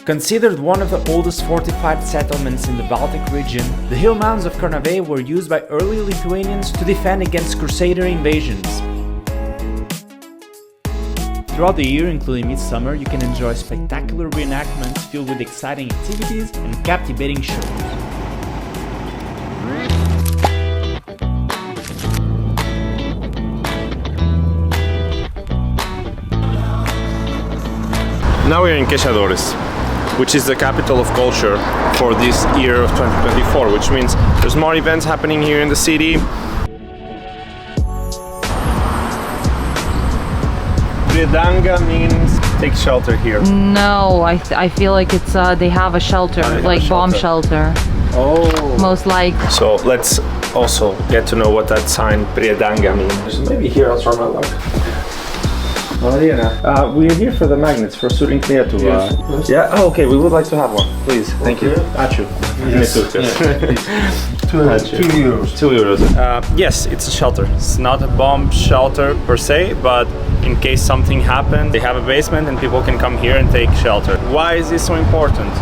Considered one of the oldest fortified settlements in the Baltic region, the hill mounds of Kernavė were used by early Lithuanians to defend against Crusader invasions. Throughout the year, including midsummer, you can enjoy spectacular reenactments filled with exciting activities and captivating shows. Now we're in Kaišiadorys, which is the capital of culture for this year of 2024, which means there's more events happening here in the city. Priedanga means take shelter here. No, I feel like it's they have a shelter, like bomb shelter. Oh. Most like. So let's also get to know what that sign Priedanga means. Maybe here I'll try my luck. Varėna. We're here for the magnets for Surink Lietuva. Yes. Yeah. Oh, okay. We would like to have one, please. Thank you. Ačiū. Yes. 2 euros. 2 euros. Yes, it's a shelter. It's not a bomb shelter per se, but in case something happens, they have a basement and people can come here and take shelter. Why is this so important?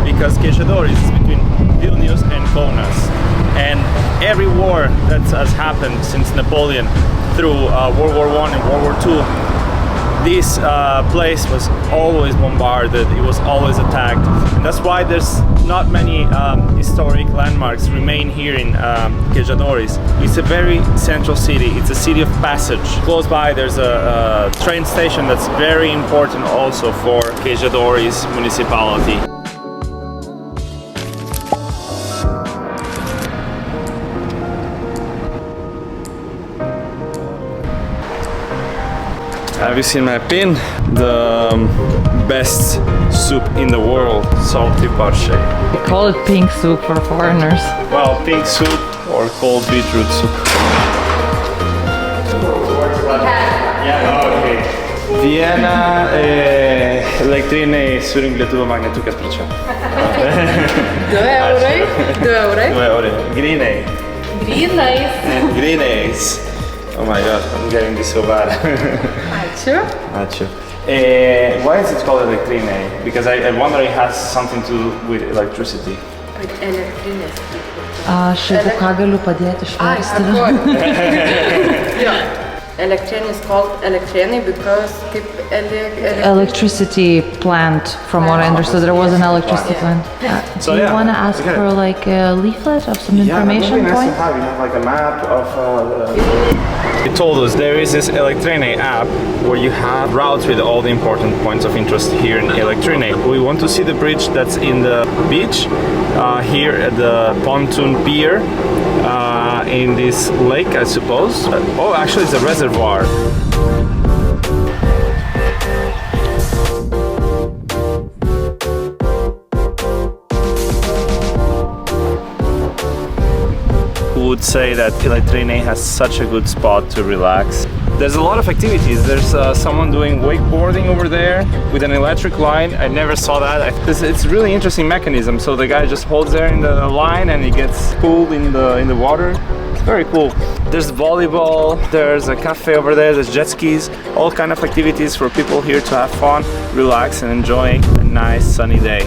Because Kaišiadorys is between Vilnius and Kaunas, and every war that has happened since Napoleon through World War I and World War II, this place was always bombarded, it was always attacked, and that's why there's not many historic landmarks remain here in Kaišiadorys. It's a very central city, it's a city of passage. Close by there's a train station that's very important also for Kaišiadorys municipality. Have you seen my pin? The best soup in the world, salty parshe. They call it pink soup for foreigners. Well, pink soup or cold beetroot soup. Yeah, okay. Vienna elektrinė Surink Lietuva magnetukas prašau. 2 eurai. 2 eurai. 2 eurai. Grynai. Grynais. Grynais. Oh my god, I'm getting this so bad. Ačiū. Ačiū. Why is it called elektrinė? Because I wonder it has something to do with electricity. Elektrinės. Aš jeigu ką galiu padėti išversti. Electrine is called electrine because electricity plant, from what I understood, there was an electricity plant. So do you want to ask for like a leaflet of some information nice point? to have. You have like a map of It told us there is this Elektrine app where you have routes with all the important points of interest here in Elektrine. We want to see the bridge that's in the beach, here at the pontoon pier, in this lake, I suppose. Oh, actually it's a reservoir. Would say that Elektrine has such a good spot to relax. There's a lot of activities. There's someone doing wakeboarding over there with an electric line. I never saw that. It's really interesting mechanism. So the guy just holds there in the line and he gets pulled in the water. It's very cool. There's volleyball, there's a cafe over there, there's jet skis, all kind of activities for people here to have fun, relax and enjoy a nice sunny day.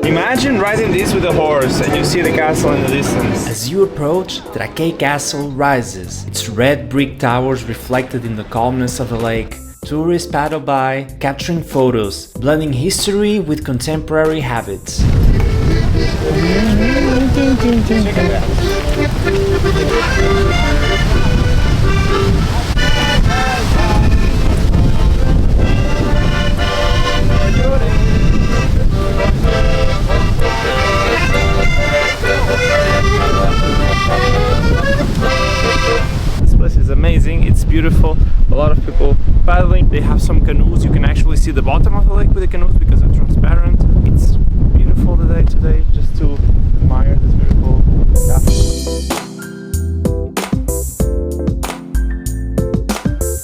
Imagine riding this with a horse and you see the castle in the distance. As you approach, Trakai Castle rises, its red brick towers reflected in the calmness of the lake. Tourists paddle by, capturing photos, blending history with contemporary habits. This place is amazing, it's beautiful, a lot of people paddling. They have some canoes, you can actually see the bottom of the lake with the canoes because they're transparent. It's beautiful today, just to admire this beautiful castle.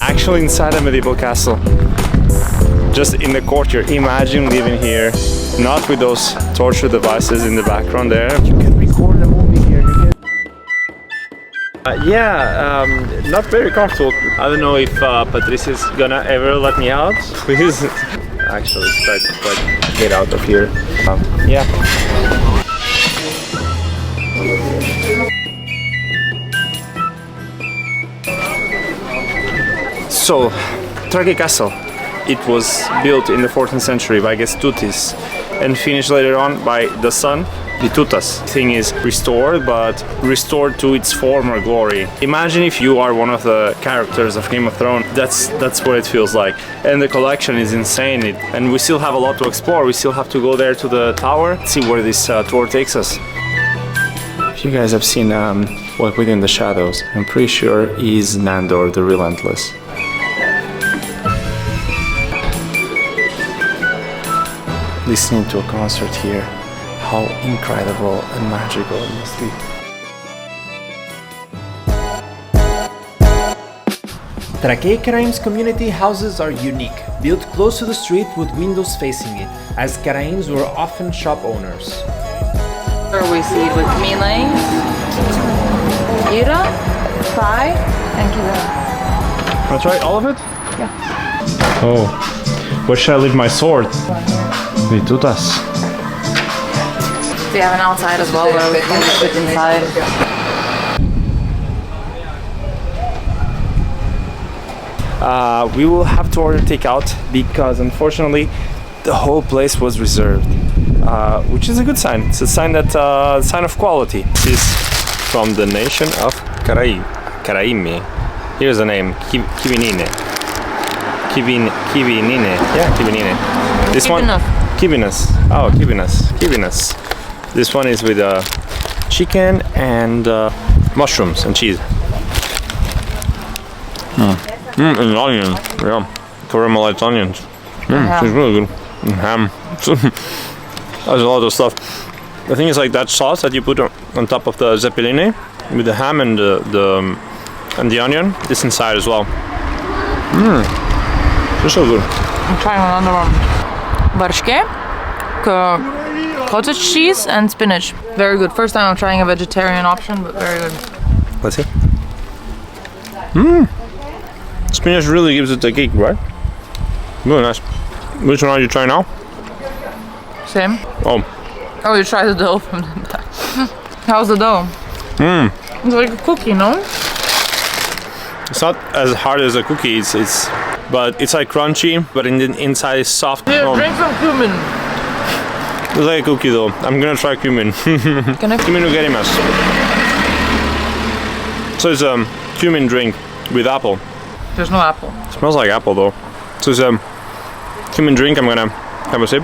Actually inside a medieval castle, just in the courtyard. Imagine living here, not with those torture devices in the background there. You can record a movie here. Not very comfortable. I don't know if Patricia is gonna ever let me out. Please. Actually, try to get out of here. So, Trakai Castle. It was built in the 14th century by Kęstutis and finished later on by the son, Vytautas. The thing is restored, but restored to its former glory. Imagine if you are one of the characters of Game of Thrones. That's what it feels like. And the collection is insane. And we still have a lot to explore. We still have to go there to the tower, see where this tour takes us. If you guys have seen What Within the Shadows, I'm pretty sure he's Nandor the Relentless. Listening to a concert here, how incredible and magical it must be. Trakai Karaims community houses are unique, built close to the street with windows facing it, as Karaims were often shop owners. Here we see with Milai, Ira, Kai, and Kira. I'll try all of it? Yeah. Oh, where should I leave my sword? Vytautas. We have an outside as well where we can sit inside. We will have to order takeout because unfortunately the whole place was reserved, which is a good sign. It's a sign that sign of quality. This is from the nation of Karaimi. Here's the name, Kivinine. Kivinine. Yeah, Kivinine. This one. Kivinas. Oh, Kivinas. This one is with chicken and mushrooms and cheese. And onions. Yeah, caramelized onions. It's really good. And ham. There's a lot of stuff. The thing is, like that sauce that you put on top of the zeppeline with the ham and the onion is inside as well. It's so good. I'm trying another one. Barške, cottage cheese and spinach. Very good. First time I'm trying a vegetarian option, but very good. Let's see. Spinach really gives it the kick, right? Really nice. Which one are you trying now? Same. Oh, you tried the dough from the back. How's the dough? It's like a cookie, no? It's not as hard as a cookie. But it's like crunchy, but in the inside is soft. Here, drink some cumin. It's like a cookie though. I'm gonna try cumin. Cumin ugerimas. So it's a cumin drink with apple. There's no apple. It smells like apple though. So it's a cumin drink. I'm gonna have a sip.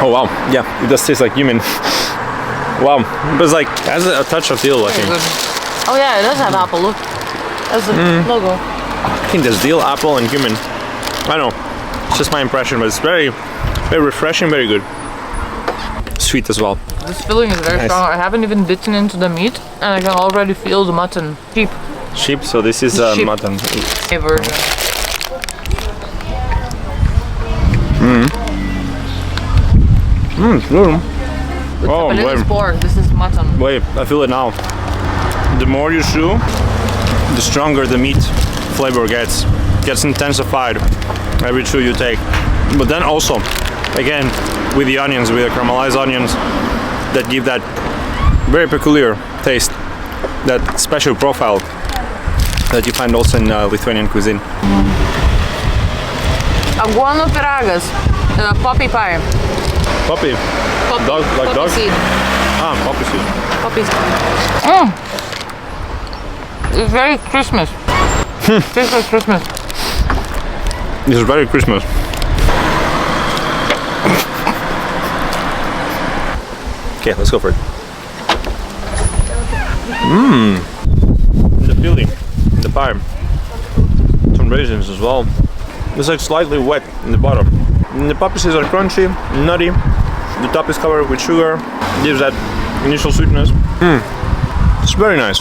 Oh wow, yeah, it does taste like cumin. Wow, but it's like, it has a touch of dill, I think. Oh yeah, it does have apple, look. That's the logo. I think there's dill, apple, and cumin. I don't know, it's just my impression, but it's very, very refreshing, very good. Sweet as well. This filling is very strong. I haven't even bitten into the meat, and I can already feel the mutton. Sheep, so this is mutton. A version. It's good. Oh, but this is pork, this is mutton. Wait, I feel it now. The more you chew, the stronger the meat flavor gets intensified every chew you take. But then also, again, with the onions, with the caramelized onions, that give that very peculiar taste, that special profile that you find also in Lithuanian cuisine. Aguonų pyragas, poppy pie. Poppy? Dog, like poppy dog? Seed. Poppy seed. Poppy seed. It's very Christmas. Tastes like Christmas. It's very Christmas. Okay, let's go for it. The filling, the pie, some raisins as well. It's like slightly wet in the bottom. And the poppy seeds are crunchy, nutty. The top is covered with sugar, gives that initial sweetness. It's very nice.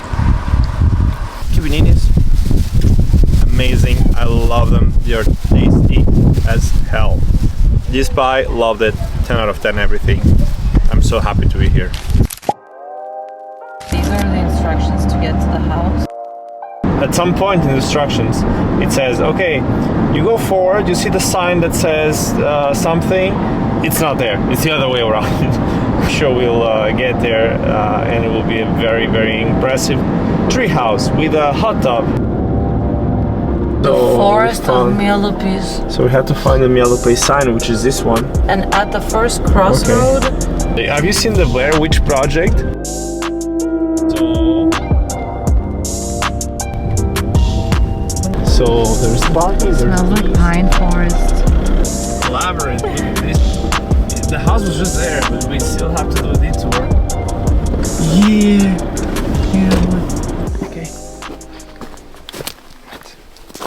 Kivininis, amazing. I love them. They are tasty as hell. This pie, loved it. 10 out of 10 everything. I'm so happy to be here. These are the instructions to get to the house. At some point in the instructions, it says, okay, you go forward, you see the sign that says something, it's not there, it's the other way around. I'm sure we'll get there and it will be a very, very impressive treehouse with a hot tub. The forest of Mielopis. So we have to find the Mielopis sign, which is this one. And at the first crossroad. Okay. Have you seen the Blair Witch Project? So there's parking. It smells like pine forest. Labyrinth. Look at this. The house was just there, but we still have to do a detour. Yeah. Okay.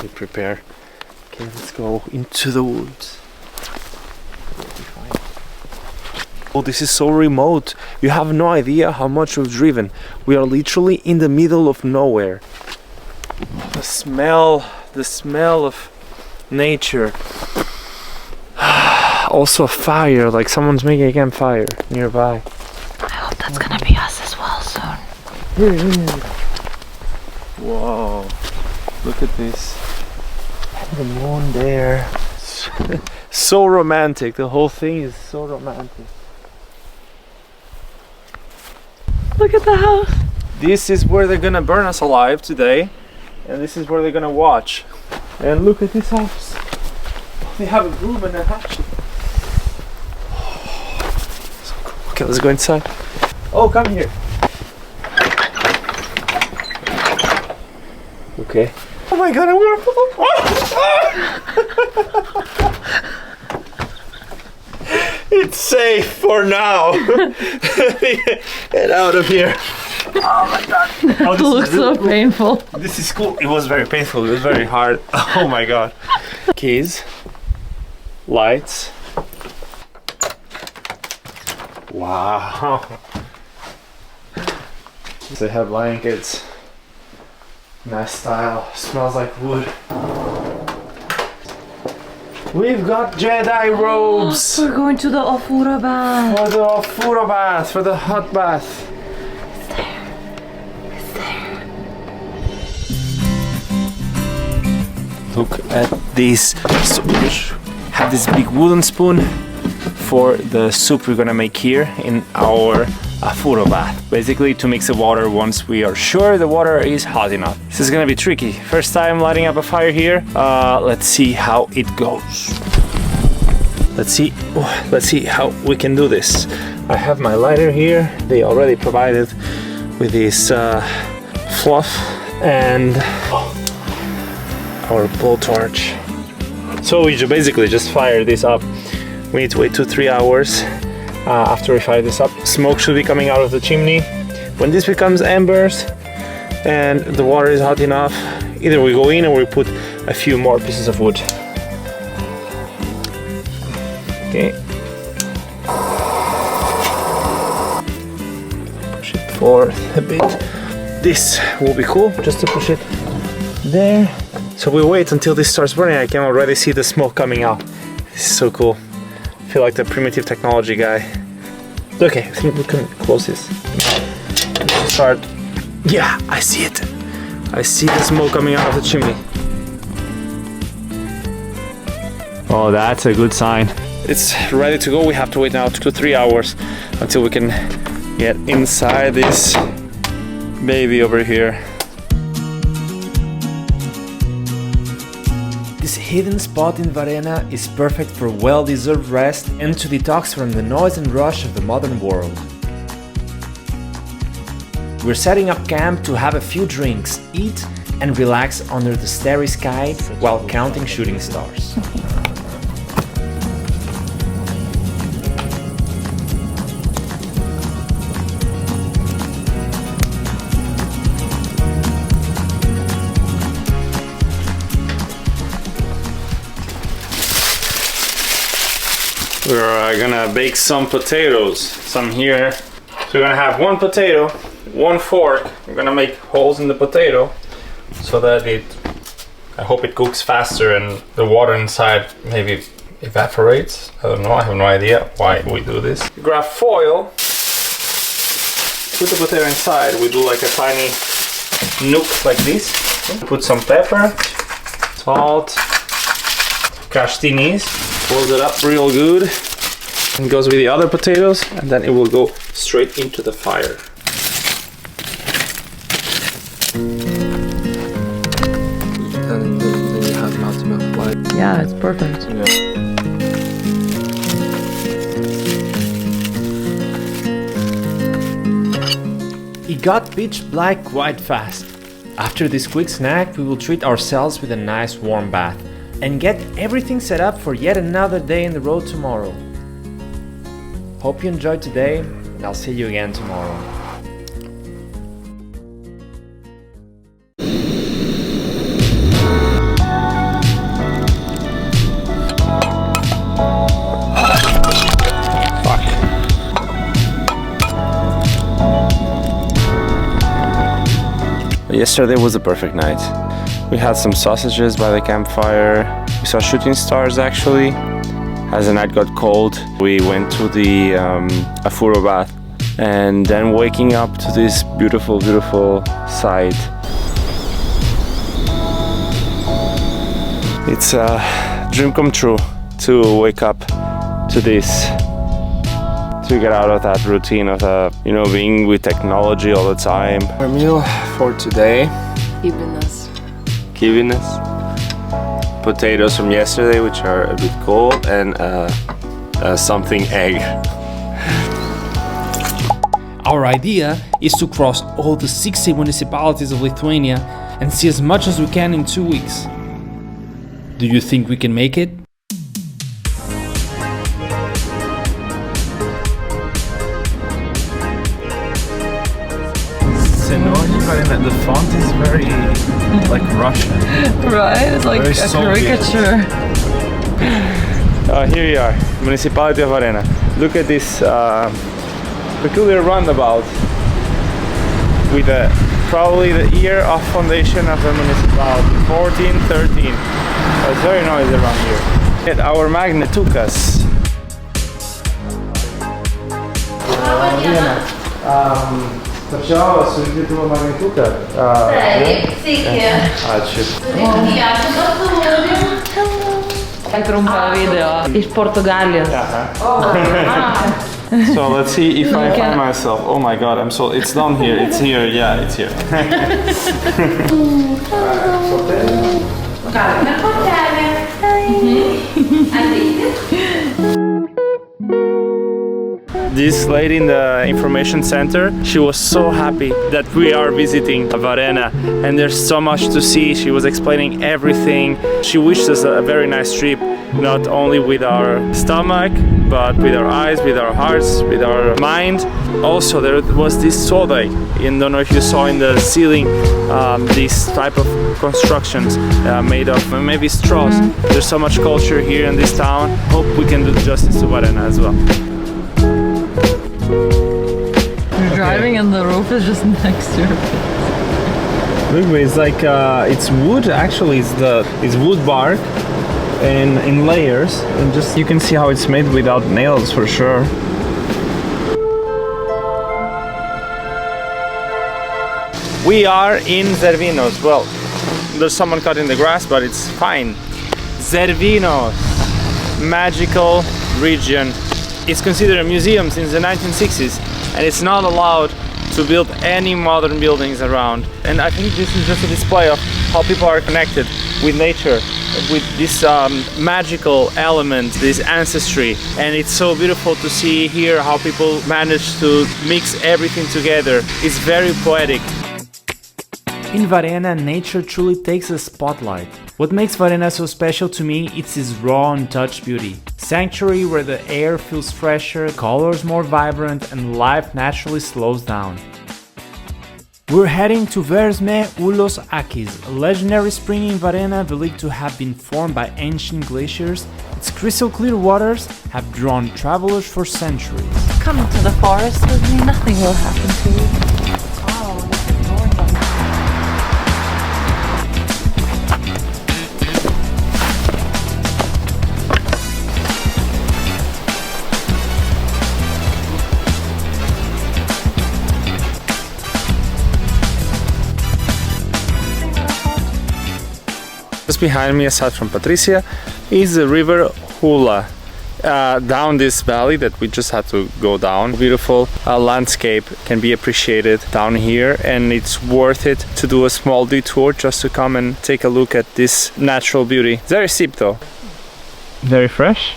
We prepare. Okay, let's go into the woods. Oh, this is so remote. You have no idea how much we've driven. We are literally in the middle of nowhere. The smell of nature. Also a fire, like someone's making a campfire nearby. I hope that's gonna be us as well soon. Whoa, look at this. The moon there. So romantic, the whole thing is so romantic. Look at the house. This is where they're gonna burn us alive today. And this is where they're gonna watch. And look at this house. They have a room and a hatchet. So cool. Okay, let's go inside. Oh, come here. Okay. Oh my god, I'm gonna... It's safe for now. Get out of here. Oh my god. Oh, It looks so painful. This is cool. It was very painful. It was very hard. Oh my god. Keys. Lights. Wow. They have blankets. Nice style. Smells like wood. We've got Jedi robes. We're going to the Ofura bath. For the Ofura bath, for the hot bath. Look at this. So we have this big wooden spoon for the soup we're gonna make here in our Afuro bath. Basically to mix the water once we are sure the water is hot enough. This is gonna be tricky. First time lighting up a fire here. Let's see how it goes. Let's see how we can do this. I have my lighter here. They already provided with this fluff and our blowtorch. So we basically just fire this up. We need to wait 2-3 hours after we fire this up. Smoke should be coming out of the chimney. When this becomes embers and the water is hot enough, either we go in or we put a few more pieces of wood. Okay. Push it forward a bit. This will be cool, just to push it there. So we wait until this starts burning. I can already see the smoke coming out. This is so cool. I feel like the primitive technology guy. Okay, I think we can close this. Start. Yeah, I see it. I see the smoke coming out of the chimney. Oh, that's a good sign. It's ready to go. We have to wait now 2-3 hours until we can get inside this baby over here. This hidden spot in Varėna is perfect for well-deserved rest and to detox from the noise and rush of the modern world. We're setting up camp to have a few drinks, eat and relax under the starry sky while counting shooting stars. We're gonna bake some potatoes, some here. So we're gonna have one potato, one fork. We're gonna make holes in the potato so that I hope it cooks faster and the water inside maybe evaporates. I don't know, I have no idea why we do this. We grab foil, put the potato inside. We do like a tiny nook like this. Put some pepper, salt, castinis. Close it up real good. It goes with the other potatoes, and then it will go straight into the fire. Then you have the ultimate flight. Yeah, it's perfect. It got pitch black quite fast. After this quick snack, we will treat ourselves with a nice warm bath and get everything set up for yet another day on the road tomorrow. Hope you enjoyed today, and I'll see you again tomorrow. Yesterday was a perfect night. We had some sausages by the campfire. We saw shooting stars actually. As the night got cold, we went to the Afuro bath, and then waking up to this beautiful, beautiful sight. It's a dream come true to wake up to this, to get out of that routine of being with technology all the time. Our meal for today. Kibiness. Potatoes from yesterday, which are a bit cold, and something egg. Our idea is to cross all the 60 municipalities of Lithuania and see as much as we can in 2 weeks. Do you think we can make it? The font is very like Russian. Right? It's like very a caricature. Here we are, municipality of Varėna. Look at this peculiar roundabout with probably the year of foundation of the municipality, 1413. It's very noisy around here. And our magnet took us. Ciao, sono Lietuva magnetuka. Sveiki. Ačiū. Trumpą video iš Portugalijos. So let's see if I find myself. Oh my god, it's down here. It's here. Yeah, it's here. This lady in the information center, she was so happy that we are visiting Varėna, and there's so much to see. She was explaining everything. She wished us a very nice trip, not only with our stomach, but with our eyes, with our hearts, with our mind. Also, there was this sodai, and I don't know if you saw in the ceiling, this type of constructions made of maybe straws. There's so much culture here in this town. Hope we can do justice to Varėna as well. You're driving and the roof is just next to your face. Look, it's like it's wood. Actually, it's wood bark, and in layers. And just you can see how it's made without nails for sure. We are in Zervinos. Well, there's someone cutting the grass, but it's fine. Zervinos, magical region. It's considered a museum since the 1960s, and it's not allowed to build any modern buildings around. And I think this is just a display of how people are connected with nature, with this magical element, this ancestry. And it's so beautiful to see here how people manage to mix everything together. It's very poetic. In Varėna, nature truly takes the spotlight. What makes Varėna so special to me is its raw, untouched beauty. Sanctuary where the air feels fresher, colors more vibrant, and life naturally slows down. We're heading to Versme Ulos Akis, a legendary spring in Varėna believed to have been formed by ancient glaciers. Its crystal clear waters have drawn travelers for centuries. Come to the forest with me, nothing will happen to you. Just behind me, aside from Patricia, is the river Hula. down this valley that we just had to go down. Beautiful landscape can be appreciated down here, and it's worth it to do a small detour just to come and take a look at this natural beauty. It's very steep though. Very fresh.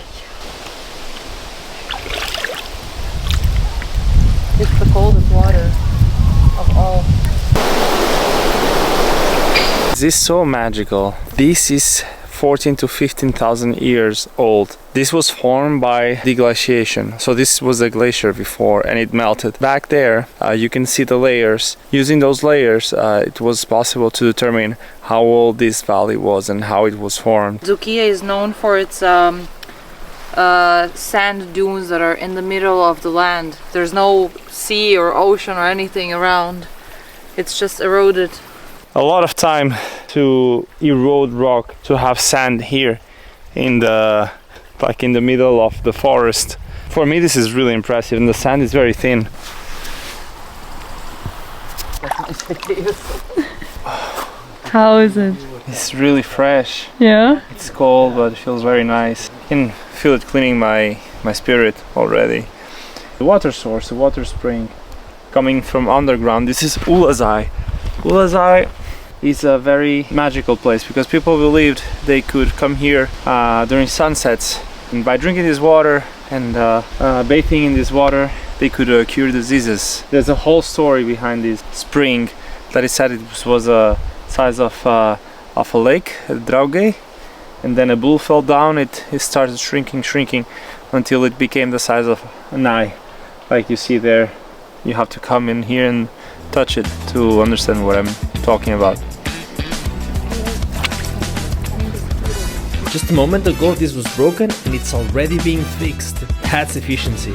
It's the coldest water of all. This is so magical. This is 14 to 15,000 years old. This was formed by deglaciation. So this was a glacier before and it melted. Back there you can see the layers. Using those layers it was possible to determine how old this valley was and how it was formed. Dzūkija is known for its sand dunes that are in the middle of the land. There's no sea or ocean or anything around. It's just eroded. A lot of time to erode rock, to have sand here in the middle of the forest. For me this is really impressive, and the sand is very thin. How is it? It's really fresh. Yeah? It's cold, but it feels very nice. I can feel it cleaning my spirit already. The water source, the water spring coming from underground. This is Ulazai. Ulazai is a very magical place because people believed they could come here during sunsets, and by drinking this water and bathing in this water they could cure diseases. There's a whole story behind this spring that it said it was a size of a lake, Trakai, and then a bull fell down. It started shrinking until it became the size of an eye, like you see there. You have to come in here and touch it to understand what I'm talking about. Just a moment ago this was broken and it's already being fixed. That's efficiency.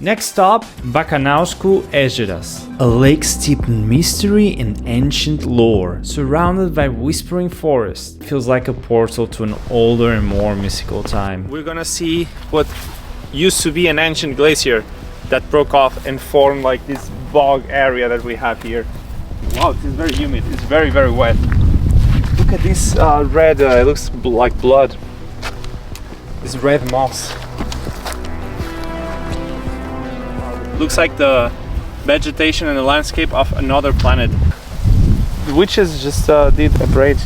Next stop, Bakanausku Ežeras, a lake steeped in mystery and ancient lore, surrounded by whispering forest. Feels like a portal to an older and more mystical time. We're gonna see what used to be an ancient glacier that broke off and formed like this bog area that we have here. Wow, it is very humid. It's very, very wet. Look at this red, it looks like blood. This red moss. Looks like the vegetation and the landscape of another planet. The witches just did a braid.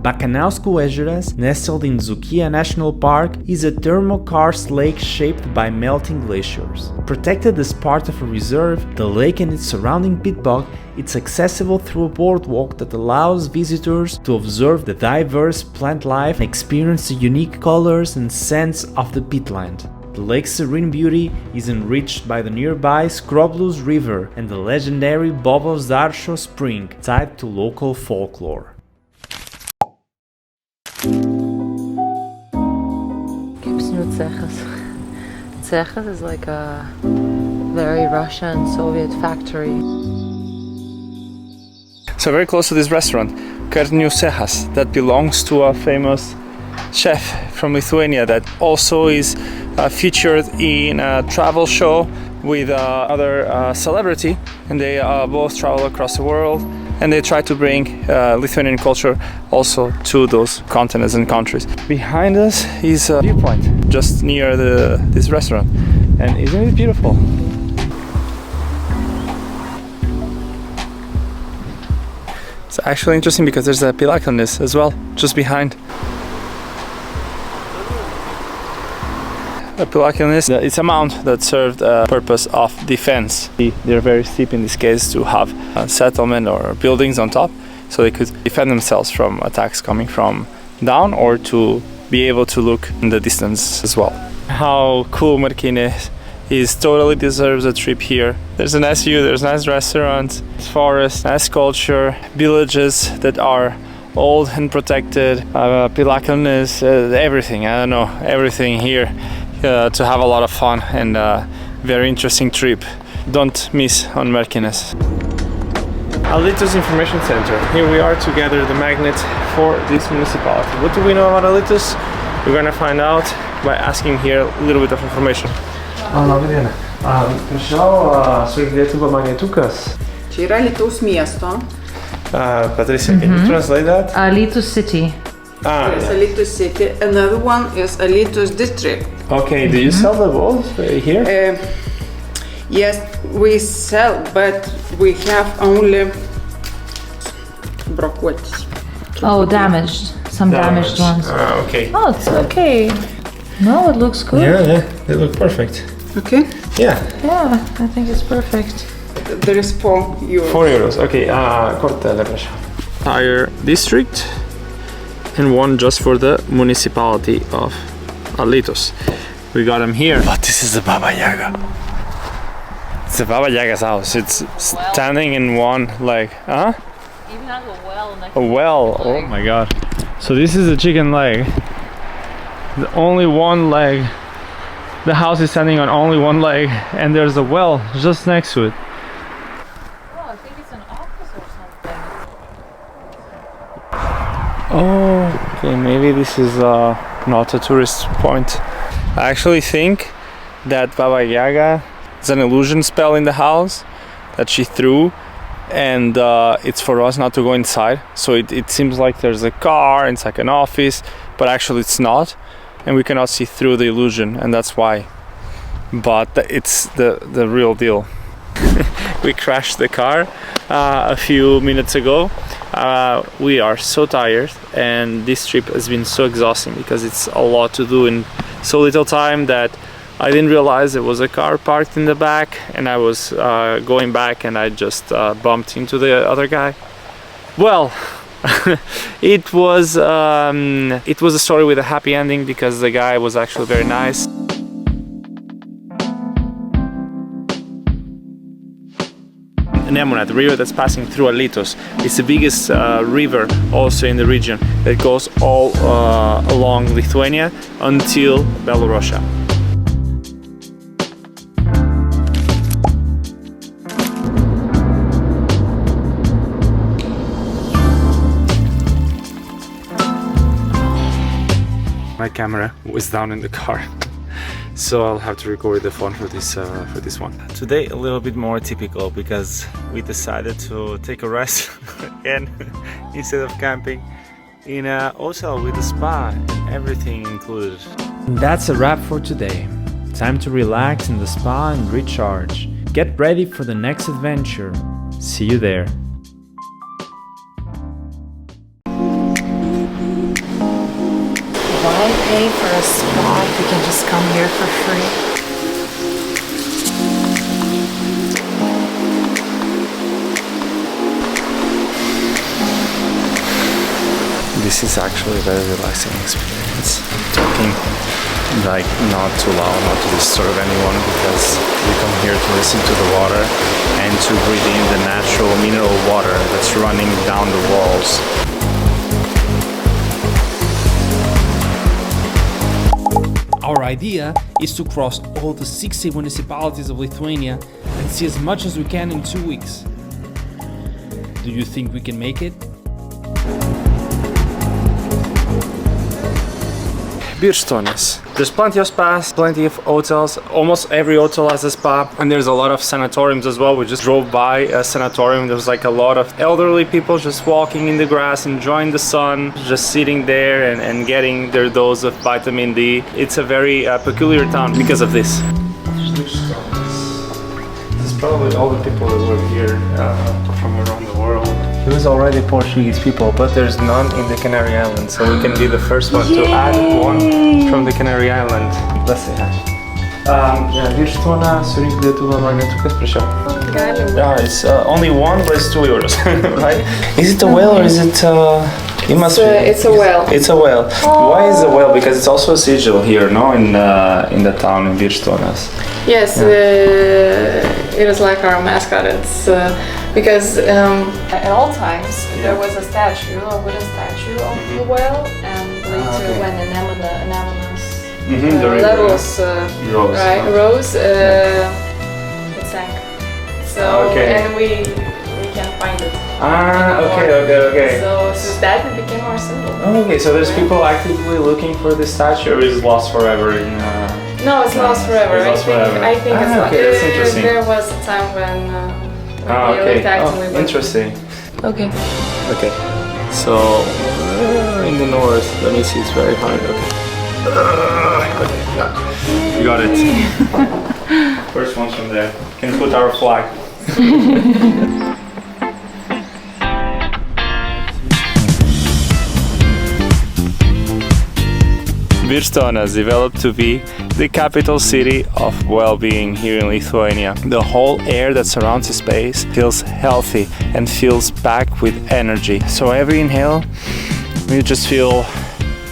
Bakanausku Ežeras, nestled in Dzūkija National Park, is a thermokarst lake shaped by melting glaciers. Protected as part of a reserve, the lake and its surrounding peat bog, it's accessible through a boardwalk that allows visitors to observe the diverse plant life and experience the unique colors and scents of the peatland. The lake's serene beauty is enriched by the nearby Skroblus River and the legendary Bobos Spring, tied to local folklore. Cechas is like a very Russian Soviet factory. So very close to this restaurant, Karnių Cechas, that belongs to a famous chef from Lithuania that also is featured in a travel show with other celebrity, and they both travel across the world and they try to bring Lithuanian culture also to those continents and countries. Behind us is a viewpoint just near this restaurant, and isn't it beautiful? It's actually interesting because there's a Piliakalnis as well just behind. A Piliakalnis, it's a mount that served a purpose of defense. They're very steep in this case to have a settlement or buildings on top, so they could defend themselves from attacks coming from down or to be able to look in the distance as well. How cool Merkinė is, totally deserves a trip here. There's a nice view, there's nice restaurants, forest, nice culture, villages that are old and protected, Piliakalnis, everything, I don't know, everything here. To have a lot of fun and a very interesting trip. Don't miss on Merkinės. Alytus Information Center. Here we are to gather the magnet for this municipality. What do we know about Alytus? We're gonna find out by asking here a little bit of information. Labą dieną. Prašau, sugirdėti magnetukas. Čia yra Alytaus miesto Patricia, can you translate that? Alytus city. Yes, Alytus city. Another one is Alytus district. Okay, do you sell the balls here? Yes, we sell, but we have only broken. Oh, damaged. Some damaged ones. Okay. Oh, it's okay. No, it looks good. Yeah, they look perfect. Okay. Yeah. Yeah, I think it's perfect. There is 4 euros. 4 euros. Okay, cortele, proszę. Tire district and one just for the municipality of Alytus. We got them here. But this is the Baba Yaga. It's the Baba Yaga's house. It's standing in one leg. Huh? Even has a well next A well. Oh my god. So this is the chicken leg. The only one leg. The house is standing on only one leg and there's a well just next to it. Oh, I think it's an office or something. Oh, okay, maybe this is not a tourist point. I actually think that Baba Yaga is an illusion spell in the house that she threw, and it's for us not to go inside. So it seems like there's a car, it's like an office, but actually it's not, and we cannot see through the illusion, and that's why. But it's the real deal. We crashed the car a few minutes ago. We are so tired, and this trip has been so exhausting because it's a lot to do in so little time that I didn't realize there was a car parked in the back, and I was going back and I just bumped into the other guy. Well, it was a story with a happy ending because the guy was actually very nice. Nemunet, the river that's passing through Alytus, is the biggest river also in the region that goes all along Lithuania until Belarus. My camera was down in the car. So I'll have to record the phone for this one. Today a little bit more typical because we decided to take a rest again instead of camping in a hotel with a spa and everything included. And that's a wrap for today. Time to relax in the spa and recharge. Get ready for the next adventure. See you there. Why pay for a spa if you can just come here for free? This is actually a very relaxing experience. Talking like not too loud, not to disturb anyone, because we come here to listen to the water and to breathe in the natural mineral water that's running down the walls. Our idea is to cross all the 60 municipalities of Lithuania and see as much as we can in 2 weeks. Do you think we can make it? Birštonis. There's plenty of spas, plenty of hotels. Almost every hotel has a spa, and there's a lot of sanatoriums as well. We just drove by a sanatorium. There was like a lot of elderly people just walking in the grass, enjoying the sun, just sitting there and getting their dose of vitamin D. It's a very peculiar town because of this. This is probably all the people that were here from around the world. It was already Portuguese people, but there's none in the Canary Islands, so we can be the first one to add one from the Canary Island. Let's say hi. Birštona surinkti Lietuva magnetukas, prašau. Yeah, it's only one, but it's 2 euros, right? Is it a whale or is it? It must be. It's a whale. It's a whale. Why is it a whale? Because it's also a sigil here, no? In the town in Birštonas. Yes, it is like our mascot. It's because at all times there was a statue, a wooden statue of the whale, and later when the levels rose, it sank. So and we can't find it. Okay. So that became our symbol. Okay, so there's people actively looking for this statue, or is it lost forever in? No, it's lost forever. I think it's lost. Okay, that's interesting. There was a time when we looked actively. Interesting. Okay. Okay. So in the north, let me see. It's very hard. Okay. Okay. Yeah. You got it. First one's from there. Can put our flag. Birštona has developed to be the capital city of well-being here in Lithuania. The whole air that surrounds the space feels healthy and fills back with energy. So every inhale, you just feel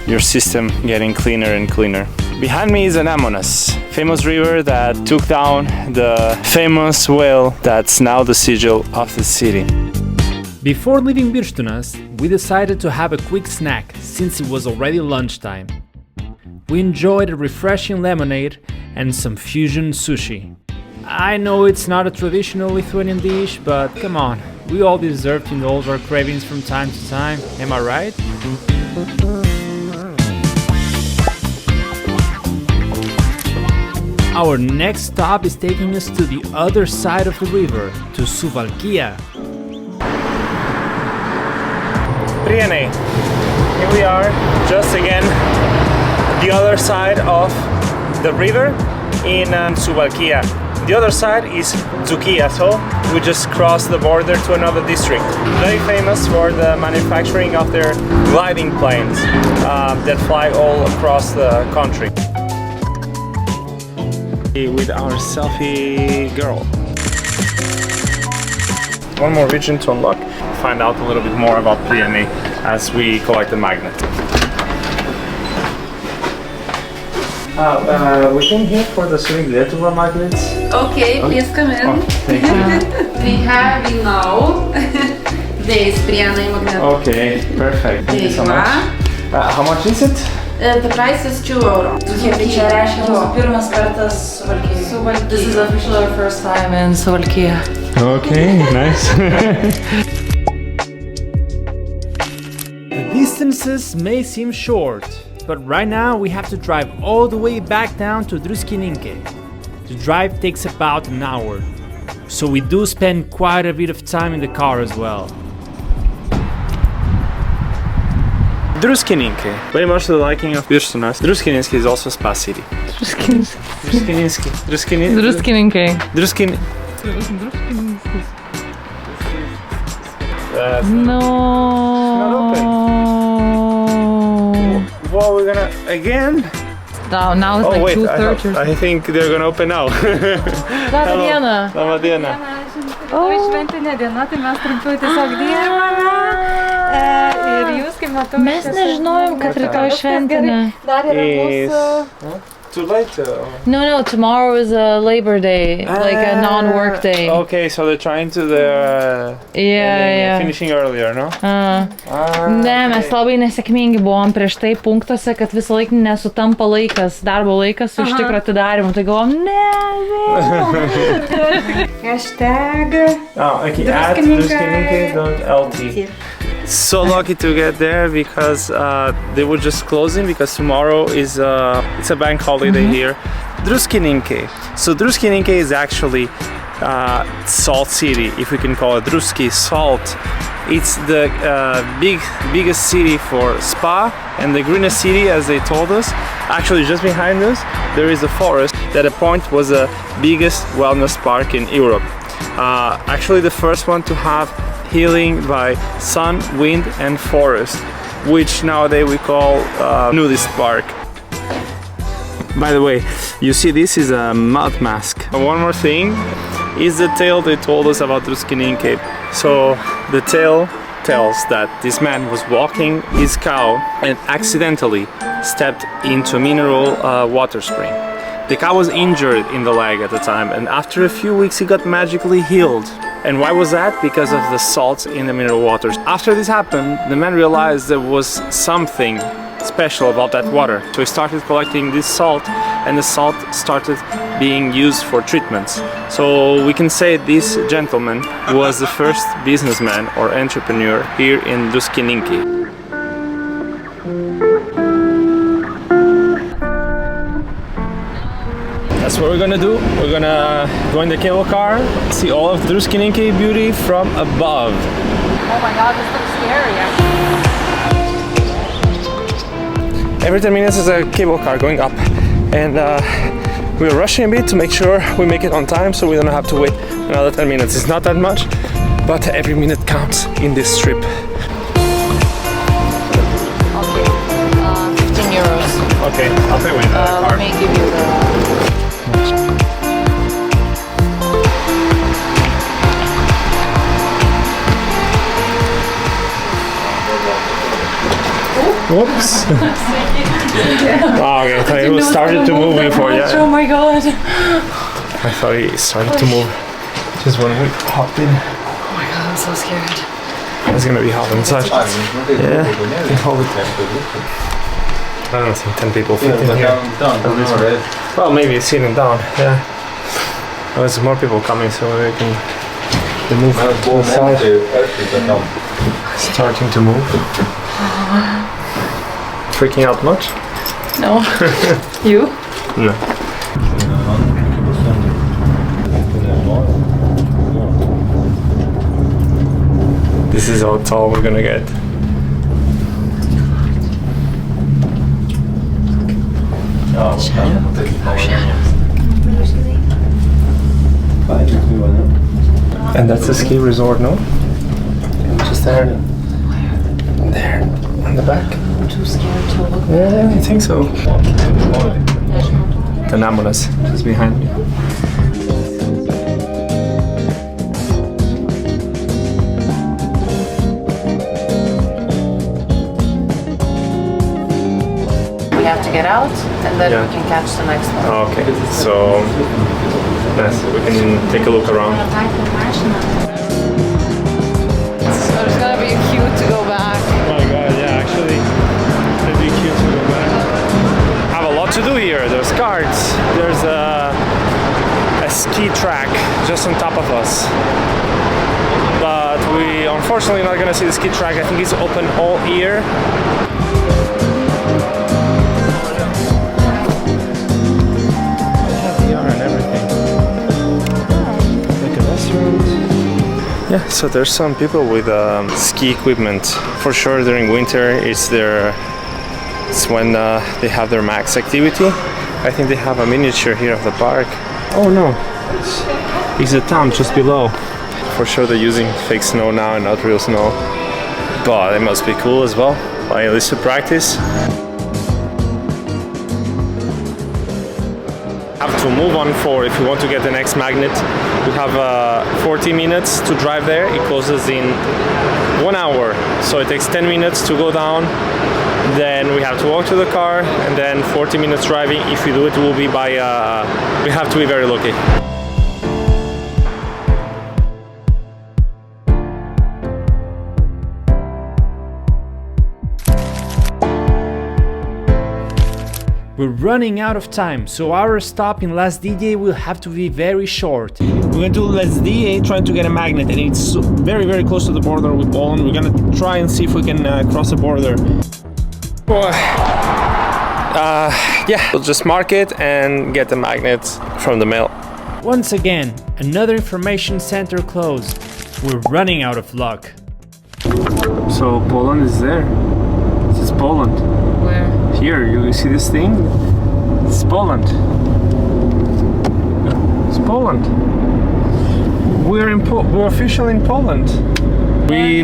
your system getting cleaner and cleaner. Behind me is an Nemunas, famous river that took down the famous whale that's now the sigil of the city. Before leaving Birštonas, we decided to have a quick snack since it was already lunchtime. We enjoyed a refreshing lemonade and some fusion sushi. I know it's not a traditional Lithuanian dish, but come on, we all deserve to indulge our cravings from time to time, am I right? Our next stop is taking us to the other side of the river, to Suvalkija. Prienai. Here we are, just again the other side of the river in Suvalkija. The other side is Dzūkija, so we just crossed the border to another district. Very famous for the manufacturing of their gliding planes that fly all across the country. With our selfie girl. One more region to unlock. Find out a little bit more about Prienai as we collect the magnet. We came here for the swimming Lietuva magnets. Okay, please come in. Oh, thank you. We have you now. This Prienai magnet. Okay, perfect. Thank you so much. How much is it? The price is €2. Čia reiškia mūsų pirmas kartas Suvalkija. This is officially our first time in Suvalkija. Okay, nice. The distances may seem short, but right now we have to drive all the way back down to Druskininkai. The drive takes about an hour, so we do spend quite a bit of time in the car as well. Druskininkai. Very much to the liking of Birštonas. Druskininkai is also a spa city. Druskininkai. No. Not open. Well, we're gonna again. Now it's like 2:30. I think they're gonna open now. Labą dieną. Labą dieną. Šventinė diena, tai mes trumpiau tiesiog dirbame. Ir jūs, kaip matau, mes nežinojom, kad rytoj šventinė. Dar yra mūsų... Too late? No, tomorrow is a Labor Day, like a non-work day. Okay, so they're trying to finishing earlier, no? Ne, mes labai nesėkmingi buvom prieš tai punktuose, kad visą laiką nesutampa laikas, darbo laikas su iš tikro atidarymu. Tai galvom, Hashtag Druskininkai.lt. So lucky to get there because they were just closing because tomorrow is it's a bank holiday here. Druskininkai. So Druskininkai is actually salt city, if we can call it Druski salt. It's the biggest city for spa and the greenest city, as they told us. Actually, just behind us there is a forest that at a point was the biggest wellness park in Europe. Actually, the first one to have healing by sun, wind and forest, which nowadays we call nudist park. By the way, you see this is a mud mask. One more thing is the tale they told us about Druskininkai. So the tale tells that this man was walking his cow and accidentally stepped into a mineral water spring. The cow was injured in the leg at the time, and after a few weeks he got magically healed. And why was that? Because of the salt in the mineral waters. After this happened, the man realized there was something special about that water. So he started collecting this salt, and the salt started being used for treatments. So we can say this gentleman was the first businessman or entrepreneur here in Druskininkai. That's what we're gonna do. We're gonna go in the cable car, see all of Druskininkai beauty from above. Oh my god, this looks scary actually. Every 10 minutes is a cable car going up, and we're rushing a bit to make sure we make it on time so we don't have to wait another 10 minutes. It's not that much, but every minute counts in this trip. Okay, 15 euros. Okay, I'll pay with the card. Let me give you the... Whoops. Oh, okay, I thought it was started to move before, yeah. Oh my god. I thought it started to move just when we hopped in. Oh my god, I'm so scared. It's gonna be hot inside. Yeah, I can hold it. I don't think 10 people fit in here. Well, maybe it's sitting down, yeah. There's more people coming, so we can move inside. Starting to move. Freaking out much? No. You? No. This is how tall we're gonna get. And that's a ski resort, no? Just there. There, in the back. I'm too scared to look. Yeah, I think so. The Namunas is behind me. We have to get out and then we can catch the next one. Okay, so yes, we can take a look around. So it's gonna be cute to go back. Oh my god, yeah, actually, it'd be cute to go back. I have a lot to do here. There's carts, there's a ski track just on top of us. But we unfortunately not gonna see the ski track. I think it's open all year. Yeah, so there's some people with ski equipment. For sure during winter it's when they have their max activity. I think they have a miniature here of the park. Oh no, it's a town just below. For sure they're using fake snow now and not real snow. But it must be cool as well, like at least to practice. Have to move on for if you want to get the next magnet. We have 40 minutes to drive there. It closes in 1 hour, so it takes 10 minutes to go down. Then we have to walk to the car, and then 40 minutes driving. If we do it, will be by. We have to be very lucky. We're running out of time, so our stop in Last DDA will have to be very short. We're going to Last DDA trying to get a magnet, and it's very, very close to the border with Poland. We're gonna try and see if we can cross the border. Yeah, we'll just mark it and get the magnets from the mail. Once again, another information center closed. We're running out of luck. So Poland is there. This is Poland. Where? Here, you see this thing? It's Poland. It's Poland. We're officially in Poland. We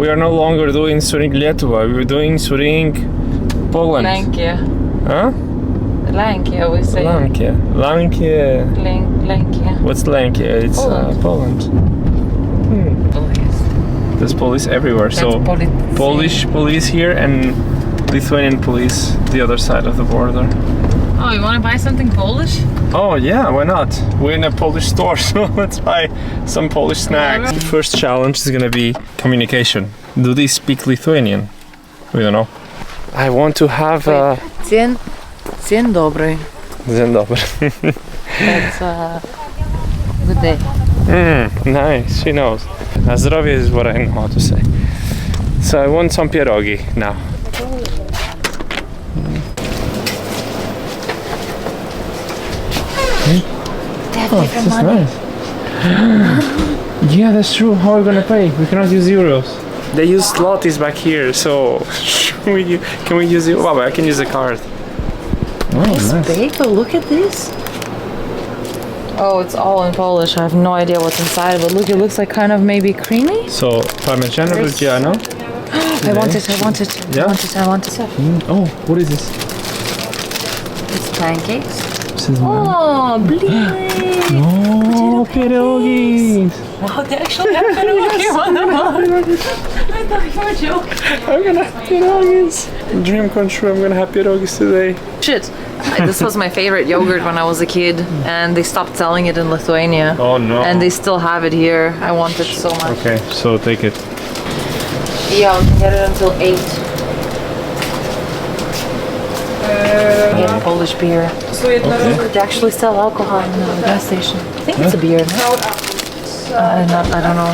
are no longer doing Suring Lietuva. We're doing Suring Poland. Lenkia. Huh? Lenkia, we say. Lenkia. Lenkia. What's Lenkia? It's Poland. Police. There's police everywhere. That's so Polish police here and Lithuanian police the other side of the border. Oh, you want to buy something Polish? Oh yeah, why not? We're in a Polish store, so let's buy some Polish snacks. The first challenge is gonna be communication. Do they speak Lithuanian? We don't know. I want to have Dzień dobry. Dzień dobry. That's good day. Nice, she knows. Na zdrowie is what I know how to say. So I want some pierogi now. They have different money. Nice. Yeah, that's true. How are we gonna pay? We cannot use euros. They use zlotys back here, so can we use it? Well, I can use a card. Oh, Nice nice. bagel, look at this. Oh, it's all in Polish. I have no idea what's inside, but look, it looks like kind of maybe creamy. So, Parmigiano Reggiano. I want it, I want it. Yeah? I want it, I want it. Oh, what is this? It's pancakes. This is Oh, bleed. Oh, pierogies. Wow, they actually have pierogi on them. I thought you were joking. I'm gonna have pierogies. Dream come true, I'm gonna have pierogies today. Shit. This was my favorite yogurt when I was a kid, and they stopped selling it in Lithuania. Oh no. And they still have it here. I want it so much. Okay, so take it. Yeah, we can get it until 8. Get Polish beer. Okay. They actually sell alcohol in the gas station. I think it's a beer. No? I don't know.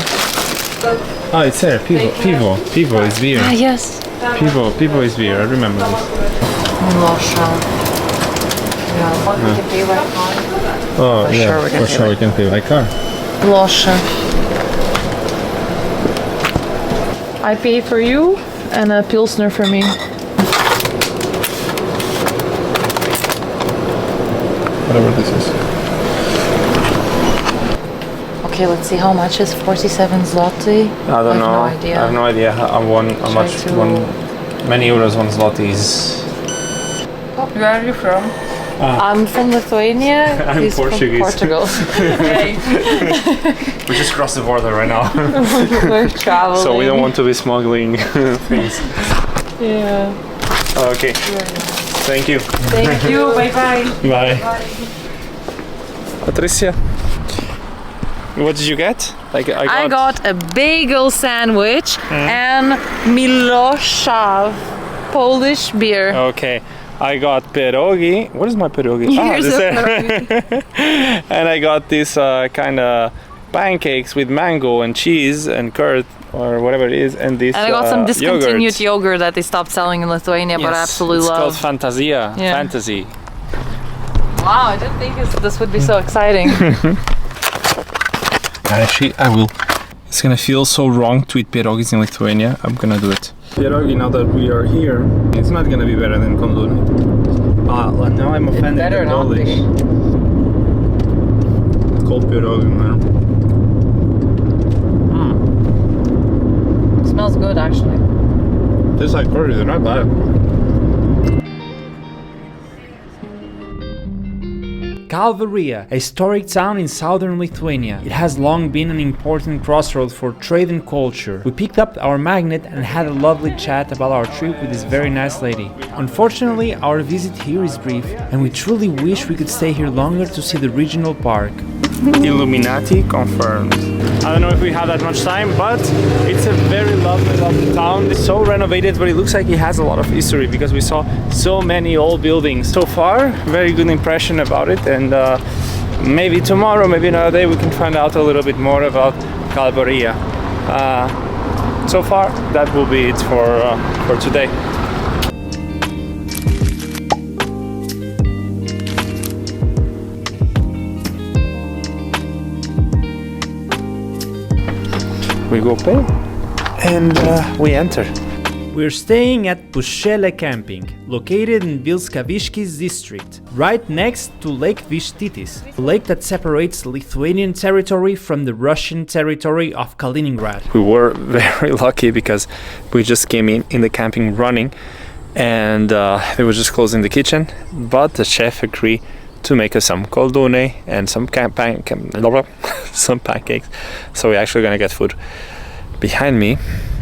Oh, it's there. Pivo. Pivo is beer. Ah, yes. Pivo is beer. I remember this. Losha. Yeah, what we can pay by card. Oh, For yeah. sure we can For pay sure by we can pay by car. Losha. I pay for you and a Pilsner for me. Whatever this is. Okay, let's see how much is 47 zloty. I don't know. No idea. I have no idea how much many euros one zloty is. Where are you from? I'm from Lithuania. I'm He's Portuguese. from Portugal. We just crossed the border right now. We're traveling. So we don't want to be smuggling things. Yeah. Okay. Thank you. Thank you. Bye-bye. Bye. Patricia, what did you get? Like I got a bagel sandwich and Miloshav Polish beer. Okay. I got pierogi. What is my pierogi? Here's this a there. And I got this kind of pancakes with mango and cheese and curd or whatever it is, and this. And I got some discontinued yogurt that they stopped selling in Lithuania, but I absolutely it's love. called Fantasia. Yeah. Fantasy. Wow, I didn't think this would be so exciting. Actually, I will. It's gonna feel so wrong to eat pierogis in Lithuania. I'm gonna do it. Pierogi, now that we are here, it's not gonna be better than kondune. Now I'm offended the Polish. It's called pierogi, man. Smells good, actually. Tastes like curry, they're not bad. Kalvaria, a historic town in southern Lithuania. It has long been an important crossroad for trade and culture. We picked up our magnet and had a lovely chat about our trip with this very nice lady. Unfortunately, our visit here is brief, and we truly wish we could stay here longer to see the regional park. Illuminati confirmed. I don't know if we have that much time, but it's a very lovely town. It's so renovated, but it looks like it has a lot of history because we saw so many old buildings. So far, very good impression about it, and maybe tomorrow, maybe another day, we can find out a little bit more about Kalvaria. So far, that will be it for today. We go pay and we enter. We're staying at Pušelė camping, located in Vilkaviškis district, right next to Lake Vištytis, a lake that separates Lithuanian territory from the Russian territory of Kaliningrad. We were very lucky because we just came in the camping running, and they were just closing the kitchen, but the chef agreed to make us some koldune and some pancakes. So we're actually gonna get food. Behind me,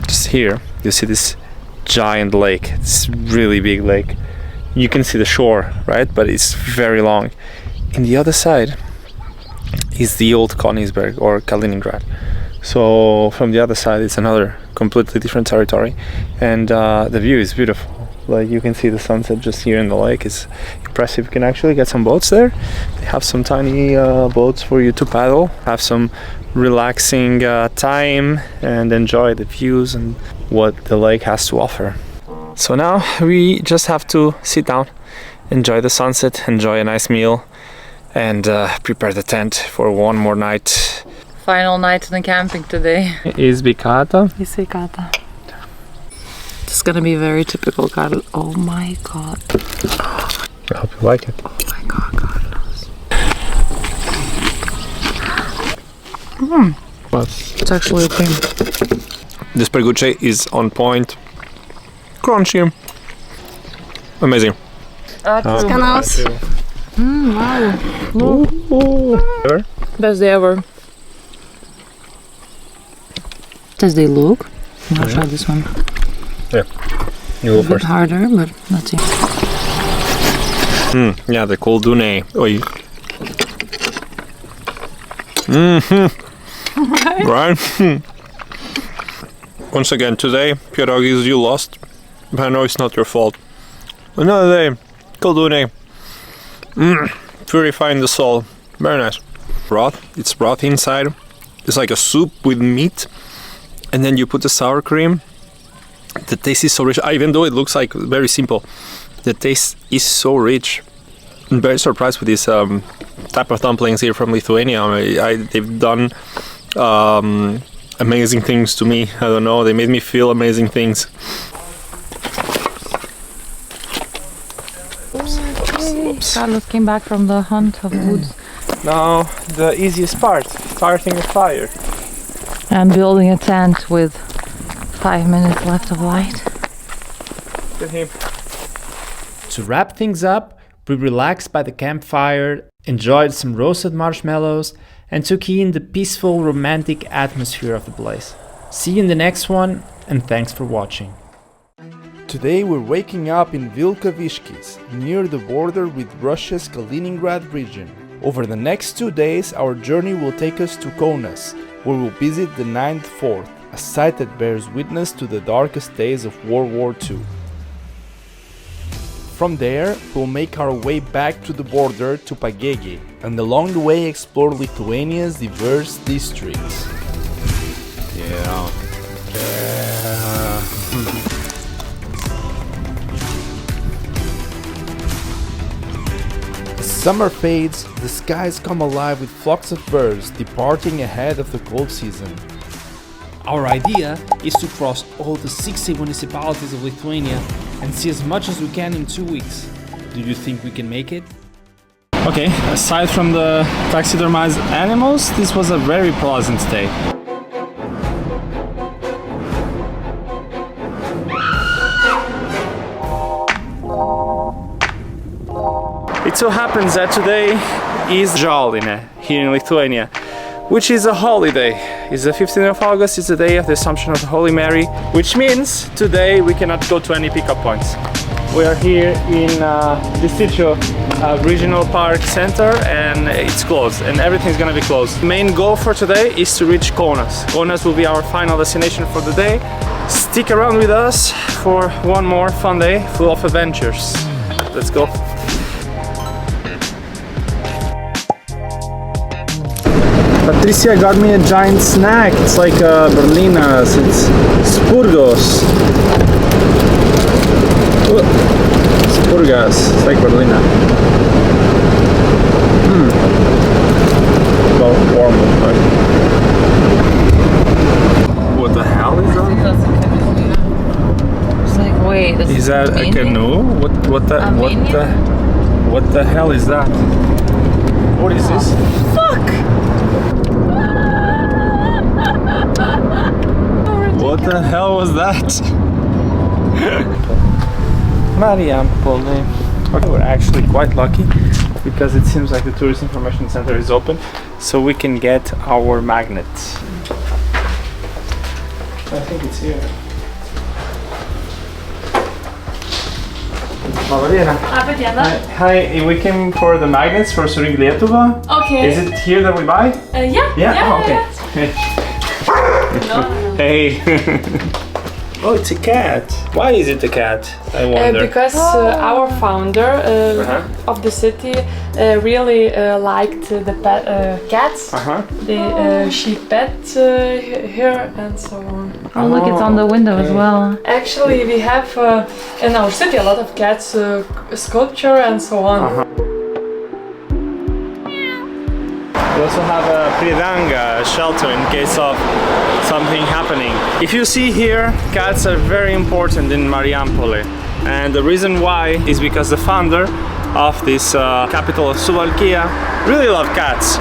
just here, you see this giant lake. It's really big lake. You can see the shore, right? But it's very long. In the other side is the old Königsberg or Kaliningrad. So from the other side, it's another completely different territory, and the view is beautiful. Like you can see the sunset just here in the lake. It's impressive. You can actually get some boats there. They have some tiny boats for you to paddle, have some relaxing time and enjoy the views and what the lake has to offer. So now we just have to sit down, enjoy the sunset, enjoy a nice meal, and prepare the tent for one more night final night in the camping today. Izbikata. This is gonna be very typical, Carl. Oh my god. I hope you like it. Oh my god, Carlos. It's actually okay. This perguce is on point. Crunchy. Amazing. Skanaus. Wow. Ever? Best day ever. Does they look? I'll try this one. Yeah. You go A bit first. harder, but let's see. Yeah, the cold dune. Oi. Right? Once again, today, pierogis, you lost. But I know it's not your fault. Another day, cold dune. Purifying the soul. Very nice. Broth. It's broth inside. It's like a soup with meat. And then you put the sour cream. The taste is so rich. Even though it looks like very simple, the taste is so rich. I'm very surprised with this type of dumplings here from Lithuania. They've done amazing things to me. I don't know, they made me feel amazing things. Carlos came back from the hunt of woods. Now the easiest part, starting a fire. And building a tent with 5 minutes left of light. To wrap things up, we relaxed by the campfire, enjoyed some roasted marshmallows, and took in the peaceful, romantic atmosphere of the place. See you in the next one, and thanks for watching. Today we're waking up in Vilkaviškis, near the border with Russia's Kaliningrad region. Over the next 2 days, our journey will take us to Kaunas, where we'll visit the 9th Fort, a site that bears witness to the darkest days of World War II. From there, we'll make our way back to the border to Pagėgiai, and along the way explore Lithuania's diverse districts. As summer fades, the skies come alive with flocks of birds departing ahead of the cold season. Our idea is to cross all the 60 municipalities of Lithuania and see as much as we can in 2 weeks. Do you think we can make it? Okay, aside from the taxidermized animals, this was a very pleasant day. It so happens that today is Žolinė here in Lithuania, which is a holiday. It's the 15th of August, it's the day of the Assumption of the Holy Mary, which means today we cannot go to any pickup points. We are here in District Regional Park Center and it's closed and everything's gonna be closed. The main goal for today is to reach Kaunas. Kaunas will be our final destination for the day. Stick around with us for one more fun day full of adventures. Let's go. Patricia got me a giant snack. It's like Berlinas. It's Spurgos. Spurgas. It's like Berlina. Well, warm. Right? What the hell is that? It's like, wait, Is that a canoe? What the hell is that? What is this? Fuck! What the hell was that? Marijampolė. Okay, we're actually quite lucky because it seems like the tourist information center is open, so we can get our magnets. I think it's here. Varėna. Hi, we came for the magnets for Surink Lietuva. Okay. Is it here that we buy? Yeah. Oh, okay. No. Hey. Oh, it's a cat. Why is it a cat? I wonder. Because our founder of the city really liked the cats. She pet her and so on. Oh, look, it's on the window as well. Actually, we have in our city a lot of cats, sculpture and so on. We also have a pridanga, a shelter in case of something happening. If you see here, cats are very important in Marijampolė. And the reason why is because the founder of this capital of Suvalkija really loved cats.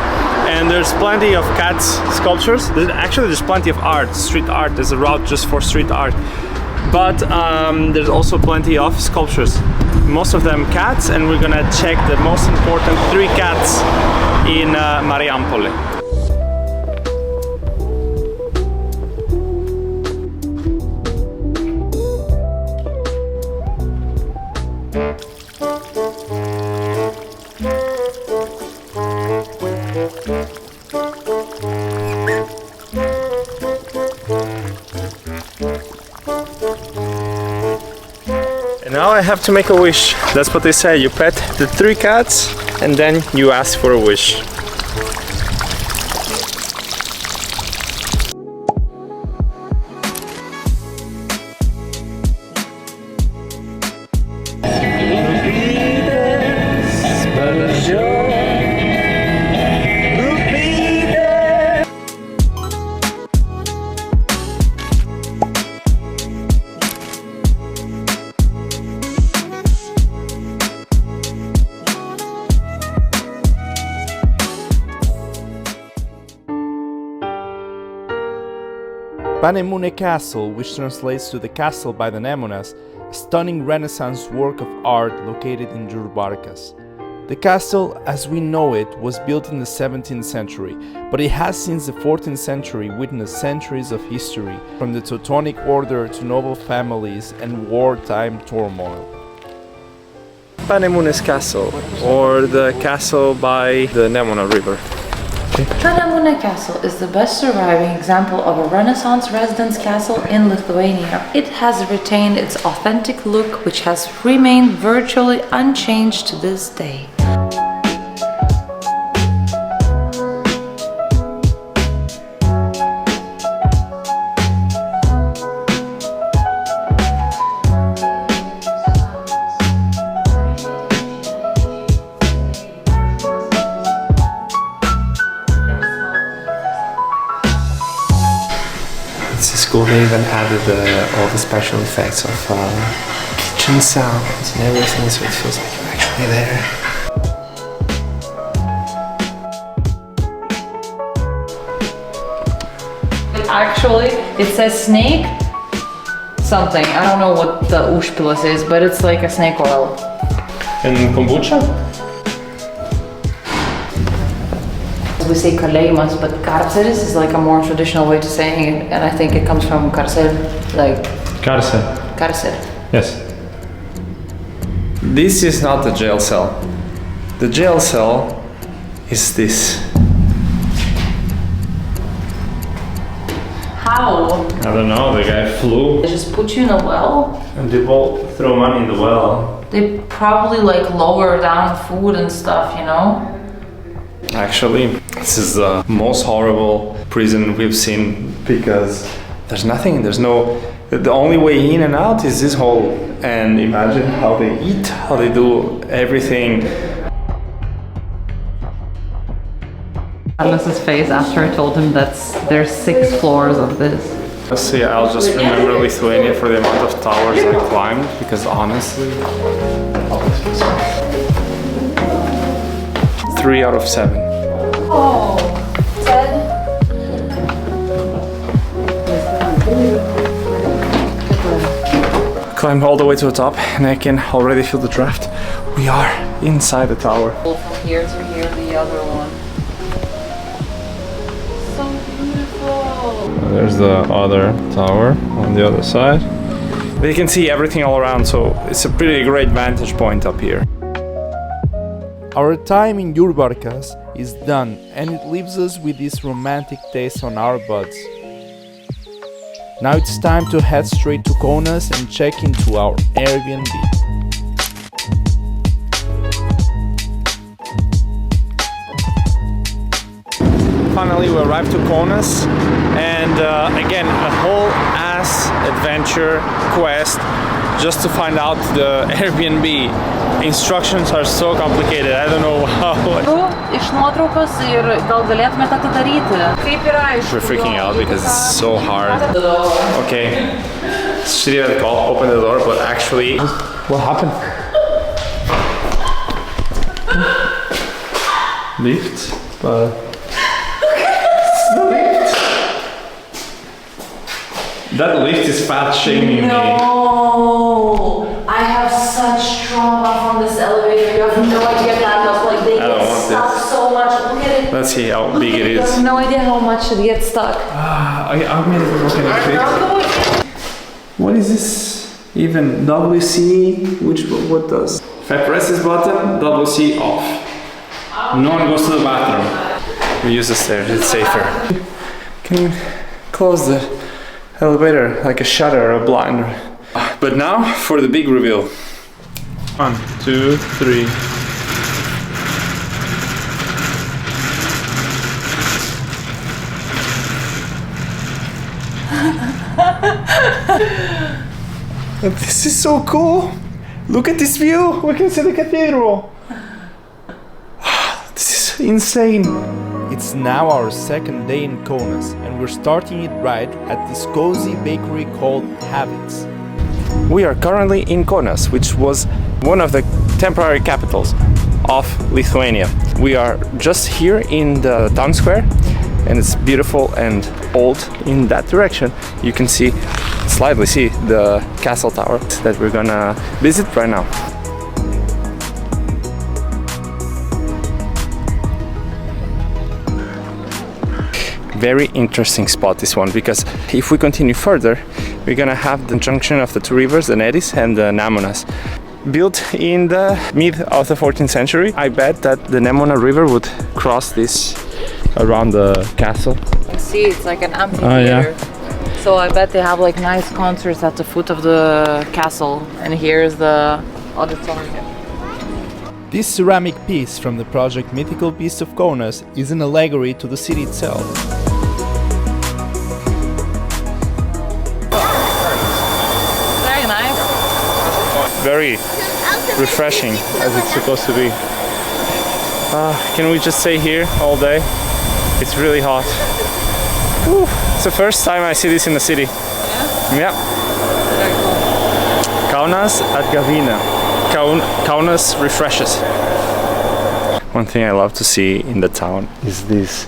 And there's plenty of cats sculptures. There's plenty of art, street art. There's a route just for street art. But there's also plenty of sculptures. Most of them cats, and we're gonna check the most important 3 cats in Marijampolė. Now I have to make a wish. That's what they say. You pet the 3 cats and then you ask for a wish. Panemunė Castle, which translates to the Castle by the Nemunas, a stunning Renaissance work of art located in Jurbarkas. The castle, as we know it, was built in the 17th century, but it has since the 14th century witnessed centuries of history, from the Teutonic Order to noble families and wartime turmoil. Panemunės Castle, or the castle by the Nemuna River. Panemunė Castle is the best surviving example of a Renaissance residence castle in Lithuania. It has retained its authentic look, which has remained virtually unchanged to this day. They even added all the special effects of kitchen sounds and everything, so it feels like you're actually there. Actually, it says snake something. I don't know what the užpilas is, but it's like a snake oil. And kombucha? We say kalėjimas, but karceris is like a more traditional way to saying it, and I think it comes from karcel, like... Karcel. Karcel. Yes. This is not the jail cell. The jail cell is this. How? I don't know, the guy flew. They just put you in a well? And they both throw money in the well. They probably like lower down food and stuff, you know? Actually, this is the most horrible prison we've seen because there's nothing, the only way in and out is this hole. And imagine how they eat, how they do everything. Carlos's face after I told him that there's 6 floors of this. See, I'll just remember Lithuania for the amount of towers I climbed, because honestly... 3 out of 7. Oh, Ted. Climbed all the way to the top and I can already feel the draft. We are inside the tower. From here to here, the other one. So beautiful. There's the other tower on the other side. But you can see everything all around, so it's a pretty great vantage point up here. Our time in Jurbarkas is done, and it leaves us with this romantic taste on our buds. Now it's time to head straight to Kaunas and check into our Airbnb. Finally, we arrived to Kaunas, and again, a whole ass adventure quest just to find out the Airbnb. Instructions are so complicated, I don't know how. iš nuotraukos ir gal galėtumėte atidaryti. Kaip yra iš... We're freaking out because it's so hard. Okay. She didn't open the door, but actually... What happened? Lift? But... That lift is fat shaming me. No! I have such trauma from this elevator. You have no idea that was like they get stuck so much. Look at it. Let's see how big it is. You have no idea how much it gets stuck. I made it look at it. What is this? Even WC? What does? If I press this button, WC off. No one goes to the bathroom. We use the stairs, it's safer. Can you close the elevator like a shutter or a blind? But now for the big reveal. 1, 2, 3. This is so cool. Look at this view. We can see the cathedral. This is insane. It's now our second day in Kaunas, and we're starting it right at this cozy bakery called Habits. We are currently in Kaunas, which was one of the temporary capitals of Lithuania. We are just here in the town square, and it's beautiful and old. In that direction you can slightly see the castle tower that we're gonna visit right now. Very interesting spot, this one, because if we continue further we're gonna have the junction of the two rivers, the Nedis and the Nemunas. Built in the mid of the 14th century, I bet that the Nemuna river would cross this around the castle. See, it's like an amphitheater. So I bet they have like nice concerts at the foot of the castle, and here's the auditorium. This ceramic piece from the project Mythical Beasts of Kaunas is an allegory to the city itself. Very nice. Very refreshing, as it's supposed to be. Can we just stay here all day? It's really hot. Whew. It's the first time I see this in the city. Yeah. Very cool. Kaunas at Gavina. Kaunas refreshes. One thing I love to see in the town is this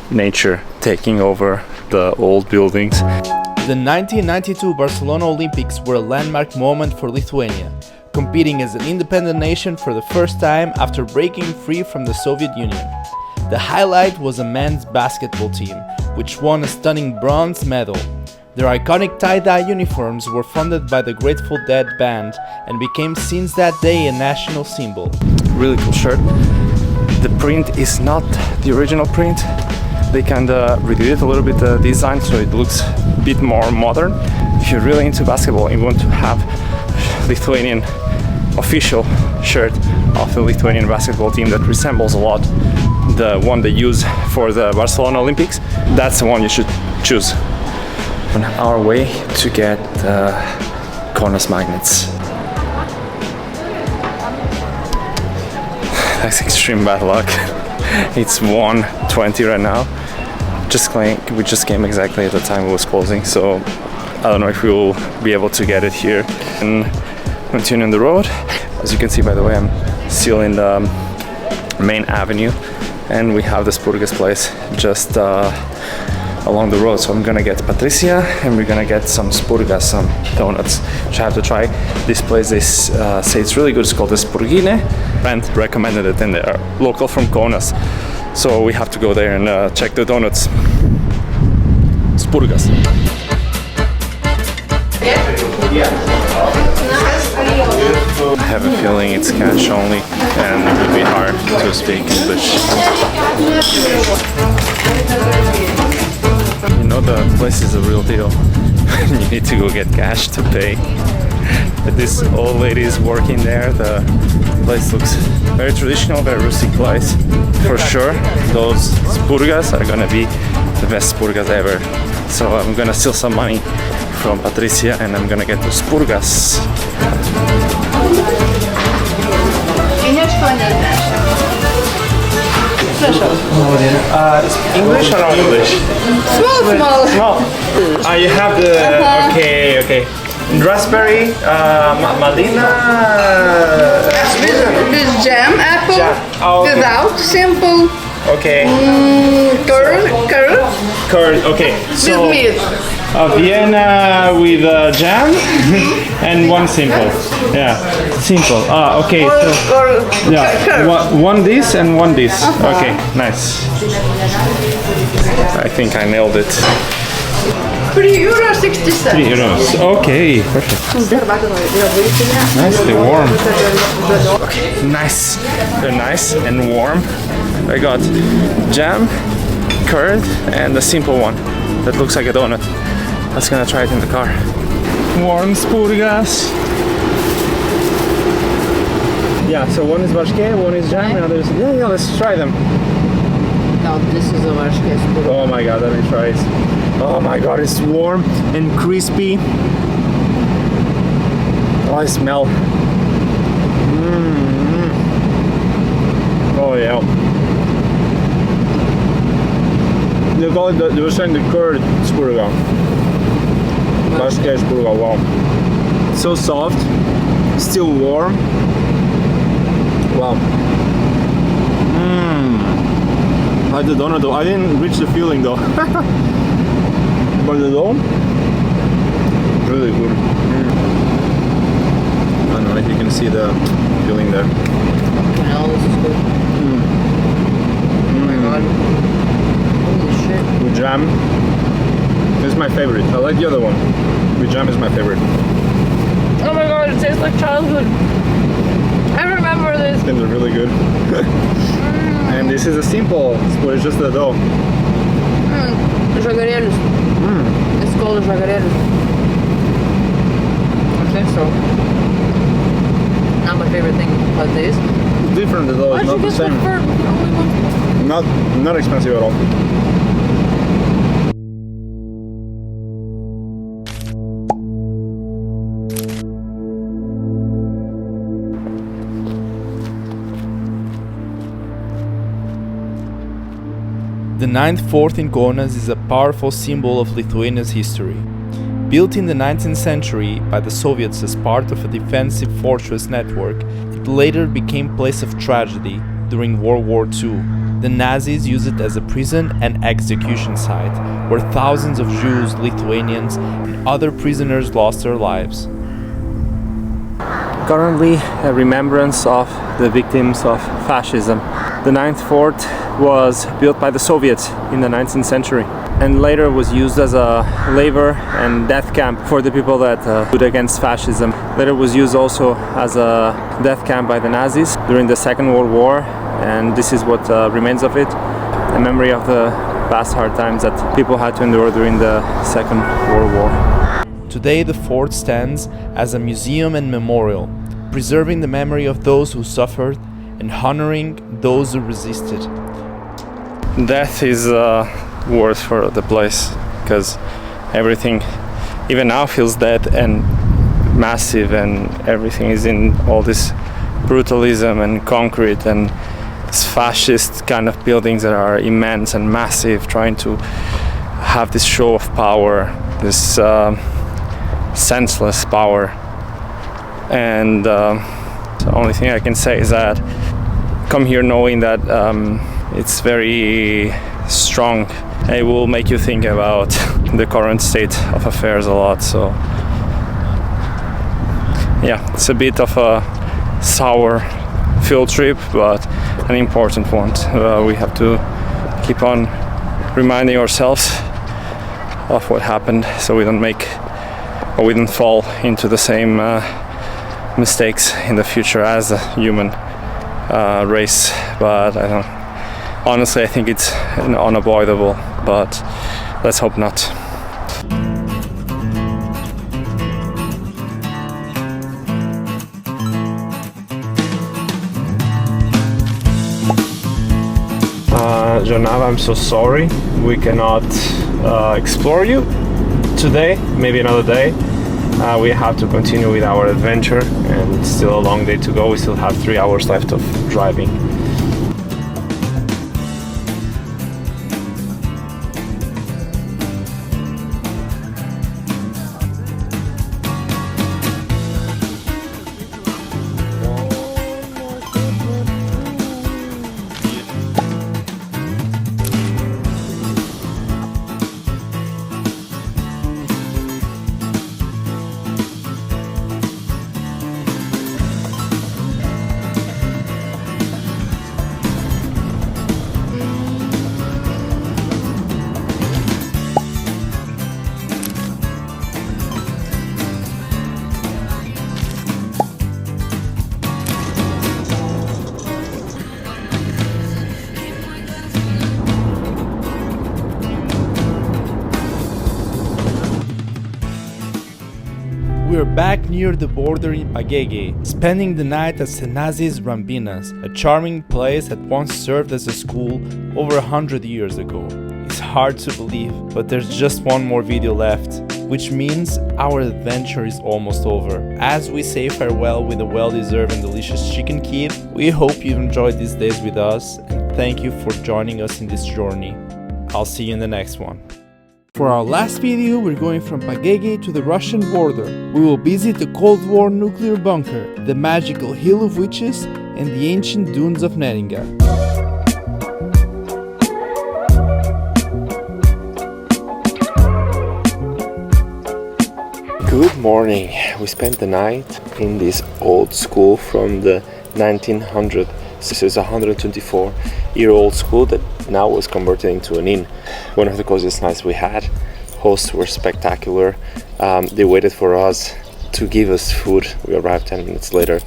nature taking over the old buildings. The 1992 Barcelona Olympics were a landmark moment for Lithuania, competing as an independent nation for the first time after breaking free from the Soviet Union. The highlight was a men's basketball team, which won a stunning bronze medal. Their iconic tie-dye uniforms were funded by the Grateful Dead band and became since that day a national symbol. Really cool shirt. The print is not the original print. They kinda redid it a little bit, the design, so it looks a bit more modern. If you're really into basketball and you want to have Lithuanian official shirt of the Lithuanian basketball team that resembles a lot the one they use for the Barcelona Olympics, that's the one you should choose. On our way to get Kaunas magnets. That's extreme bad luck. It's 1:20 right now. We just came exactly at the time it was closing, so I don't know if we will be able to get it here and continue on the road. As you can see, by the way, I'm still in the main avenue, and we have the Spurgas place just along the road. So I'm gonna get Patricia and we're gonna get some Spurgas, some donuts, which I have to try. This place, they say it's really good. It's called the Spurgine. Friend recommended it, and they are local from Kaunas. So we have to go there and check the donuts. Spurgas. I have a feeling it's cash only and it will be hard to speak English. You know, the place is a real deal. You need to go get cash to pay. This old lady is working there. The place looks very traditional, very rustic place. For sure, those Spurgas are gonna be the best Spurgas ever. So I'm gonna steal some money from Patricia and I'm gonna get those Spurgas. Oh dear. English or not English? Small. Small. You have the okay. Raspberry, malina. With jam, apple. Oh, okay. Without, simple. Okay. Curd. Okay. So With meat. Vienna with jam and one simple. Yeah, simple. Okay. So, yeah, one this and one this. Okay, nice. I think I nailed it. €3.60. €3. Okay, perfect. Nicely warm. Okay, nice. They're nice and warm. I got jam, curd, and a simple one that looks like a donut. I was gonna try it in the car. Warm spurgas. Yeah, so one is varške, one is jam, and other is... Yeah, let's try them. No, this is a varške spurga. Oh my god, let me try it. Oh my god, it's warm and crispy. Oh, I smell. Oh yeah. They call it they were saying the curd spurga. Varške spurga, wow. So soft, still warm. Wow. Like the donut though, I didn't reach the feeling though. But the dough, really good. I don't know if you can see the feeling there. Now this is good. Oh my god. Holy shit. With jam, this is my favorite. I like the other one. With jam is my favorite. Oh my god, it tastes like childhood. I remember this. These are really good. And this is a simple, it's just the dough. Žagarėlis. It's called žagarėlis. I think so. Not my favorite thing about this. It's different though, it's not the same. Not expensive at all. The ninth fort in Kaunas is a powerful symbol of Lithuania's history. Built in the 19th century by the Soviets as part of a defensive fortress network, it later became a place of tragedy during World War II. The Nazis used it as a prison and execution site, where thousands of Jews, Lithuanians, and other prisoners lost their lives. Currently, a remembrance of the victims of fascism. The ninth fort was built by the Soviets in the 19th century and later was used as a labor and death camp for the people that stood against fascism. Later was used also as a death camp by the Nazis during the Second World War, and this is what remains of it, a memory of the past hard times that people had to endure during the Second World War. Today the fort stands as a museum and memorial, preserving the memory of those who suffered and honoring those who resisted. Death is worse for the place because everything even now feels dead and massive, and everything is in all this brutalism and concrete and this fascist kind of buildings that are immense and massive, trying to have this show of power, this senseless power. And the only thing I can say is that come here knowing that it's very strong. It will make you think about the current state of affairs a lot. So yeah, it's a bit of a sour field trip, but an important one. We have to keep on reminding ourselves of what happened, so we don't fall into the same mistakes in the future as a human race. But honestly, I think it's unavoidable, but let's hope not. Jonava, I'm so sorry we cannot explore you today, maybe another day. We have to continue with our adventure, and it's still a long day to go. We still have 3 hours left of driving. we are back near the border in Pagėgiai, spending the night at Senasis Rambinas, a charming place that once served as a school over 100 years ago. It's hard to believe, but there's just one more video left, which means our adventure is almost over. As we say farewell with a well-deserved and delicious chicken kid, we hope you enjoyed these days with us, and thank you for joining us in this journey. I'll see you in the next one. For our last video, we're going from Pagėgiai to the Russian border. We will visit the Cold War nuclear bunker, the magical Hill of Witches, and the ancient dunes of Nida. Good morning. We spent the night in this old school from the 1900s. This is a 124-year-old school that now was converted into an inn. One of the coziest nights we had. Hosts were spectacular. They waited for us to give us food. We arrived 10 minutes later.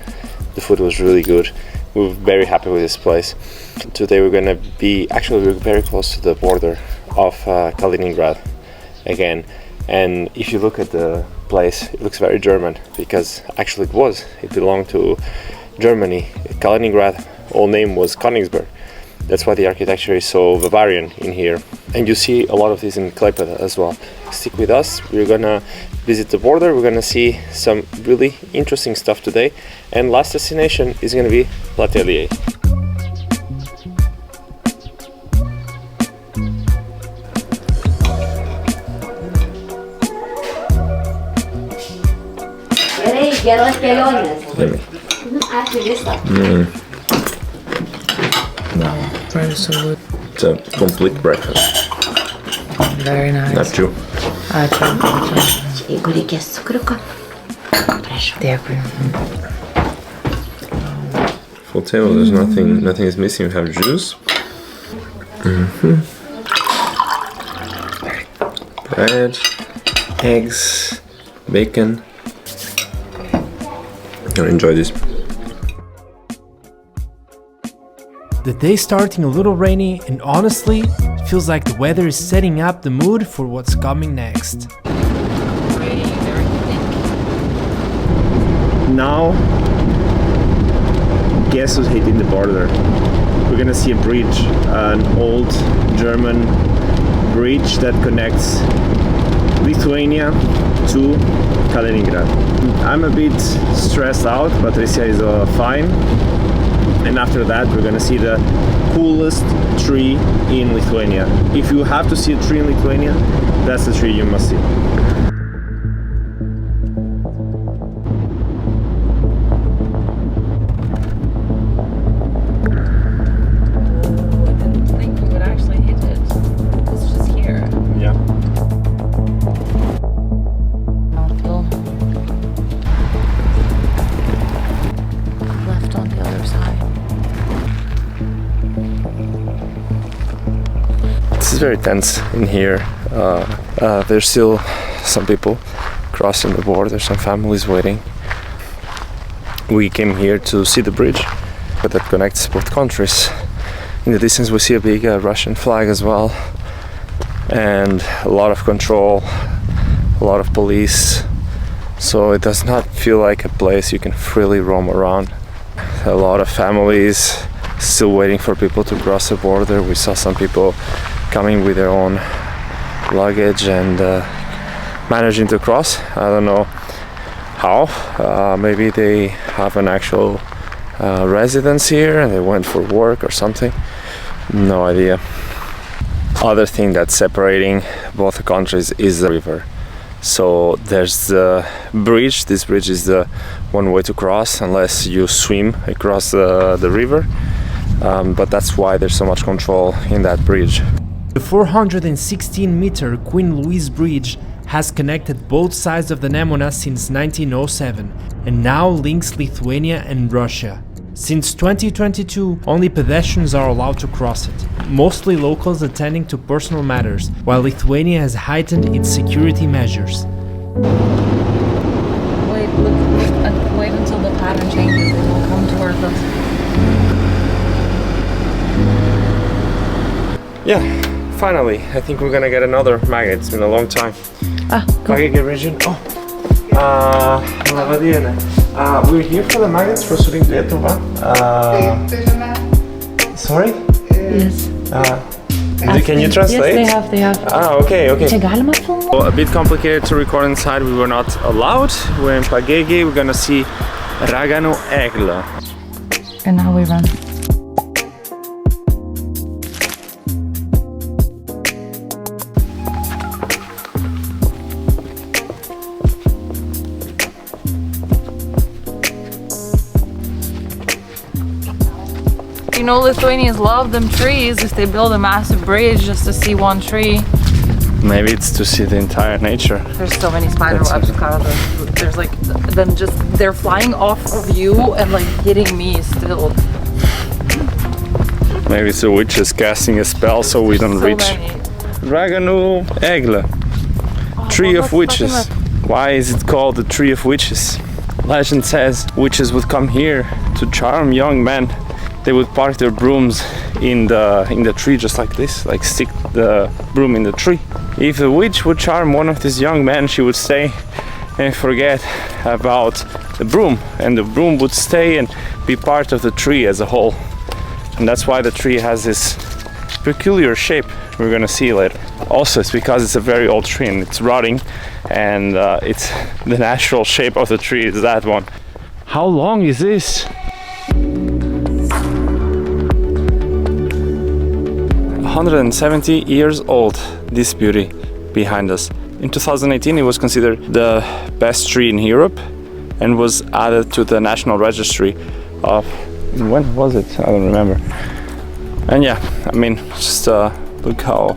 The food was really good. We were very happy with this place. Today we're gonna be, actually we're very close to the border of Kaliningrad again. And if you look at the place, it looks very German, because actually it belonged to Germany. Kaliningrad, old name was Königsberg. That's why the architecture is so Bavarian in here. And you see a lot of this in Klaipėda as well. Stick with us, we're gonna visit the border, we're gonna see some really interesting stuff today. And last destination is gonna be Plateliai. Geros kelionės. Ačiū visą. Very so good. It's a complete breakfast. Very nice. Not too. Ačiū. Jeigu reikės cukriuko, prašau. Dėkui. Full table, there's nothing is missing. We have juice. Bread, eggs, bacon. Enjoy this. The day's starting a little rainy, and honestly, it feels like the weather is setting up the mood for what's coming next. Now, guess who's hitting the border? We're gonna see a bridge, an old German bridge that connects Lithuania to Kaliningrad. I'm a bit stressed out, Patricia is fine. And after that we're gonna see the coolest tree in Lithuania. If you have to see a tree in Lithuania, that's the tree you must see. It's very tense in here. There's still some people crossing the border, some families waiting. We came here to see the bridge that connects both countries. In the distance we see a big Russian flag as well, and a lot of control, a lot of police, so it does not feel like a place you can freely roam around. A lot of families still waiting for people to cross the border. We saw some people coming with their own luggage and managing to cross. I don't know how. Maybe they have an actual residence here and they went for work or something. No idea. Other thing that's separating both countries is the river. So there's the bridge. This bridge is the one way to cross unless you swim across the river. But that's why there's so much control in that bridge. The 416-meter Queen Louise Bridge has connected both sides of the Nemunas since 1907 and now links Lithuania and Russia. Since 2022, only pedestrians are allowed to cross it, mostly locals attending to personal matters, while Lithuania has heightened its security measures. Wait until the pattern changes, it will come towards us. Yeah. Finally, I think we're gonna get another magnet. It's been a long time. Cool. Pagėgiai region. Oh, Laba diena. We're here for the magnets for shooting Lietuva. Sorry? Yes. Can you translate? Yes, they have. Okay. Čia galima filmuoti? Well, a bit complicated to record inside. We were not allowed. We're in Pagėgiai. We're gonna see Raganų eglę. And now we run. You know, Lithuanians love them trees. If they build a massive bridge just to see one tree. Maybe it's to see the entire nature. There's so many spider webs. There's like, then just they're flying off of you and like hitting me still. Maybe it's the witches casting a spell so we don't reach. Raganų eglė, tree of witches. Why is it called the tree of witches? Legend says witches would come here to charm young men. They would park their brooms in the tree just like this, like stick the broom in the tree. If the witch would charm one of these young men, she would stay and forget about the broom, and the broom would stay and be part of the tree as a whole. And that's why the tree has this peculiar shape we're gonna see later. Also, it's because it's a very old tree and it's rotting, and it's the natural shape of the tree is that one. How long is this? 170 years old, this beauty behind us. In 2018 it was considered the best tree in Europe and was added to the National Registry of... when was it? I don't remember. And yeah, I mean, just look how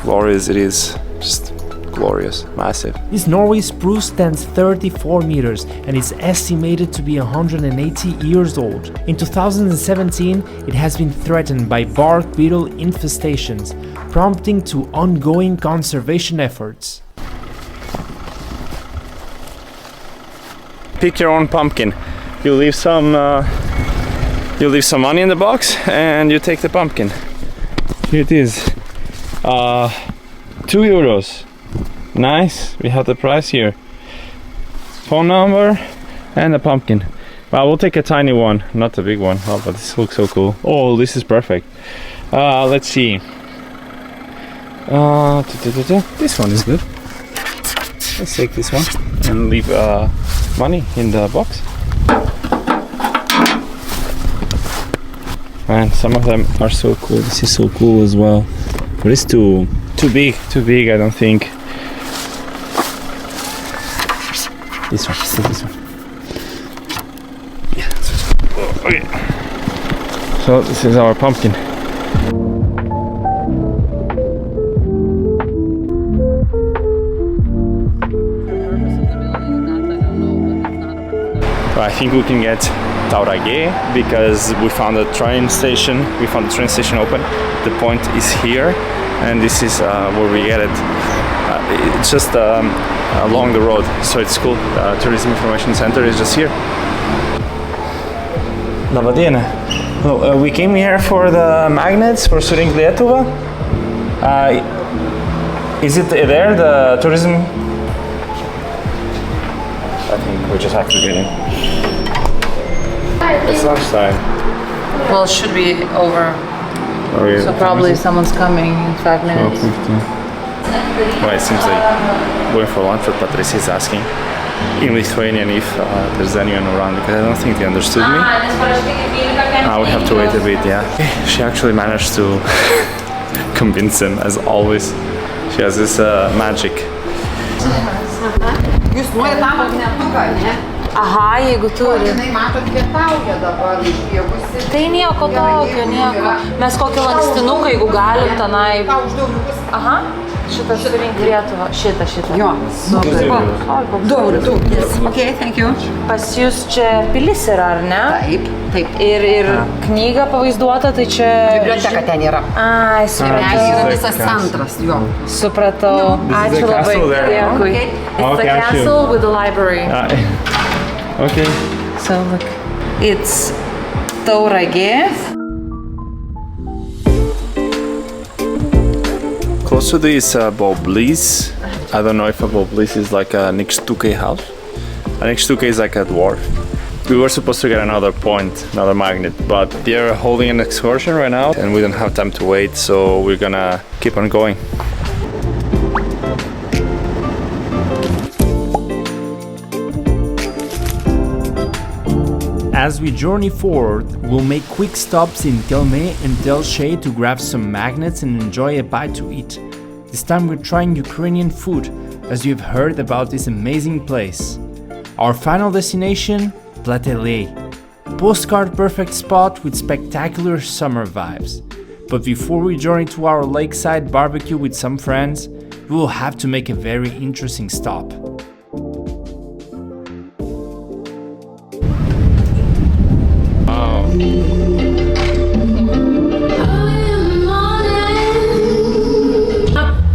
glorious it is. Just glorious, massive. This Norway spruce stands 34 meters and is estimated to be 180 years old. In 2017, it has been threatened by bark beetle infestations, prompting to ongoing conservation efforts. Pick your own pumpkin. You leave some money in the box and you take the pumpkin. Here it is. 2 euros. Nice, we have the price here. Phone number and a pumpkin. Well, we'll take a tiny one, not a big one. Oh, but this looks so cool. Oh, this is perfect. Let's see. This one is good. Let's take this one and leave money in the box. And some of them are so cool. This is so cool as well. But it's too big, I don't think. This one, this one. Yeah. Okay. So this is our pumpkin. I think we can get Tauragė because we found a train station. We found the train station open. The point is here, and this is where we get it. It's just along the road, so it's cool. Tourism Information Center is just here. Laba diena. We came here for the magnets for shooting Lietuva. Is it there, the tourism? I think we just have to get in. It's lunchtime. Well, it should be over. Oh, yeah. So probably someone's coming in 5 minutes. Well, it seems like going for lunch, but Patricia is asking in Lithuanian if there's anyone around, because I don't think they understood me. We have to wait a bit, yeah. She actually managed to convince them, as always. She has this magic. Aha, jeigu turi. Tai nieko tokio, nieko. Mes kokį lankstinuką, jeigu galim tenai. Aha, šitą surink Lietuvą. Šitą. Jo. Super. Du. Yes. Okay, thank you. Pas jūs čia pilis yra, ar ne? Taip. Ir knyga pavaizduota, tai čia... Biblioteka ten yra. Ai, supratau. Ten yra visas centras, jo. Supratau. Ačiū labai. Dėkui. It's the castle with the library. Okay. So look, it's Tauragė. Close to this Boblis. I don't know if a Boblis is like a Nikstuke house. An H2K is like a dwarf. We were supposed to get another point, another magnet, but they're holding an excursion right now and we don't have time to wait, so we're gonna keep on going. As we journey forward, we'll make quick stops in Kelmė and Telšiai to grab some magnets and enjoy a bite to eat. This time we're trying Ukrainian food, as you've heard about this amazing place. Our final destination, Plateliai, postcard perfect spot with spectacular summer vibes. But before we journey to our lakeside barbecue with some friends, we will have to make a very interesting stop.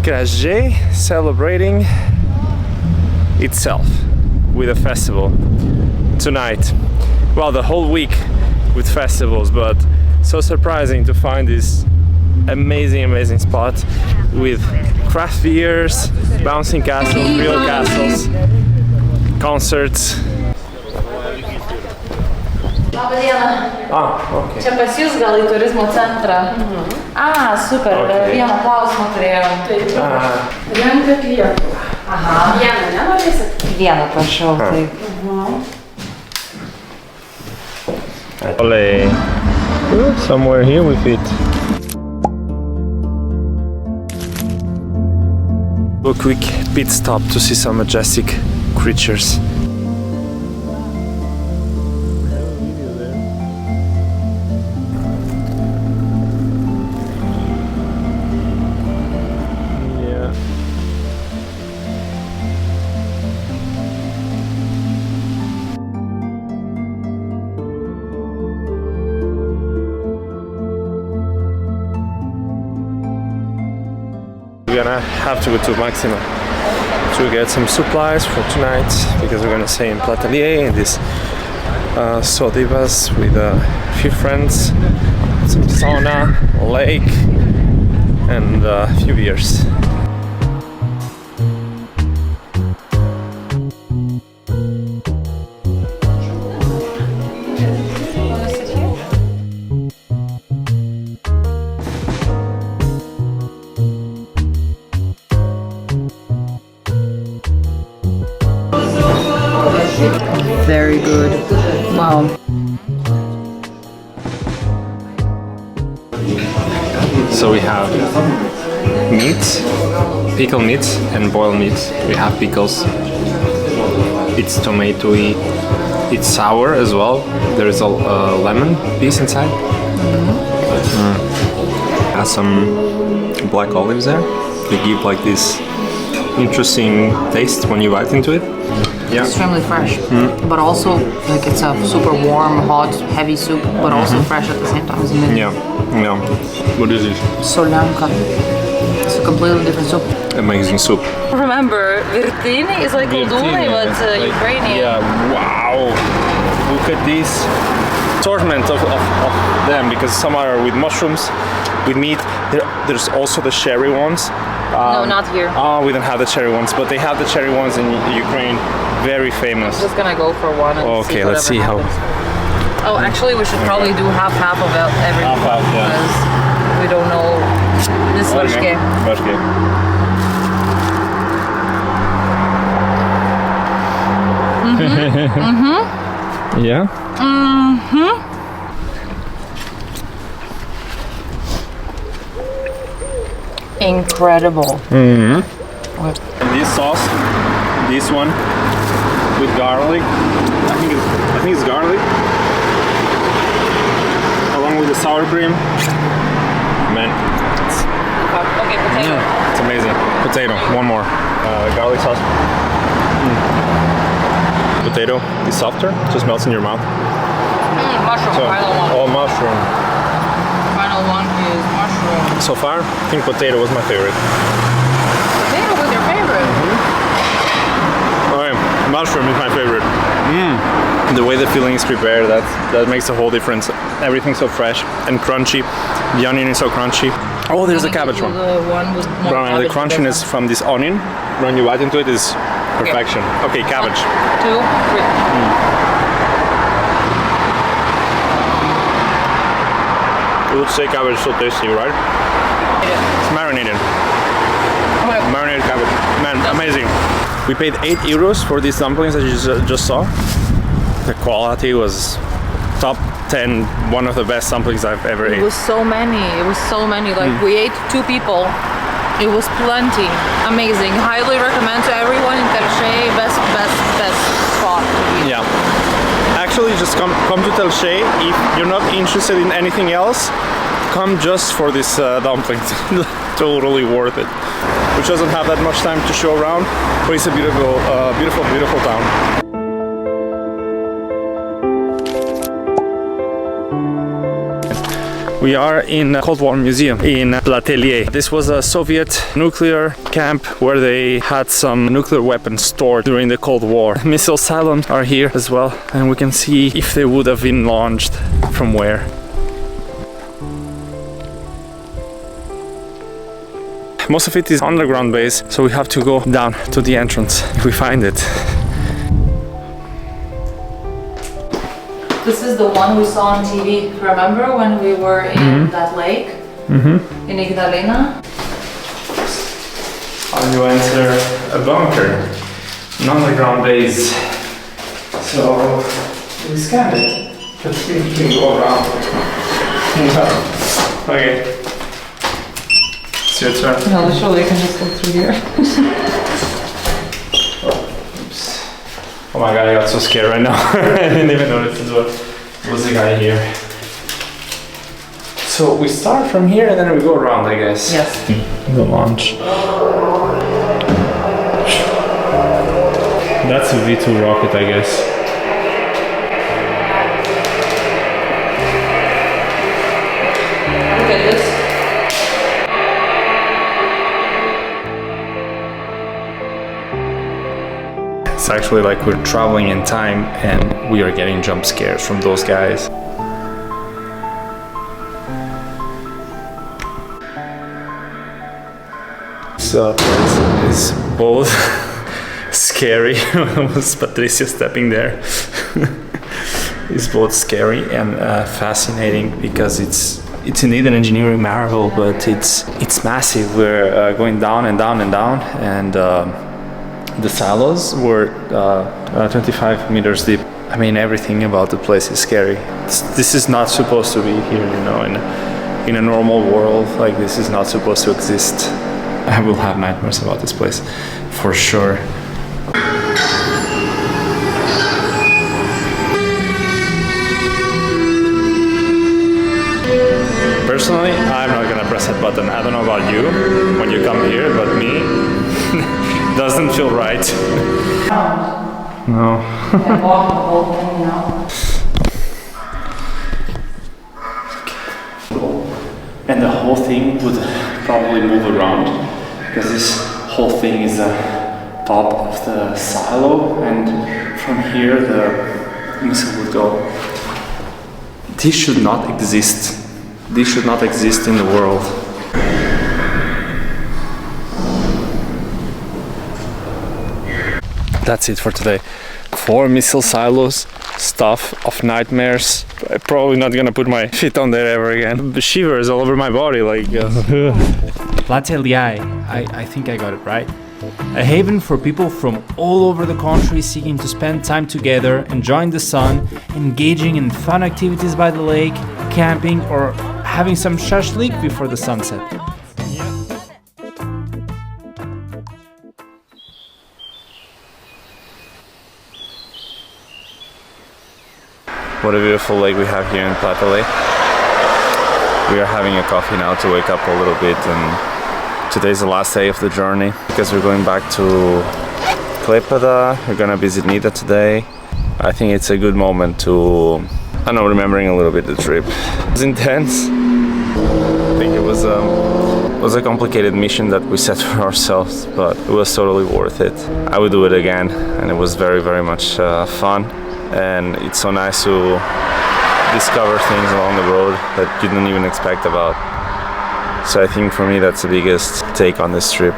Gražiai celebrating itself with a festival tonight. Well, the whole week with festivals, but so surprising to find this amazing spot with craft beers, bouncing castles, real castles, concerts. Labą dieną. Okay. Čia pas jūs gal į turizmo centrą. Super, vieną klausimą turėjom. Renkat Lietuvą. Aha. Vieną nenorėsit? Vieną prašau, taip. Ole. Somewhere here we fit. A quick pit stop to see some majestic creatures. We're gonna have to go to Maxima to get some supplies for tonight because we're gonna stay in Plateliai in this sodybas with a few friends, some sauna, a lake, and a few beers. Very good. Wow. So we have meats, pickled meats and boiled meats. We have pickles. It's tomatoey. It's sour as well. There is a lemon piece inside. Has some black olives there. They give like this interesting taste when you bite into it. Yeah. Extremely fresh, but also like it's a super warm, hot, heavy soup, but also fresh at the same time, isn't it? Yeah. What is it? Solyanka. It's a completely different soup. Amazing soup. Remember, virtini is like koldunai, but Ukrainian. Yeah, wow. Look at this assortment of them, because some are with mushrooms, with meat. There's also the cherry ones. No, not here. Oh, we don't have the cherry ones, but they have the cherry ones in Ukraine. Very famous. I'm just gonna go for one and okay, let's see happens. Oh, actually, we should probably do half of everything. Half, yeah. Because we don't know this varškė. Varškė. Yeah? Incredible. This sauce, this one with garlic. I think it's garlic, along with the sour cream. Man, Okay, potato. it's amazing. Potato. One more. Garlic sauce. Potato is softer. Just melts in your mouth. Mushroom. Final one. Oh, mushroom. Final one is mushroom. So far, I think potato was my favorite. Potato was your favorite. Okay, mushroom is my favorite. The way the filling is prepared, that makes a whole difference. Everything's so fresh and crunchy. The onion is so crunchy. Oh, there's a cabbage one. The one with more The crunchiness from this onion, when you bite into it, is Perfection. Okay, cabbage. 2, 3. You would say cabbage is so tasty, right? It's marinated. Marinated cabbage. Man, amazing. We paid 8 euros for these dumplings that you just saw. The quality was top 10, one of the best dumplings I've ever ate. It was so many. Like we ate 2 people. It was plenty. Amazing. Highly recommend to everyone in Telšiai. Best spot. Yeah. Actually, just come to Telšiai. If you're not interested in anything else, come just for this dumplings. Totally worth it. Which doesn't have that much time to show around, but it's a beautiful town. We are in a Cold War museum in L'Atelier. This was a Soviet nuclear camp where they had some nuclear weapons stored during the Cold War. Missile silos are here as well, and we can see if they would have been launched from where. Most of it is underground base, so we have to go down to the entrance if we find it. This is the one we saw on TV. Remember when we were in that lake in Ignalina? How do you enter a bunker? An underground base. So we scanned it. But we can go around. Okay. It's your turn. No, literally, you can just go through here. Oops. Oh my god, I got so scared right now. I didn't even notice it was a guy here. So we start from here and then we go around, I guess. Yes. The launch. That's a V2 rocket, I guess. Look at this. It's actually like we're traveling in time and we are getting jump scares from those guys. So it's both scary. Was Patricia stepping there? It's both scary and fascinating because it's indeed an engineering marvel, but it's massive. We're going down and down and down, and the silos were 25 meters deep. I mean, everything about the place is scary. This is not supposed to be here, you know, in a normal world. Like, this is not supposed to exist. I will have nightmares about this place, for sure. Personally, I'm not gonna press that button. I don't know about you when you come here, but me, doesn't feel right. No. And the whole thing would probably move around because this whole thing is the top of the silo, and from here the missile would go. This should not exist. This should not exist in the world. That's it for today. 4 missile silos, stuff of nightmares. I'm probably not gonna put my feet on there ever again. The shivers all over my body, like. L'Atelier, I think I got it right. A haven for people from all over the country seeking to spend time together, enjoying the sun, engaging in fun activities by the lake, camping, or having some shashlik before the sunset. What a beautiful lake we have here in Platale. We are having a coffee now to wake up a little bit, and today's the last day of the journey because we're going back to Klaipėda. We're gonna visit Nida today. I think it's a good moment to, I don't know, remembering a little bit the trip. It was intense. I think it was a complicated mission that we set for ourselves, but it was totally worth it. I would do it again, and it was very, very much fun. And it's so nice to discover things along the road that you didn't even expect about. So I think for me that's the biggest take on this trip.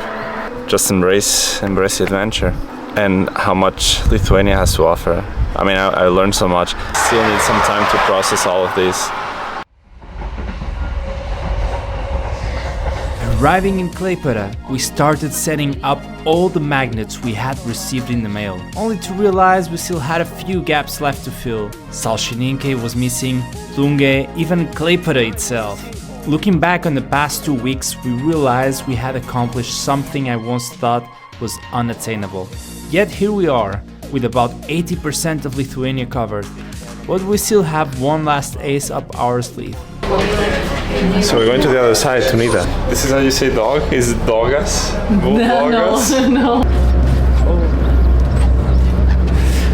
Just embrace the adventure. and how much Lithuania has to offer. I mean, I learned so much. Still need some time to process all of this. Arriving in Klaipėda, we started setting up all the magnets we had received in the mail, only to realize we still had a few gaps left to fill. Salšininkai was missing, Plungė, even Klaipėda itself. Looking back on the past 2 weeks, we realized we had accomplished something I once thought was unattainable. Yet here we are, with about 80% of Lithuania covered, but we still have one last ace up our sleeve. So we're going to the other side, to Nida. This is how you say dog? Is it dogas? No.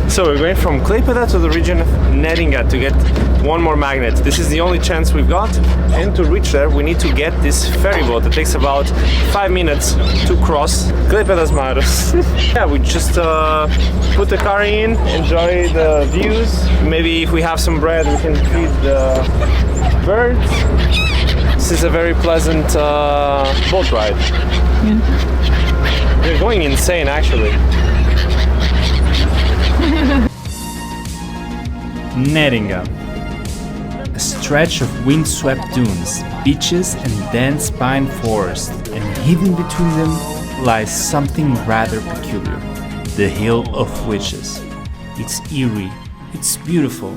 So we're going from Klaipėda to the region of Neringa to get one more magnet. This is the only chance we've got, and to reach there we need to get this ferry boat. It takes about 5 minutes to cross Klaipėdas Marios. Yeah, we just put the car in, enjoy the views. Maybe if we have some bread we can feed the birds. This is a very pleasant boat ride. We're going insane actually. Neringa. A stretch of windswept dunes, beaches and dense pine forest, and hidden between them lies something rather peculiar. The Hill of Witches. It's eerie, it's beautiful,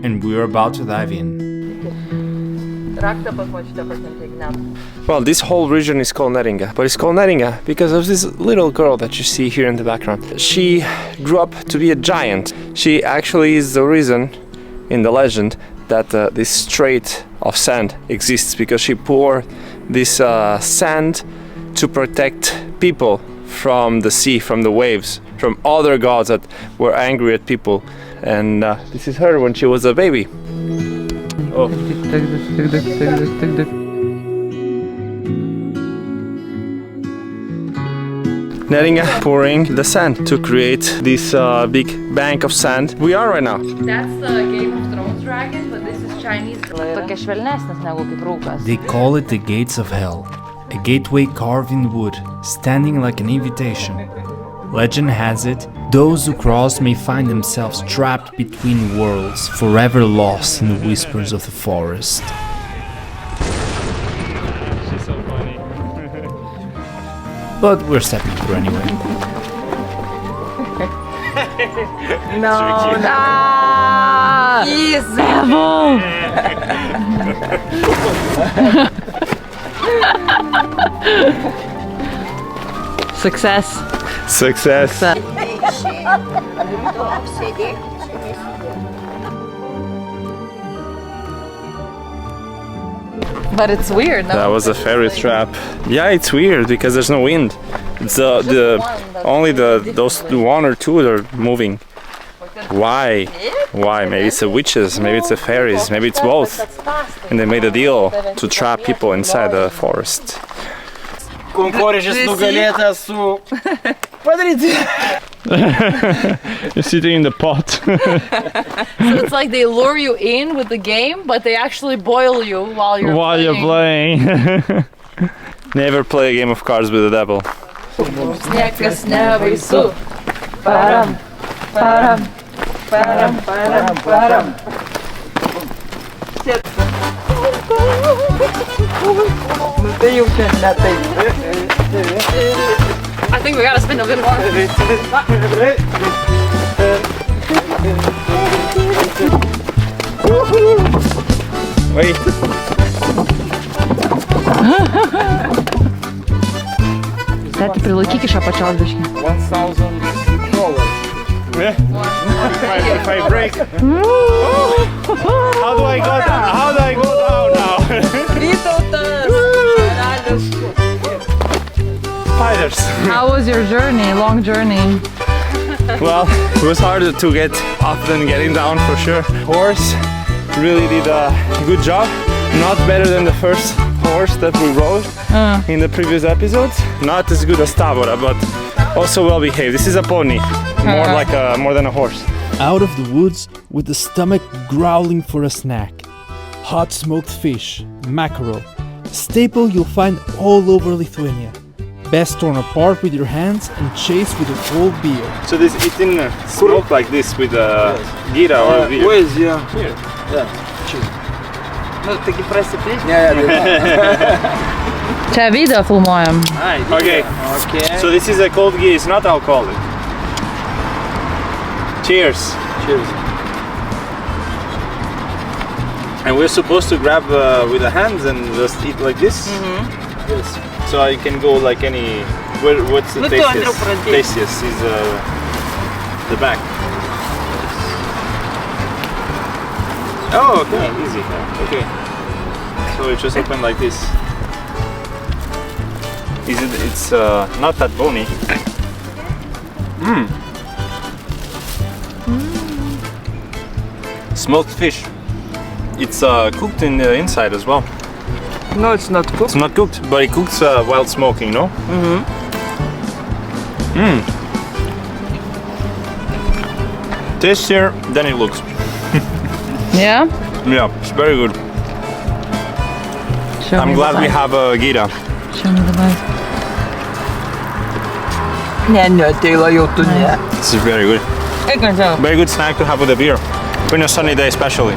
and we're about to dive in. Well, this whole region is called Neringa, but it's called Neringa because of this little girl that you see here in the background. She grew up to be a giant. She actually is the reason in the legend that this strait of sand exists, because she poured this sand to protect people from the sea, from the waves, from other gods that were angry at people. And this is her when she was a baby. Oh. Neringa pouring the sand to create this big bank of sand. We are right now. That's the Game of Thrones dragon, but this is Chinese. Tokia švelnesnės negu kaip rūkas. They call it the Gates of Hell, a gateway carved in wood, standing like an invitation. Legend has it, those who cross may find themselves trapped between worlds, forever lost in the whispers of the forest. She's so funny. But we're stepping through anyway. No. Yes. Devil. Success. Success. But it's weird, no? That was a ferry trap. Yeah, it's weird because there's no wind. It's only those one or two that are moving. Why? Why? Maybe it's the witches, maybe it's the fairies, maybe it's both. And they made a deal to trap people inside the forest. You're sitting in the pot. So it's like they lure you in with the game, but they actually boil you while you're playing. Never play a game of cards with the devil. Niekas nebaisu. Param, param, param, param, param. I think we gotta spin a bit more. Wait. Tėti, prilaikyk iš apačios biškį. If I break. How do I go down now? Spiders. How was your journey? Long journey? Well, it was harder to get up than getting down for sure. Horse really did a good job. Not better than the first horse that we rode in the previous episodes. Not as good as Tabora, but also well behaved. This is a pony, more than a horse. Out of the woods, with the stomach growling for a snack. Hot smoked fish, mackerel, a staple you'll find all over Lithuania. best torn apart with your hands and chased with a full beer. So this it didn't smoke like this with a gira or beer? With, yeah. Here. Yeah. Cheers. Nu, taigi prasiplėš. Čia video filmuojam. Okay. So this is a cold gira, it's not alcoholic. Cheers. Cheers. And we're supposed to grab with the hands and just eat like this? Yes. So I can go like any... what's the tastiest? Tastiest is the back. Oh, okay, easy. Okay. So it just open like this. It's not that bony. Smoked fish. It's cooked in the inside as well. No, it's not cooked. It's not cooked, but it cooks while smoking, no? Tastier than it looks. Yeah? Yeah, it's very good. I'm glad we have a gira. Show me the bite. This is very good. Very good snack to have with a beer. On a sunny day especially.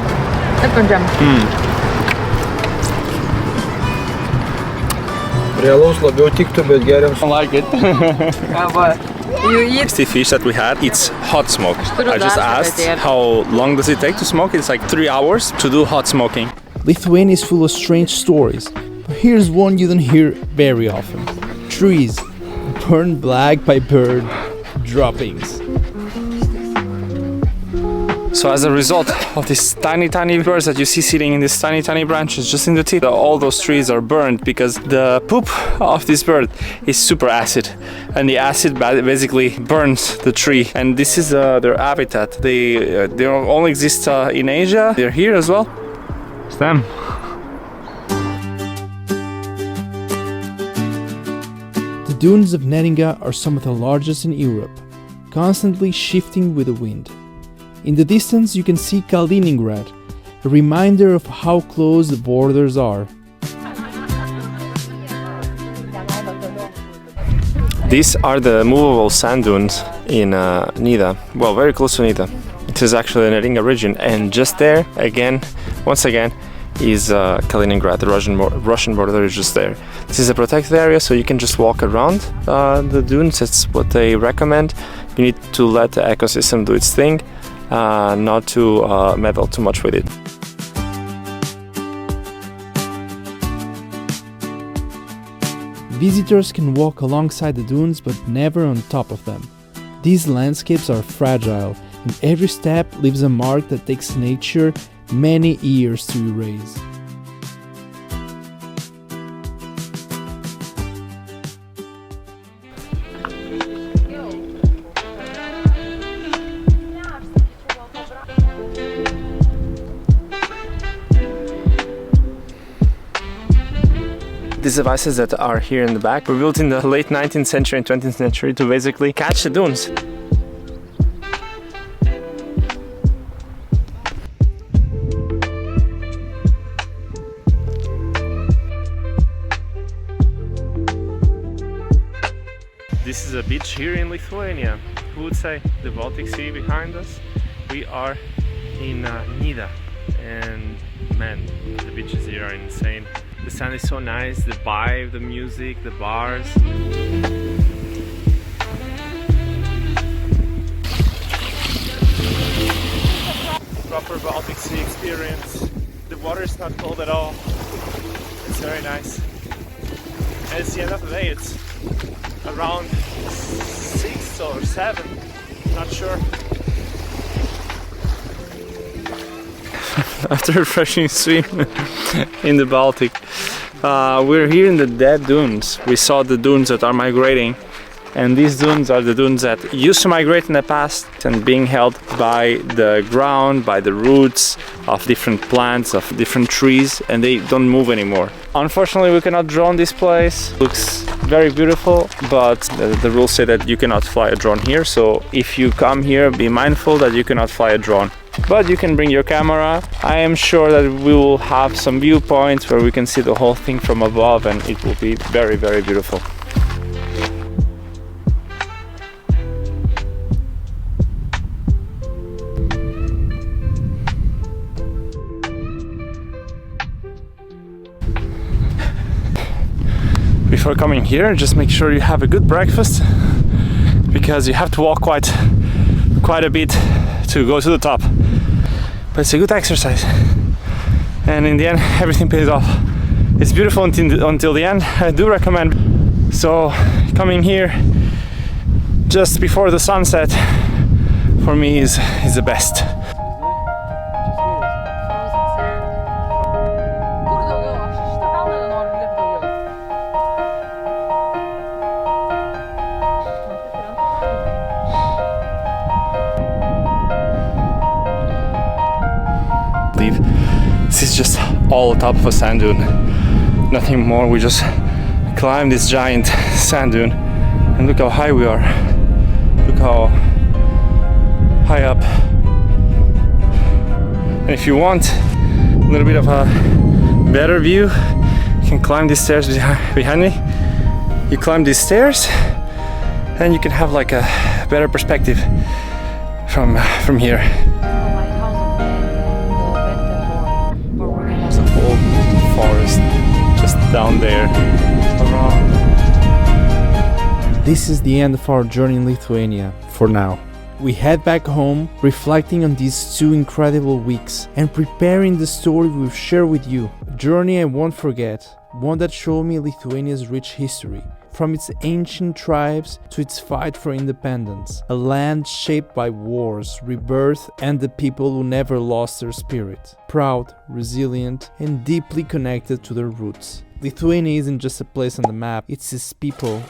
Realaus labiau tiktų, bet geriam. I like it. The fish that we had, it's hot smoke. I just asked how long does it take to smoke? It's like 3 hours to do hot smoking. Lithuania is full of strange stories, but here's one you don't hear very often. Trees burned black by bird droppings. So as a result of these tiny birds that you see sitting in these tiny branches just in the tip, all those trees are burned because the poop of this bird is super acid, and the acid basically burns the tree. And this is their habitat. They only exist in Asia. They're here as well. It's them. The dunes of Nida are some of the largest in Europe, constantly shifting with the wind. In the distance you can see Kaliningrad, a reminder of how close the borders are. These are the movable sand dunes in Nida, well, very close to Nida. It is actually in the Nida region, and just there, once again, is Kaliningrad. The Russian border is just there. This is a protected area, so you can just walk around the dunes. That's what they recommend. You need to let the ecosystem do its thing. Not to meddle too much with it. Visitors can walk alongside the dunes but never on top of them. These landscapes are fragile, and every step leaves a mark that takes nature many years to erase. These devices that are here in the back were built in the late 19th century and 20th century to basically catch the dunes. This is a beach here in Lithuania. Who would say the Baltic Sea behind us? We are in Nida, and man, the beaches here are insane. The sand is so nice, the vibe, the music, the bars. Proper Baltic Sea experience. The water is not cold at all. It's very nice. And it's the end of the day, it's around 6 or 7, not sure. After a refreshing swim in the Baltic, we're here in the dead dunes. We saw the dunes that are migrating, and these dunes are the dunes that used to migrate in the past and being held by the ground, by the roots of different plants, of different trees, and they don't move anymore. Unfortunately, we cannot drone this place. It looks very beautiful, but the rules say that you cannot fly a drone here, so if you come here, be mindful that you cannot fly a drone. But you can bring your camera. I am sure that we will have some viewpoints where we can see the whole thing from above, and it will be very, very beautiful. before coming here, just make sure you have a good breakfast, because you have to walk quite a bit to go to the top. But it's a good exercise, and in the end everything pays off. It's beautiful until the end. I do recommend. So coming here just before the sunset for me is the best. This is just all on top of a sand dune, nothing more. We just climb this giant sand dune, and look how high we are. Look how high up. And if you want a little bit of a better view, you can climb these stairs behind me. You climb these stairs and you can have like a better perspective from here. There's a whole forest just down there. Around. This is the end of our journey in Lithuania, for now. We head back home, reflecting on these 2 incredible weeks and preparing the story we've shared with you. A journey I won't forget, one that showed me Lithuania's rich history, from its ancient tribes to its fight for independence. A land shaped by wars, rebirth, and the people who never lost their spirit. Proud, resilient, and deeply connected to their roots. Lithuania isn't just a place on the map, it's its people.